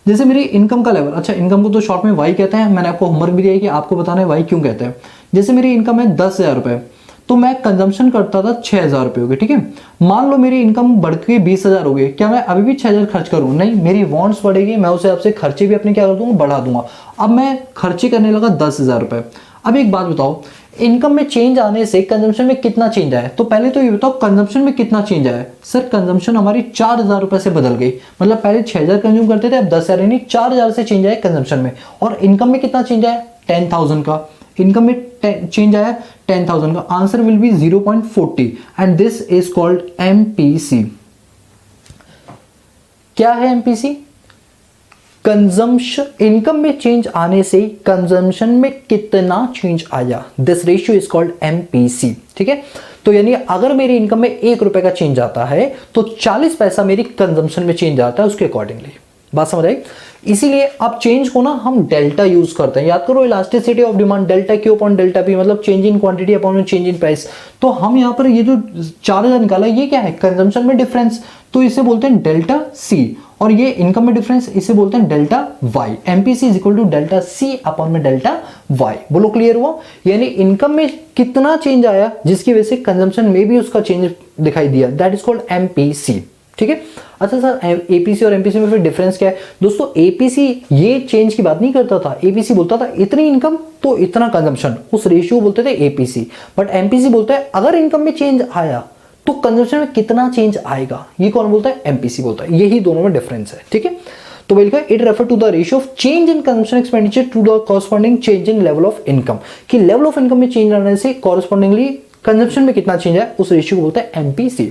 [SPEAKER 1] जैसे मेरी इनकम का लेवल, अच्छा इनकम को तो शॉर्ट में वाई कहते हैं, मैंने आपको होमवर्क भी दिया है कि आपको बताना है वाई क्यों कहते हैं। जैसे मेरी इनकम है 10,000 रुपये, तो मैं कंजम्पशन करता था 6,000 रुपये हो गए, ठीक है। मान लो मेरी इनकम बढ़ के 20,000 हो गई, क्या मैं अभी भी 6,000 खर्च करूँ? नहीं, मेरी वांट्स बढ़ेगी, मैं उसे आपसे खर्चे भी अपने क्या कर दूंगा? बढ़ा दूंगा। अब मैं खर्चे करने लगा 10,000 रुपये। अब एक बात बताओ, इनकम में चेंज आने से कंजम्पशन में कितना चेंज आया? तो पहले तो ये बताओ कंजम्पशन में कितना चेंज आया? सर कंजम्पशन हमारी 4,000 रुपए से बदल गई, मतलब पहले 6,000 कंज्यूम करते थे, अब 10,000 यानी 4,000 से चेंज आया कंजम्पशन में। और इनकम में कितना चेंज आया? 10,000 का। इनकम में चेंज आया 10,000 का। Answer will be 0.40 and this is called MPC. क्या है एमपीसी? कंजम्पशन, इनकम में चेंज आने से कंजम्पशन में कितना चेंज आया, this ratio is called MPC, ठीक है। तो यानी अगर मेरी इनकम में 1 रुपए का चेंज आता है तो 40 पैसा मेरी कंजम्पशन में चेंज आता है उसके अकॉर्डिंगली। बात समझ आई? इसीलिए आप चेंज को ना हम डेल्टा यूज करते हैं, याद करो, elasticity of demand, delta Q upon delta P, मतलब change in quantity upon change in price. तो हम यहाँ पर ये जो 4,000 निकाला, ये क्या है? कंजम्पशन में डिफरेंस, तो इसे बोलते हैं डेल्टा सी। और ये इनकम में डिफरेंस, इसे बोलते हैं delta Y. MPC is equal to delta C upon में डेल्टा वाई। बोलो क्लियर हुआ? यानी इनकम में कितना चेंज आया जिसकी वजह से कंजम्पशन में भी उसका चेंज दिखाई दिया, दैट इज कॉल्ड एमपीसी, ठीक है। अच्छा सर, एपीसी और एमपीसी में फिर डिफरेंस क्या है? दोस्तों एपीसी ये चेंज की बात नहीं करता था, एपीसी बोलता था इतनी इनकम तो इतना कंजम्पशन, उस रेशियो बोलते थे एपीसी। बट एमपीसी बोलता है अगर इनकम में चेंज आया तो कंजम्पशन में कितना चेंज आएगा, ये कौन बोलता है? एमपीसी बोलता है। यही दोनों में डिफरेंस है, ठीक है। तो वही लिखा, it refer to the ratio of change in consumption expenditure to the corresponding change in level of income, कि लेवल ऑफ इनकम में चेंज आने से कॉरस्पॉन्डिंगली कंजम्पशन में कितना चेंज है, उस रेशियो को बोलता है एमपीसी।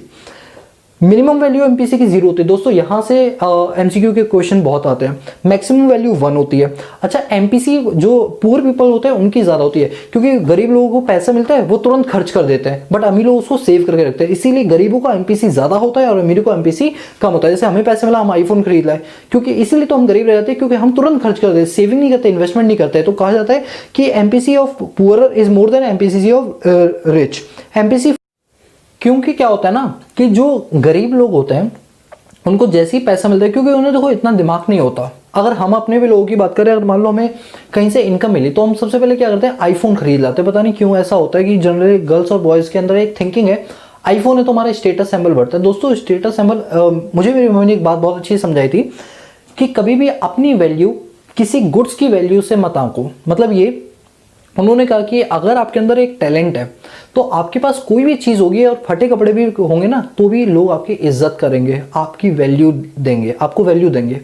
[SPEAKER 1] मिनिमम वैल्यू एमपीसी की 0 होती है। दोस्तों यहां से एमसीक्यू के क्वेश्चन बहुत आते हैं। मैक्सिमम वैल्यू 1 होती है। अच्छा, एमपीसी जो पुअर पीपल होते हैं उनकी ज्यादा होती है, क्योंकि गरीब लोगों को पैसा मिलता है वो तुरंत खर्च कर देते हैं, बट अमीर लोग उसको सेव करके रखते हैं, इसीलिए गरीबों का एमपीसी ज्यादा होता है और अमीरों का एमपीसी कम होता है। जैसे हमें पैसे मिला, हम आईफोन खरीद लाए, क्योंकि इसीलिए तो हम गरीब रह जाते हैं, क्योंकि हम तुरंत खर्च कर देते हैं, सेविंग नहीं करते, इन्वेस्टमेंट नहीं करते। तो कहा जाता है कि MPC of poor is more than MPC of rich. MPC, क्योंकि क्या होता है ना कि जो गरीब लोग होते हैं उनको जैसे ही पैसा मिलता है, क्योंकि उन्हें देखो इतना दिमाग नहीं होता। अगर हम अपने भी लोगों की बात करें, अगर मान लो हमें कहीं से इनकम मिली तो हम सबसे पहले क्या करते हैं? आईफोन खरीद लाते हैं। पता नहीं क्यों ऐसा होता है कि जनरली गर्ल्स और बॉयज के अंदर एक थिंकिंग है, आईफोन है तो हमारा स्टेटस सिंबल बढ़ता है। दोस्तों स्टेटस सिंबल, मुझे मेरी मम्मी ने एक बात बहुत अच्छी समझाई थी कि कभी भी अपनी वैल्यू किसी गुड्स की वैल्यू से मत आंको। मतलब ये उन्होंने कहा कि अगर आपके अंदर एक टैलेंट है तो आपके पास कोई भी चीज़ होगी और फटे कपड़े भी होंगे ना, तो भी लोग आपकी इज्जत करेंगे, आपकी वैल्यू देंगे, आपको वैल्यू देंगे।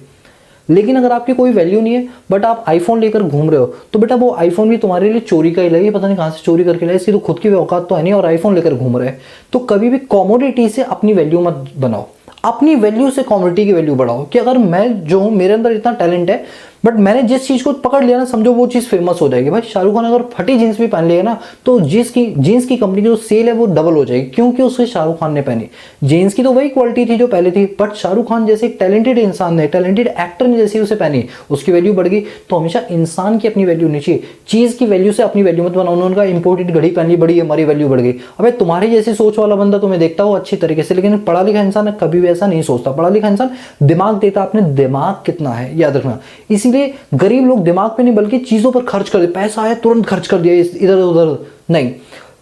[SPEAKER 1] लेकिन अगर आपकी कोई वैल्यू नहीं है बट आप आईफोन लेकर घूम रहे हो तो बेटा वो आईफोन भी तुम्हारे लिए चोरी का ही लगे, पता नहीं कहाँ से चोरी करके लाए, इसकी तो खुद की भी औकात तो है नहीं और आईफोन लेकर घूम रहे हैं। तो कभी भी कॉमोडिटी से अपनी वैल्यू मत बनाओ, अपनी वैल्यू से कॉमोडिटी की वैल्यू बढ़ाओ। कि अगर मैं जो हूँ, मेरे अंदर इतना टैलेंट है बट मैंने जिस चीज को पकड़ लिया ना, समझो वो चीज फेमस हो जाएगी। भाई शाहरुख खान अगर फटी जींस भी पहन लिया ना तो जींस की कंपनी की जो सेल है वो डबल हो जाएगी, क्योंकि उसके शाहरुख खान ने पहनी। जींस की तो वही क्वालिटी थी जो पहले थी, बट शाहरुख खान जैसे एक टैलेंटेड इंसान ने, टैलेंटेड एक्टर ने जैसी उसे पहनी, उसकी वैल्यू बढ़ गई। तो हमेशा इंसान की अपनी वैल्यू नहीं चाहिए, चीज की वैल्यू से अपनी वैल्यू मत बनाओ। उनका इंपोर्टेड घड़ी पहन ली, बड़ी हमारी वैल्यू बढ़ गई। अबे तुम्हारी जैसी सोच वाला बंदा तुम्हें देखता हो अच्छी तरीके से, लेकिन पढ़ा लिखा इंसान कभी भी ऐसा नहीं सोचता। पढ़ा लिखा इंसान दिमाग देता, अपने दिमाग कितना है याद रखना। इसीलिए गरीब लोग दिमाग पे नहीं बल्कि चीजों पर खर्च कर दे, पैसा आया तुरंत खर्च कर दिया इधर उधर नहीं।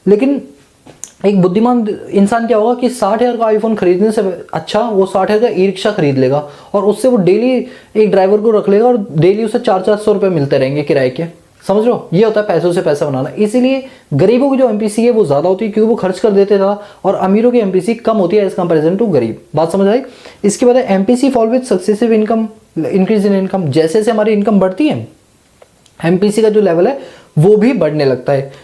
[SPEAKER 1] लेकिन एक बुद्धिमान इंसान क्या होगा कि 60,000 का आईफोन खरीदने से अच्छा वो 60,000 का ई रिक्शा खरीद लेगा और उससे वो डेली एक ड्राइवर को रख लेगा और डेली उसे 400-400 रुपए मिलते रहेंगे किराए के। समझ लो, ये होता है पैसों से पैसा बनाना। इसीलिए गरीबों की जो एमपीसी है वो ज्यादा होती है क्योंकि वो खर्च कर देते था, और अमीरों की एमपीसी कम होती है एज कंपेरिजन टू गरीब। बात समझ आई? इसके बाद MPC fall with successive income, increase in income. जैसे जैसे हमारी इनकम बढ़ती है एमपीसी का जो लेवल है वो भी बढ़ने लगता है।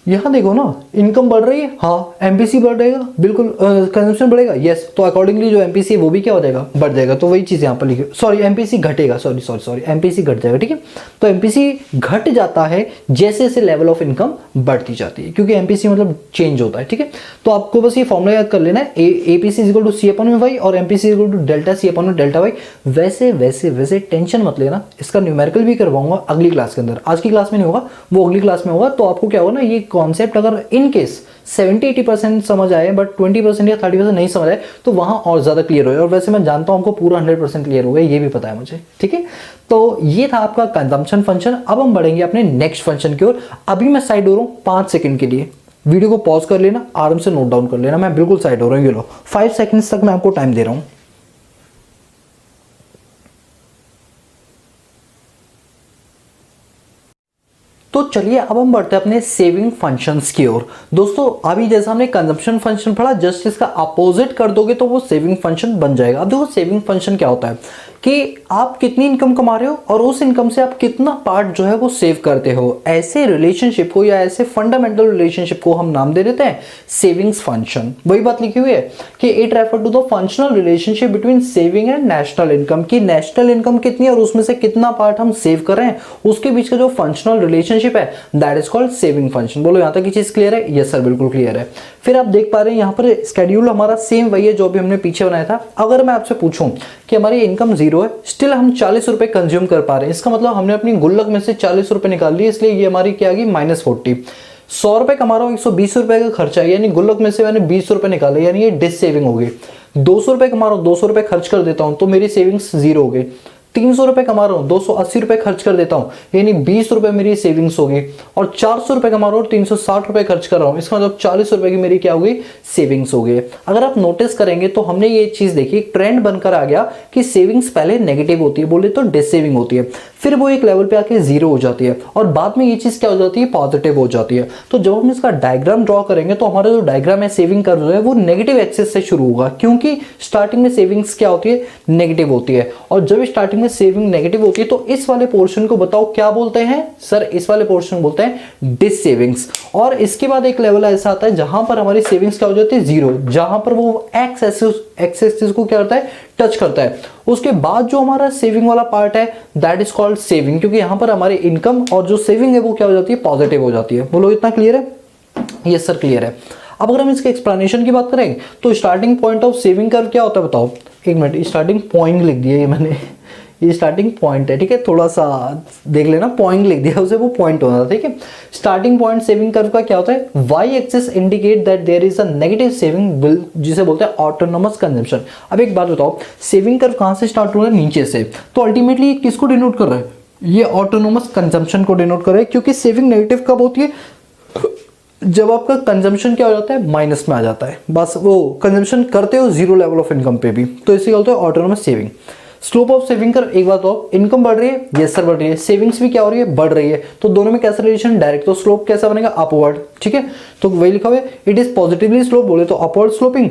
[SPEAKER 1] यहां देखो ना, इनकम बढ़ रही है, हाँ एमपीसी बढ़ जाएगा, बिल्कुल कंजम्पशन बढ़ेगा, यस, तो अकॉर्डिंगली जो एमपीसी है वो भी क्या हो जाएगा, बढ़ जाएगा। तो वही चीज यहाँ पर लिखी, सॉरी एमपीसी घटेगा, सॉरी एमपीसी घट जाएगा, ठीक है। तो एमपीसी घट जाता है जैसे जैसे लेवल ऑफ इनकम बढ़ती जाती है, क्योंकि एमपीसी मतलब चेंज होता है, ठीक है। तो आपको बस ये फॉर्मूला याद कर लेना है, APC is equal to C upon Y और MPC is equal to delta C upon delta Y. वैसे वैसे वैसे टेंशन मत लेना, इसका न्यूमेरिकल भी करवाऊंगा अगली क्लास के अंदर, आज की क्लास में नहीं होगा, वो अगली क्लास में होगा। तो आपको क्या होगा ना, ये कॉन्सेप्ट अगर इन केस 70-80% समझ आए बट 20% या 30% नहीं समझ आए तो वहां और ज्यादा क्लियर हो। और वैसे मैं जानता हूं आपको पूरा 100% क्लियर हो गया, ये भी पता है मुझे, ठीक है। तो ये था आपका कंजम्पशन फंक्शन। अब हम बढ़ेंगे अपने नेक्स्ट फंक्शन की ओर। अभी मैं साइड हो रहा हूं 5 सेकंड के लिए, वीडियो को पॉज कर लेना, आराम से नोट डाउन कर लेना, मैं बिल्कुल साइड हो रहा हूं। ये लो 5 सेकंड्स तक मैं आपको टाइम दे रहा हूं। तो चलिए अब हम बढ़ते हैं अपने सेविंग फंक्शंस की ओर। दोस्तों अभी जैसा हमने कंजम्पशन फंक्शन पढ़ा, जस्ट इसका अपोजिट कर दोगे तो वो सेविंग फंक्शन बन जाएगा। अब देखो सेविंग फंक्शन क्या होता है कि आप कितनी इनकम कमा रहे हो और उस इनकम से आप कितना पार्ट जो है वो सेव करते हो। ऐसे रिलेशनशिप को या ऐसे फंडामेंटल रिलेशनशिप को हम नाम दे देते हैं सेविंग्स फंक्शन। वही बात लिखी हुई है कि it refer to the functional relationship between saving and national income, की नेशनल इनकम कितनी है और उसमें से कितना पार्ट हम सेव कर रहे हैं, उसके बीच का जो फंक्शनल रिलेशनशिप है that is called saving function. बोलो यहां तक की चीज क्लियर है? यस सर, बिल्कुल क्लियर है। फिर आप देख पा रहे हैं यहाँ पर स्केड्यूल हमारा सेम वही है जो भी हमने पीछे बनाया था। अगर मैं आपसे पूछूं कि हमारी इनकम 0 है, स्टिल हम 40 रुपए कंज्यूम कर पा रहे हैं, इसका मतलब हमने अपनी गुल्लक में से 40 रुपए निकाल लिए, इसलिए ये हमारी क्या आ गई -40। 100 रुपए कमा रहा हूं, 120 रुपए का खर्चा है, यानी गुल्लक में से मैंने 20 रुपए निकाले, यानी ये डिस सेविंग हो गई। 200 रुपए कमा रहा हूं, 200 रुपए खर्च कर देता हूं तो मेरी सेविंग्स 0 हो गई। 300 रुपए कमा रहा हूं, 280 रुपए खर्च कर देता हूं, यानी 20 रुपए मेरी सेविंग्स होगी। और 400 रुपए कमा रहा हूं, 360 रुपए खर्च कर रहा हूं, इसका मतलब 40 रुपए की मेरी क्या हो गई, सेविंग्स हो गई। अगर आप नोटिस करेंगे तो हमने ये चीज देखी, ट्रेंड बनकर आ गया कि सेविंग्स पहले नेगेटिव होती है, बोले तो डिस सेविंग होती है, फिर वो एक लेवल पे आके 0 हो जाती है और बाद में ये चीज क्या हो जाती है, पॉजिटिव हो जाती है। तो जब हम इसका डायग्राम ड्रॉ करेंगे तो हमारा जो डायग्राम है सेविंग कर्व जो है वो नेगेटिव एक्सिस से शुरू होगा, क्योंकि स्टार्टिंग में सेविंग्स क्या होती है, नेगेटिव होती है। और जब स्टार्टिंग में सेविंग नेगेटिव होती है तो इस वाले पोर्शन को बताओ क्या बोलते हैं सर, इस वाले पोर्शन बोलते हैं डिस सेविंग्स। और इसके बाद एक लेवल ऐसा आता है जहां पर हमारी सेविंग्स क्या हो जाती है, 0, जहां पर वो एक्स एक्सिस को क्या करता है, टच करता है। उसके बाद जो हमारा सेविंग वाला पार्ट है दैट इज कॉल्ड सेविंग, क्योंकि यहां पर हमारी इनकम और जो सेविंग है वो क्या हो जाती है, पॉजिटिव हो जाती है। बोलो इतना क्लियर है? यस सर क्लियर है। अब अगर हम इसके एक्सप्लेनेशन की बात करें तो starting point of saving curve क्या होता है बताओ? एक मिनट, स्टार्टिंग पॉइंट लिख दिया ये मैंने, ये स्टार्टिंग पॉइंट है, ठीक है, थोड़ा सा देख लेना, पॉइंट लिख दिया उसे, वो पॉइंट होना था, ठीक है। स्टार्टिंग पॉइंट सेविंग कर्व का क्या होता है, Y axis indicate that there is a negative saving bill, जिसे बोलते हैं ऑटोनोमस कंजम्पशन। अब एक बात बताओ, सेविंग कर्व कहां से स्टार्ट हो रहा है, नीचे से, तो अल्टीमेटली किसको डिनोट कर रहा है, ये ऑटोनोमस कंजम्पशन को डिनोट कर रहा है, क्योंकि सेविंग नेगेटिव कब होती है, जब आपका कंजम्पशन क्या हो जाता है, माइनस में आ जाता है, बस वो कंजम्पशन करते हो 0 लेवल ऑफ इनकम पे भी, तो इसे बोलते हैं autonomous saving. Slope of saving कर, एक बात तो इनकम बढ़ रही है, यस सर बढ़ रही है, सेविंग्स भी क्या हो रही है, बढ़ रही है, तो दोनों में कैसा रिलेशन, डायरेक्ट, तो स्लोप कैसा बनेगा, अपवर्ड, ठीक है। तो वही लिखा हुआ है, इट इज पॉजिटिवली स्लोप, बोले तो upward sloping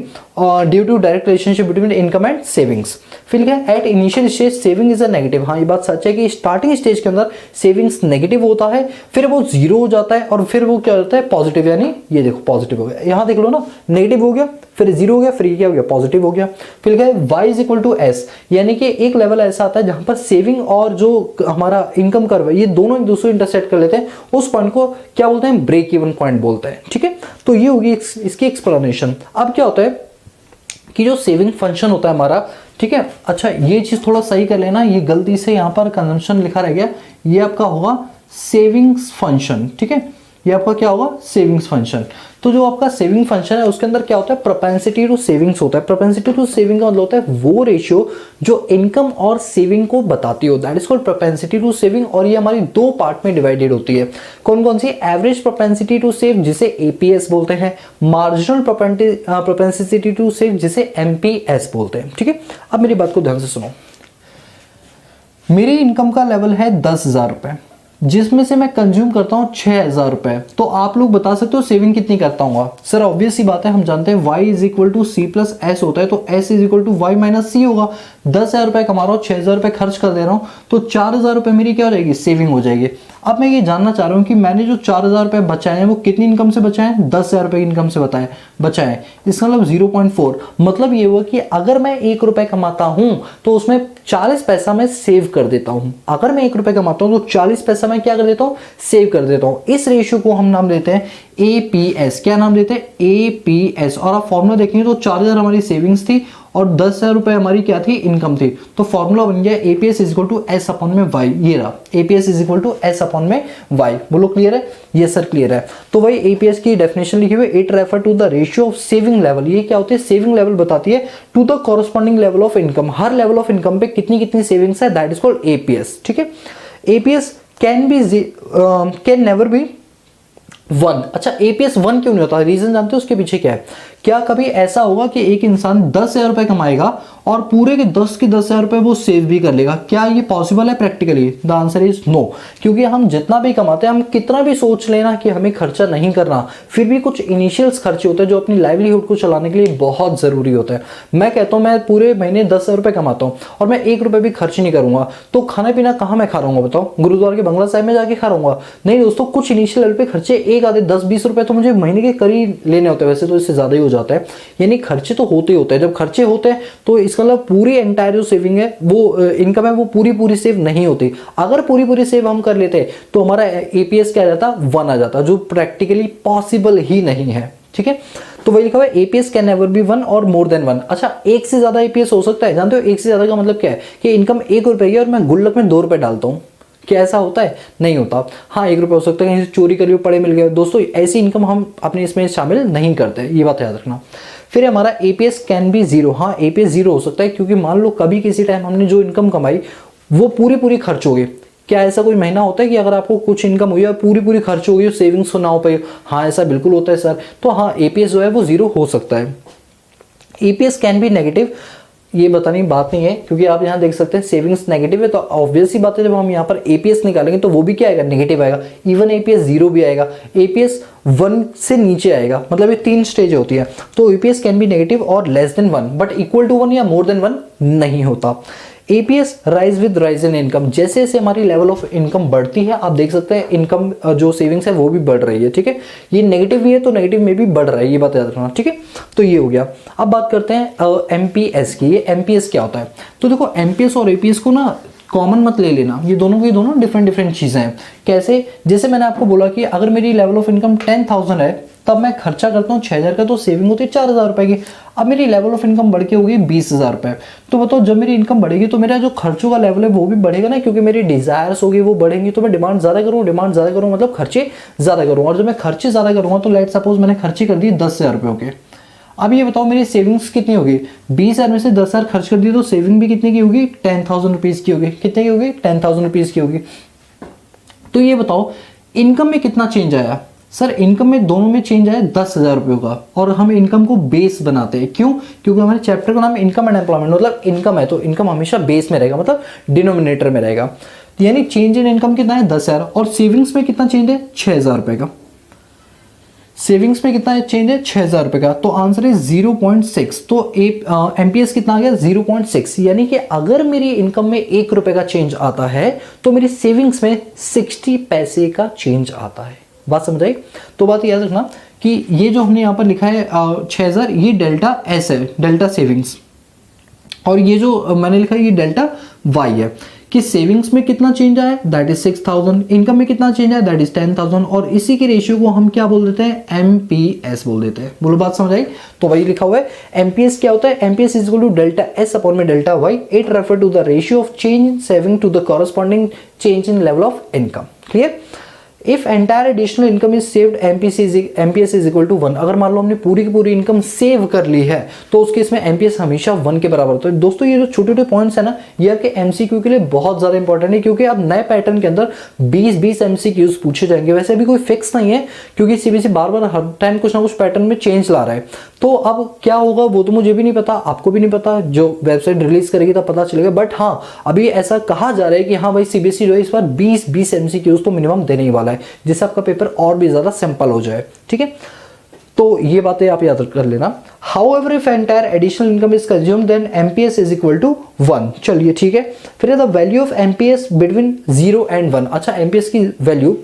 [SPEAKER 1] due to direct relationship between income and savings. फिर क्या है, at initial stage saving is a negative, हाँ ये बात सच है कि स्टार्टिंग स्टेज के अंदर सेविंग्स नेगेटिव होता है, फिर वो जीरो हो जाता है और फिर वो क्या होता है, पॉजिटिव, यानी ये देखो पॉजिटिव हो गया, यहाँ देख लो ना, नेगेटिव हो गया, फिर जीरो हो गया, फिर क्या हो गया, पॉजिटिव हो गया। फिर क्या है, y is equal to S, यानी कि एक लेवल ऐसा आता है जहां पर सेविंग और जो हमारा इनकम कर्व है ये दोनों एक दूसरे इंटरसेक्ट कर लेते हैं, उस पॉइंट को क्या बोलते हैं, ब्रेक इवन पॉइंट बोलते हैं, ठीक है। तो ये होगी इसकी एक्सप्लेनेशन। अब क्या होता है कि जो सेविंग फंक्शन होता है हमारा, ठीक है, अच्छा ये चीज थोड़ा सही कर लेना, ये गलती से यहाँ पर कंजम्पशन लिखा रह गया, ये आपका होगा सेविंग्स फंक्शन, ठीक है, ये आपका क्या होगा, सेविंग्स फंक्शन। तो जो आपका सेविंग फंक्शन है उसके अंदर क्या होता है, प्रोपेंसिटी टू सेविंग्स होता है। प्रोपेंसिटी टू सेविंग का मतलब होता है वो रेशियो जो इनकम और सेविंग को बताती हो, that is called propensity to saving, और ये हमारी दो पार्ट में डिवाइडेड होती है। कौन कौन सी, एवरेज प्रोपेंसिटी टू सेव जिसे एपीएस बोलते हैं, मार्जिनल प्रोपेंसिटी टू सेव जिसे एमपीएस बोलते हैं, ठीक है। अब मेरी बात को ध्यान से सुनो, मेरी इनकम का लेवल है 10,000 रुपए, जिसमें से मैं कंज्यूम करता हूँ 6,000 रुपए, तो आप लोग बता सकते हो सेविंग कितनी करता हूँ सर। ऑब्वियस सी बात है, हम जानते हैं y is equal to C plus S होता है, तो s is equal to Y minus C होगा। 10,000 रुपए कमा रहा हूँ, 6,000 रुपए खर्च कर दे रहा हूँ, तो 4,000 रुपए मेरी क्या हो जाएगी, सेविंग हो जाएगी। अब मैं ये जानना चाह रहा हूँ कि मैंने जो 4,000 रुपए बचाए हैं वो कितनी इनकम से बचाए हैं, 10,000 रुपए की इनकम से बचाए। इसका मतलब 0.4, मतलब ये हुआ कि अगर मैं 1 रुपए कमाता हूं तो उसमें 40 पैसा मैं सेव कर देता हूं। अगर मैं 1 रुपए कमाता हूं तो 40 पैसा मैं क्या कर देता हूं, सेव कर देता हूं। इस रेशियो को हम नाम देते हैं एपीएस। क्या नाम देते हैं, एपीएस। और आप फॉर्मूला देखेंगे तो 4,000 हमारी सेविंग्स थी और 10,000 रुपए हमारी क्या थी, इनकम थी। तो फॉर्मूला बन गया APS is equal to S upon में वाई, ये रहा APS is equal to S upon में वाई। बोलो क्लियर है, ये सर क्लियर है। तो वही एपीएस की डेफिनेशन लिखी हुई, it refer to the ratio of saving level. ये क्या होती है, सेविंग लेवल बताती है to the corresponding level of income. हर लेवल ऑफ इनकम पे कितनी कितनी सेविंग्स है, दैट इज कॉल्ड एपीएस, ठीक है। APS can never be 1। अच्छा, एपीएस 1 क्यों नहीं होता, रीजन जानते हो उसके पीछे क्या है। क्या कभी ऐसा होगा कि एक इंसान 10,000 रुपए कमाएगा और पूरे के 10,000 रुपए वो सेव भी कर लेगा, क्या ये पॉसिबल है practically? The answer is no. क्योंकि हम जितना भी कमाते हैं, हम कितना भी सोच लेना कि हमें खर्चा नहीं करना, फिर भी कुछ इनिशियल्स खर्चे होते हैं जो अपनी लाइवलीहुड को चलाने के लिए बहुत जरूरी होता है। मैं कहता हूँ मैं पूरे महीने 10,000 रुपए कमाता हूँ और मैं 1 रुपए भी खर्च नहीं करूंगा, तो खाना पीना कहाँ मैं खा रहा हूँ बताओ, गुरुद्वारा के बंगला साहिब में जाके खा रहा हूँ? नहीं दोस्तों, कुछ इनिशियल लेवल पे खर्चे एक आधे 10-20 रुपए तो मुझे महीने के करीब लेने होते हैं, वैसे तो इससे ज्यादा ही हो जाता है। यानी खर्चे तो होते ही होते हैं। जब खर्चे होते हैं तो इसका मतलब पूरी एंटायर जो सेविंग है, वो इनकम है, वो पूरी सेव नहीं होती। अगर पूरी सेव हम कर लेते तो हमारा एपीएस क्या आ जाता, 1 आ जाता, जो प्रैक्टिकली पॉसिबल ही नहीं है, ठीक है। तो वही लिखा हुआ है एपीएस कैन नेवर बी 1 और मोर देन 1। अच्छा, एक से ज्यादा एपीएस हो सकता है, जानते हो एक से ज्यादा का मतलब क्या है, कि इनकम 1 रुपए की और मैं गुल्लक में 2 रुपए डालता हूं, क्या ऐसा होता है? नहीं होता। हाँ, 1 रुपए हो सकता है, कहीं से चोरी कर लियो, पड़े मिल गए। दोस्तों, ऐसी इनकम हम अपने इसमें शामिल नहीं करते, ये बात याद रखना। फिर हमारा एपीएस कैन बी 0। हाँ, एपीएस 0 हो सकता है, क्योंकि मान लो कभी किसी टाइम हमने जो इनकम कमाई वो पूरी खर्च हो गई। क्या ऐसा कोई महीना होता है कि अगर आपको कुछ इनकम हुई और पूरी खर्च हो गई, सेविंग्स तो ना हो पाई? हाँ, ऐसा बिल्कुल होता है सर। तो हाँ, एपीएस जो है वो 0 हो सकता है। एपीएस कैन बी नेगेटिव, ये बताने की बात नहीं है, क्योंकि आप यहाँ देख सकते हैं सेविंग्स नेगेटिव है, तो ऑब्वियस ही बात है जब हम यहाँ पर एपीएस निकालेंगे तो वो भी क्या आएगा, नेगेटिव आएगा। इवन एपीएस 0 भी आएगा, एपीएस 1 से नीचे आएगा, मतलब ये 3 स्टेज होती है। तो एपीएस कैन बी नेगेटिव और less than 1, but equal to 1 या मोर देन 1 नहीं होता। APS rise with rise in income, जैसे जैसे हमारी लेवल ऑफ इनकम बढ़ती है, आप देख सकते हैं इनकम जो सेविंग्स है वो भी बढ़ रही है, ठीक है। ये नेगेटिव भी है तो नेगेटिव में भी बढ़ रहा है, ये बात याद रखना, ठीक है। तो ये हो गया। अब बात करते हैं एमपीएस की। ये एमपीएस क्या होता है? तो देखो, एमपीएस और एपीएस को ना कॉमन मत ले लेना, ये दोनों की दोनों डिफरेंट चीजें हैं। कैसे? जैसे मैंने आपको बोला कि अगर मेरी लेवल ऑफ इनकम 10,000 है, तब मैं खर्चा करता हूँ 6,000 का, तो सेविंग होती है 4,000 रुपए की। अब मेरी लेवल ऑफ इनकम बढ़ के होगी 20,000 रुपए, तो बताओ जब मेरी इनकम बढ़ेगी तो मेरा जो खर्चों का लेवल है वो भी बढ़ेगा ना, क्योंकि मेरी डिजायर्स होगी वो बढ़ेंगी, तो मैं डिमांड ज्यादा करूँ मतलब खर्चे ज्यादा करूँ। और जब मैं खर्चे ज्यादा करूँगा तो लेट सपोज मैंने खर्चे कर दिए 10,000 रुपए के। अब ये बताओ मेरी सेविंग्स कितनी होगी? 20,000 में से 10,000 खर्च कर दिए तो सेविंग भी कितने की होगी? 10,000 रुपीज की होगी। कितने की होगी? 10,000 रुपीज की होगी। तो ये बताओ इनकम में कितना चेंज आया? सर इनकम में दोनों में चेंज आया 10,000 रुपये का, और हम इनकम को बेस बनाते हैं। क्यों? क्योंकि हमारे चैप्टर का नाम इनकम एंड एम्प्लॉयमेंट, मतलब इनकम है तो इनकम हमेशा बेस में रहेगा, मतलब डिनोमिनेटर में रहेगा। यानी चेंज इन इनकम कितना है 10,000, और सेविंग्स में कितना चेंज है 6,000 रुपये का। सेविंग्स में कितना चेंज है 6,000 रुपये का, तो आंसर है 0.6। तो एमपीएस कितना आ गया 0.6। यानी कि अगर मेरी इनकम में 1 रुपये का चेंज आता है तो मेरी सेविंग्स में 60 पैसे का चेंज आता है। बात समझ आई? तो बात याद रखना कि ये जो हमने यहाँ पर लिखा है 6,000, ये डेल्टा एस है, डेल्टा सेविंग्स, और ये जो मैंने लिखा है ये डेल्टा वाई है। कि सेविंग्स में कितना चेंज आया दैट इज 6,000, इनकम में कितना चेंज आया दैट इज 10,000, और इसी के रेशियो को हम क्या बोल देते हैं एमपीएस बोल देते हैं। बोलो बात समझ आई? तो वही लिखा हुआ है एमपीएस क्या होता है, MPS is equal to delta S upon में delta Y, it refer to the ratio of change in saving to the corresponding change in level of income. Clear? If entire additional income is saved MPS is equal to 1। अगर मान लो हमने पूरी की पूरी income save कर ली है तो उस केस में एमपीएस हमेशा 1 के बराबर होता है। दोस्तों ये जो छोटे छोटे पॉइंट्स है ना, ये आपके एमसीक्यू के लिए बहुत ज्यादा इंपॉर्टेंट है, क्योंकि अब नए पैटर्न के अंदर 20 एमसीक्यूज पूछे जाएंगे। वैसे भी कोई फिक्स नहीं है, क्योंकि सीबीएसई बार बार हर टाइम कुछ ना कुछ पैटर्न में चेंज ला रहा है। तो अब क्या होगा वो तो मुझे भी नहीं पता, आपको भी नहीं पता, जो वेबसाइट रिलीज करेगी तब पता चलेगा। बट हाँ, अभी ऐसा कहा जा रहा है कि हाँ भाई सीबीएसई जो है इस बार 20 एमसीक्यूज तो मिनिमम देने ही वाला है, जिससे आपका पेपर और भी ज्यादा सिंपल हो जाए। ठीक है, तो ये बातें आप याद कर लेना। However, if entire additional income is consumed, then MPS is equal to 1। चलिए ठीक है, फिर the value of MPS between 0 and 1। अच्छा, MPS की वैल्यू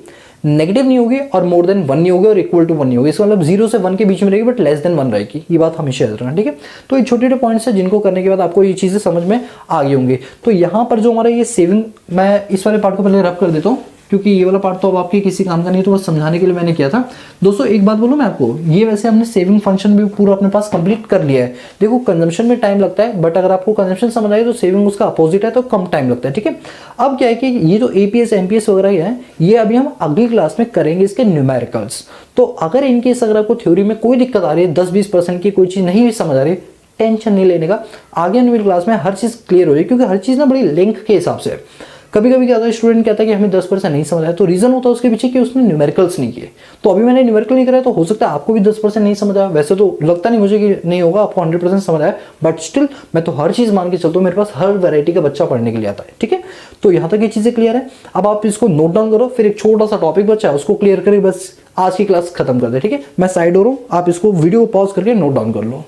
[SPEAKER 1] नेगेटिव नहीं होगी और मोर देन 1 नहीं होगी और इक्वल टू 1 नहीं होगी। इसका मतलब 0 से 1 के बीच में रहेगी बट लेस देन 1 रहेगी। ये बात हमेशा याद रखना। ठीक है, तो ये छोटे छोटे पॉइंट्स हैं जिनको करने के बाद आपको ये चीजें समझ में आ गई होंगी। तो यहाँ पर जो हमारा ये सेविंग, मैं इस वाले पार्ट को पहले रब कर देता हूँ, क्योंकि ये वाला पार्ट तो अब आपके किसी काम का नहीं है, तो बस समझाने के लिए मैंने किया था। दोस्तों एक बात बोलूं मैं आपको, ये वैसे हमने सेविंग फंक्शन भी पूरा अपने पास कंप्लीट कर लिया है। देखो कंजम्पशन में टाइम लगता है, बट अगर आपको कंजम्पशन समझ आए तो सेविंग उसका अपोजिट है, तो कम टाइम लगता है। ठीक है, अब क्या है कि ये जो एपीएस एमपीएस वगैरह है, ये अभी हम अगली क्लास में करेंगे इसके न्यूमेरिकल्स। तो अगर इनकेस अगर आपको थ्योरी में कोई दिक्कत आ रही है, 10-20% की कोई चीज नहीं समझ आ रही, टेंशन नहीं लेने का, आगे आने वाली क्लास में हर चीज क्लियर हो जाएगी, क्योंकि हर चीज ना बड़ी लिंक के हिसाब से। कभी कभी क्या होता है, स्टूडेंट कहता है कि हमें 10% नहीं समझ आया, तो रीजन होता है उसके पीछे कि उसने न्यूमेरिकल्स नहीं किए। तो अभी मैंने न्यूमेरिकल नहीं कराया, तो हो सकता है आपको भी 10% नहीं समझ आया। वैसे तो लगता नहीं मुझे कि नहीं होगा, आपको 100% समझ आया, बट स्टिल मैं तो हर चीज मान के चलता हूँ, मेरे पास हर वैरायटी का बच्चा पढ़ने के लिए आता है। ठीक है, तो यहाँ तक ये चीजें क्लियर है। अब आप इसको नोट डाउन करो, फिर एक छोटा सा टॉपिक बचा है उसको क्लियर करें, बस आज की क्लास खत्म कर दे। ठीक है, मैं साइड हो रहा हूँ, आप इसको वीडियो पॉज करके नोट डाउन कर लो।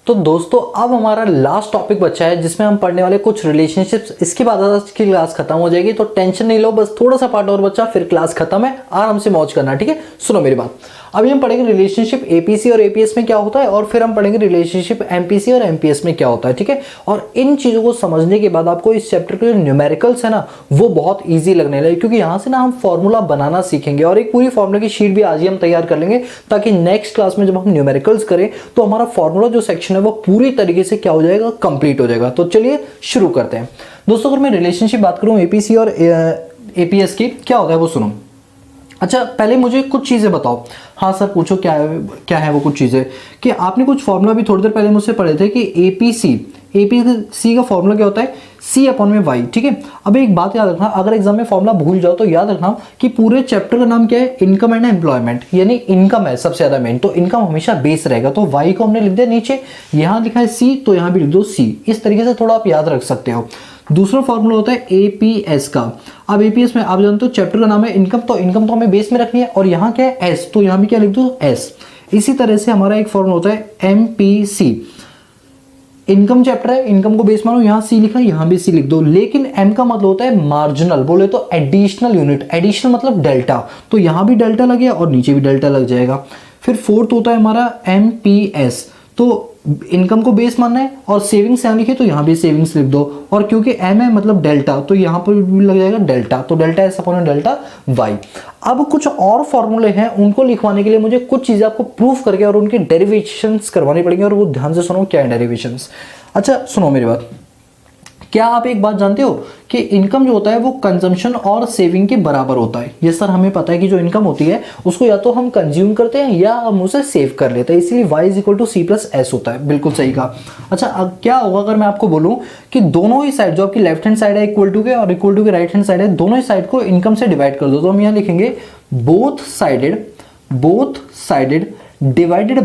[SPEAKER 1] तो दोस्तों अब हमारा लास्ट टॉपिक बचा है, जिसमें हम पढ़ने वाले कुछ रिलेशनशिप्स। इसके बाद आज की क्लास खत्म हो जाएगी, तो टेंशन नहीं लो, बस थोड़ा सा पार्ट और बचा, फिर क्लास खत्म है, आराम से मौज करना। ठीक है, सुनो मेरी बात। अभी हम पढ़ेंगे रिलेशनशिप एपीसी और एपीएस में क्या होता है, और फिर हम पढ़ेंगे रिलेशनशिप एमपीसी और एमपीएस में क्या होता है। ठीक है, और इन चीजों को समझने के बाद आपको इस चैप्टर के जो न्यूमेरिकल्स है ना, वो बहुत ईजी लगने लगे, क्योंकि यहाँ से ना हम फॉर्मूला बनाना सीखेंगे, और एक पूरी फॉर्मूला की शीट भी आज ही हम तैयार कर लेंगे, ताकि नेक्स्ट क्लास में जब हम न्यूमेरिकल्स करें तो हमारा फॉर्मूला जो सेक्शन है वो पूरी तरीके से क्या हो जाएगा, कंप्लीट हो जाएगा। तो चलिए शुरू करते हैं। दोस्तों अगर मैं रिलेशनशिप बात करूं एपीसी और एपीएस की, क्या होता है वो सुनो। अच्छा, पहले मुझे कुछ चीजें बताओ। हाँ सर पूछो, क्या है वो कुछ चीजें, कि आपने कुछ फॉर्मूला भी थोड़ी देर पहले मुझसे पढ़े थे कि एपीसी का फॉर्मूला क्या होता है, सी अपॉन में वाई। ठीक है, अब एक बात याद रखना, अगर एग्जाम में फॉर्मूला भूल जाओ तो याद रखना कि पूरे चैप्टर का नाम क्या है, इनकम एंड एम्प्लॉयमेंट, यानी इनकम है सबसे ज्यादा मेन, तो इनकम हमेशा बेस रहेगा। तो वाई को हमने लिख दिया नीचे, यहाँ लिखा है सी, तो यहाँ भी लिख दो सी। इस तरीके से थोड़ा आप याद रख सकते हो। दूसरा फॉर्मूला होता है एपीएस का। अब एपीएस में आप जानते हो चैप्टर का नाम है इनकम, तो इनकम तो हमें बेस में रखनी है, और यहाँ क्या है एस, तो यहाँ भी क्या लिख दो एस। इसी तरह से हमारा एक फॉर्मूला होता है एमपीसी। इनकम चैप्टर है, इनकम को बेस मानो, यहाँ सी लिखा है, यहाँ भी सी लिख दो। लेकिन एम का मतलब होता है मार्जिनल, बोले तो एडिशनल यूनिट, एडिशनल मतलब डेल्टा, तो यहाँ भी डेल्टा लग गया और नीचे भी डेल्टा लग जाएगा। फिर फोर्थ होता है हमारा एमपीएस, तो इनकम को बेस मानना है, और सेविंग्स यहाँ लिखे तो यहाँ भी सेविंग्स लिख दो, और क्योंकि एम है मतलब डेल्टा, तो यहाँ पर भी लग जाएगा डेल्टा, तो delta S upon delta Y. अब कुछ और फॉर्मूले हैं, उनको लिखवाने के लिए मुझे कुछ चीजें आपको प्रूफ करके और उनके डेरिवेशंस करवानी पड़ेंगे, और वो ध्यान से सुनो क्या है डेरिवेशंस। अच्छा सुनो मेरी बात, क्या आप एक बात जानते हो कि इनकम जो होता है वो कंजम्पशन और सेविंग के बराबर होता है। ये सर हमें पता है कि जो इनकम होती है उसको या तो हम कंज्यूम करते हैं या हम उसे सेव कर लेते हैं, इसीलिए y is equal to C plus S होता है। बिल्कुल सही कहा। अच्छा अब क्या होगा अगर मैं आपको बोलूं कि दोनों ही साइड, जो आपकी लेफ्ट हैंड साइड है इक्वल टू के और इक्वल टू के राइट हैंड साइड है, दोनों ही साइड को इनकम से डिवाइड कर दो। तो हम यहाँ लिखेंगे बोथ साइडेड डिवाइडेड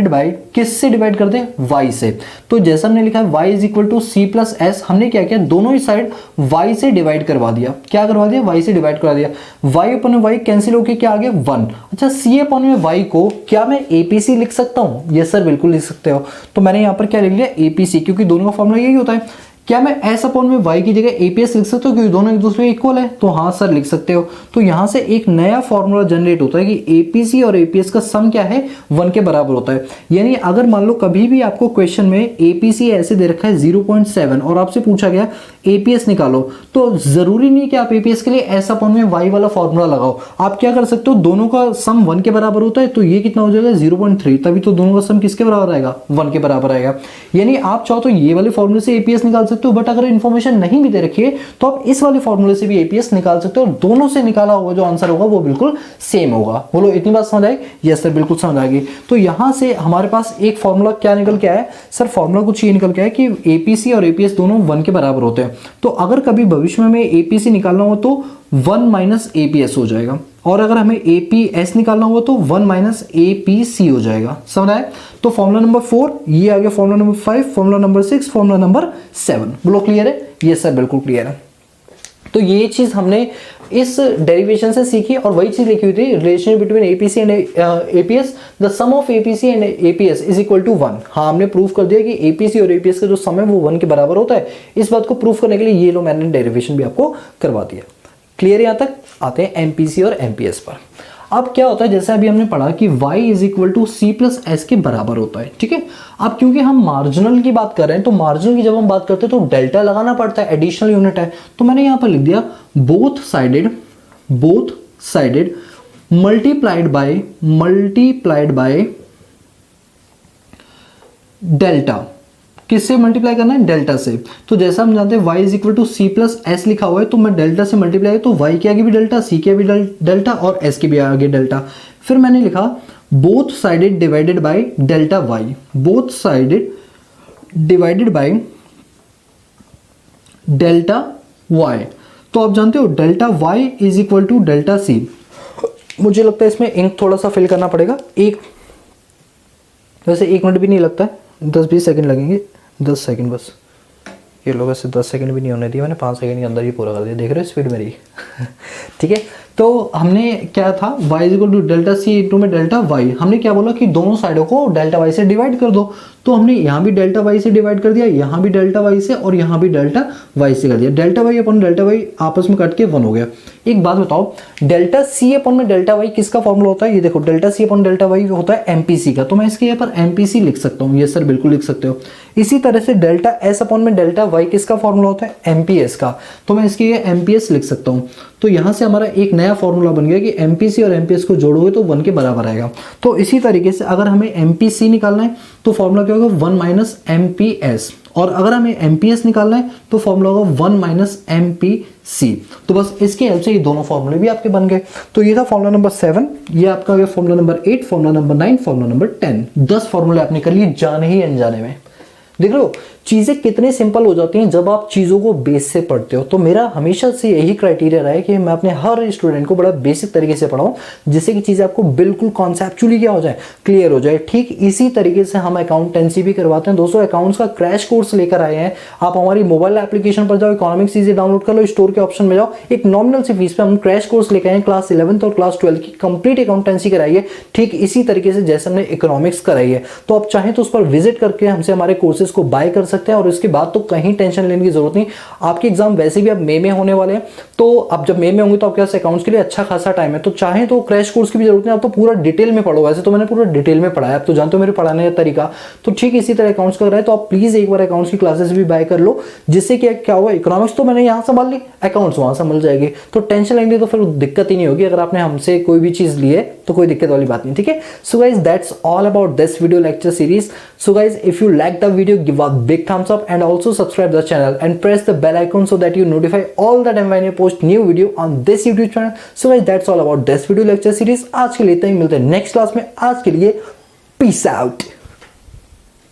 [SPEAKER 1] बाय किससे डिवाइड कर दे, y से। तो जैसा हमने लिखा है y is equal to C plus S, हमने क्या किया दोनों ही साइड y से डिवाइड करवा दिया। क्या करवा दिया, y से डिवाइड करवा दिया। y अपन में y कैंसिल होके क्या आ गया 1। अच्छा c अपन में y को क्या मैं APC लिख सकता हूँ? यस सर बिल्कुल लिख सकते हो। तो मैंने यहाँ पर क्या लिख लिया APC, क्योंकि दोनों का फॉर्मूला यही होता है। क्या मैं s अपॉन में y की जगह APS लिख सकता हूँ क्योंकि दोनों एक दूसरे के इक्वल है? तो हाँ सर लिख सकते हो। तो यहाँ से एक नया फॉर्मूला जनरेट होता है कि APC और APS का सम क्या है 1 के बराबर होता है। यानी अगर मान लो कभी भी आपको क्वेश्चन में APC ऐसे दे रखा है 0.7 और आपसे पूछा गया APS निकालो, तो जरूरी नहीं कि आप APS के लिए s अपॉन में y वाला फॉर्मूला लगाओ। आप क्या कर सकते हो, दोनों का सम 1 के बराबर होता है, तो ये कितना हो जाएगा 0.3, तभी तो दोनों का सम किसके बराबर आएगा 1 के बराबर आएगा। यानी आप चाहो तो ये वाले फॉर्मूले से APS निकाल सकते हो, बट अगर इन्फॉर्मेशन नहीं भी दे रखी है तो आप इस वाले फॉर्मूले से भी APS निकाल सकते हो। दोनों से निकाला हुआ जो आंसर होगा वो बिल्कुल सेम होगा। बोलो इतनी बात समझ आई? यस सर बिल्कुल समझ आ गई। तो यहां से हमारे पास एक फॉर्मूला क्या निकल के आया है सर, फॉर्मूला कुछ ये निकल के आया कि APC और APS दोनों 1 के बराबर होते हैं। तो अगर कभी भविष्य में हमें APC निकालना हो तो 1 माइनस APS हो जाएगा, और अगर हमें APS निकालना हुआ तो 1 माइनस APC हो जाएगा। समझ आए? तो फॉर्मूला नंबर 4 ये आ गया, formula number 5, formula number 6, formula number 7। बोलो क्लियर है? यस सर बिल्कुल क्लियर है। तो ये चीज हमने इस डेरिवेशन से सीखी और वही चीज लिखी हुई थी, relation between APC and APS, the sum of APC and APS is equal to 1। हाँ हमने प्रूफ कर दिया कि APC और APS का जो सम है वो 1 के बराबर होता है। इस बात को प्रूफ करने के लिए ये लो मैंने डेरिवेशन भी आपको करवा दिया। क्लियर? यहां तक आते हैं MPC और MPS पर। अब क्या होता है, जैसे अभी हमने पढ़ा कि y is equal to C plus S के बराबर होता है। ठीक है, अब क्योंकि हम मार्जिनल की बात कर रहे हैं तो मार्जिनल की जब हम बात करते हैं तो डेल्टा लगाना पड़ता है, एडिशनल यूनिट है। तो मैंने यहां पर लिख दिया both sided multiplied by delta. किससे मल्टीप्लाई करना है? डेल्टा से। तो जैसा हम जानते हैं y is equal to C plus S लिखा हुआ है, तो मैं डेल्टा से मल्टीप्लाई, तो y के आगे भी डेल्टा, c के आगे भी डेल्टा और s के भी आगे डेल्टा। फिर मैंने लिखा both sided divided by delta y, both sided divided by delta y। तो आप जानते हो delta y is equal to delta c। मुझे लगता है इसमें इंक थोड़ा सा फिल करना पड़ेगा। वैसे 1 मिनट भी नहीं लगता है, 10-20 सेकंड लगेंगे, 10 सेकंड बस। ये लोग ऐसे 10 सेकंड भी नहीं होने दिए, मैंने 5 सेकंड के अंदर ही पूरा कर दिया। देख रहे हो स्पीड मेरी? ठीक है, तो हमने क्या था y is equal to delta c into में डेल्टा y। हमने क्या बोला कि दोनों साइडों को डेल्टा y से डिवाइड कर दो। तो हमने यहाँ भी डेल्टा y से डिवाइड कर दिया, यहाँ भी डेल्टा y से और यहाँ भी डेल्टा y से कर दिया। डेल्टा y अपन डेल्टा y आपस में कट के 1 हो गया। एक बात बताओ, डेल्टा c अपन में डेल्टा y किसका फॉर्मूला होता है? ये देखो डेल्टा c अपन डेल्टा y होता है MPC का, तो मैं इसके यहाँ पर MPC लिख सकता हूँ। ये सर बिल्कुल लिख सकते हो। इसी तरह से डेल्टा s अपन में डेल्टा y किसका फॉर्मूला होता है? MPS का, तो मैं इसके लिए MPS लिख सकता हूँ। तो यहाँ से हमारा एक नया फॉर्मूला बन गया कि MPC और MPS को जोड़ोगे तो 1 के बराबर आएगा। तो इसी तरीके से अगर हमें MPC निकालना है तो फॉर्मूला क्या होगा 1 माइनस MPS, और अगर हमें MPS निकालना है तो फॉर्मूला होगा 1 माइनस MPC। तो बस इसके हेल्प से ये दोनों फॉर्मूले भी आपके बन गए। तो ये था फॉर्मूला नंबर 7, ये आपका गया formula number 8, formula number 9, formula number 10। 10 फॉर्मूले आपने कर लिए जाने ही अनजाने में। देख रहे हो चीजें कितने सिंपल हो जाती हैं जब आप चीजों को बेस से पढ़ते हो। तो मेरा हमेशा से यही क्राइटेरिया रहा है कि मैं अपने हर स्टूडेंट को बड़ा बेसिक तरीके से पढ़ाऊं, जिससे कि चीजें आपको बिल्कुल कॉन्सेप्चुअली क्या हो जाए, क्लियर हो जाए। ठीक इसी तरीके से हम अकाउंटेंसी भी करवाते हैं। दोस्तों अकाउंट्स का क्रैश कोर्स लेकर आए हैं। आप हमारी मोबाइल एप्लीकेशन पर जाओ, इकोनॉमिक्स ईजी डाउनलोड कर लो, स्टोर के ऑप्शन में जाओ, एक नॉमिनल सी फीस पे हम क्रैश कोर्स लेकर आए हैं। क्लास 11th और क्लास 12 की कंप्लीट अकाउंटेंसी कराई है, ठीक इसी तरीके से जैसे हमने इकोनॉमिक्स कराई है। तो आप चाहें तो उस पर विजिट करके हमसे हमारे कोर्सेज को बाय कर सकते हैं, और इसके बाद तो कहीं टेंशन लेने की जरूरत नहीं। आपके एग्जाम वैसे भी अब मई में होने वाले हैं, तो अब जब मई में होंगे तो आपके पास अकाउंट्स के लिए अच्छा खासा टाइम है। तो चाहे तो क्रैश कोर्स की भी जरूरत नहीं, आप तो पूरा डिटेल में पढ़ो। वैसे तो मैंने पूरा डिटेल में पढ़ाया, आप तो जानते हो मेरे पढ़ाने का तरीका। तो ठीक इसी तरह अकाउंट्स का रहा, तो आप प्लीज एक बार अकाउंट्स की क्लासेस भी बाय कर लो, जिससे क्या हुआ, इकोनॉमिक्स तो मैंने यहाँ संभाल ली, अकाउंट्स वहां संभल जाएगी। तो टेंशन लेंगे तो फिर दिक्कत ही नहीं होगी। अगर आपने हमसे कोई भी चीज ली है तो कोई दिक्कत वाली बात नहीं। ठीक है, so guys that's all about this video lecture series. So guys if you like the video, give a big big thumbs up and also subscribe the channel and press the bell icon so that you notify all the time when you post new video on this YouTube channel. So guys, that's all about this video lecture series. आज के लिए इतना ही, मिलते हैं next class में. आज के लिए पीस आउट.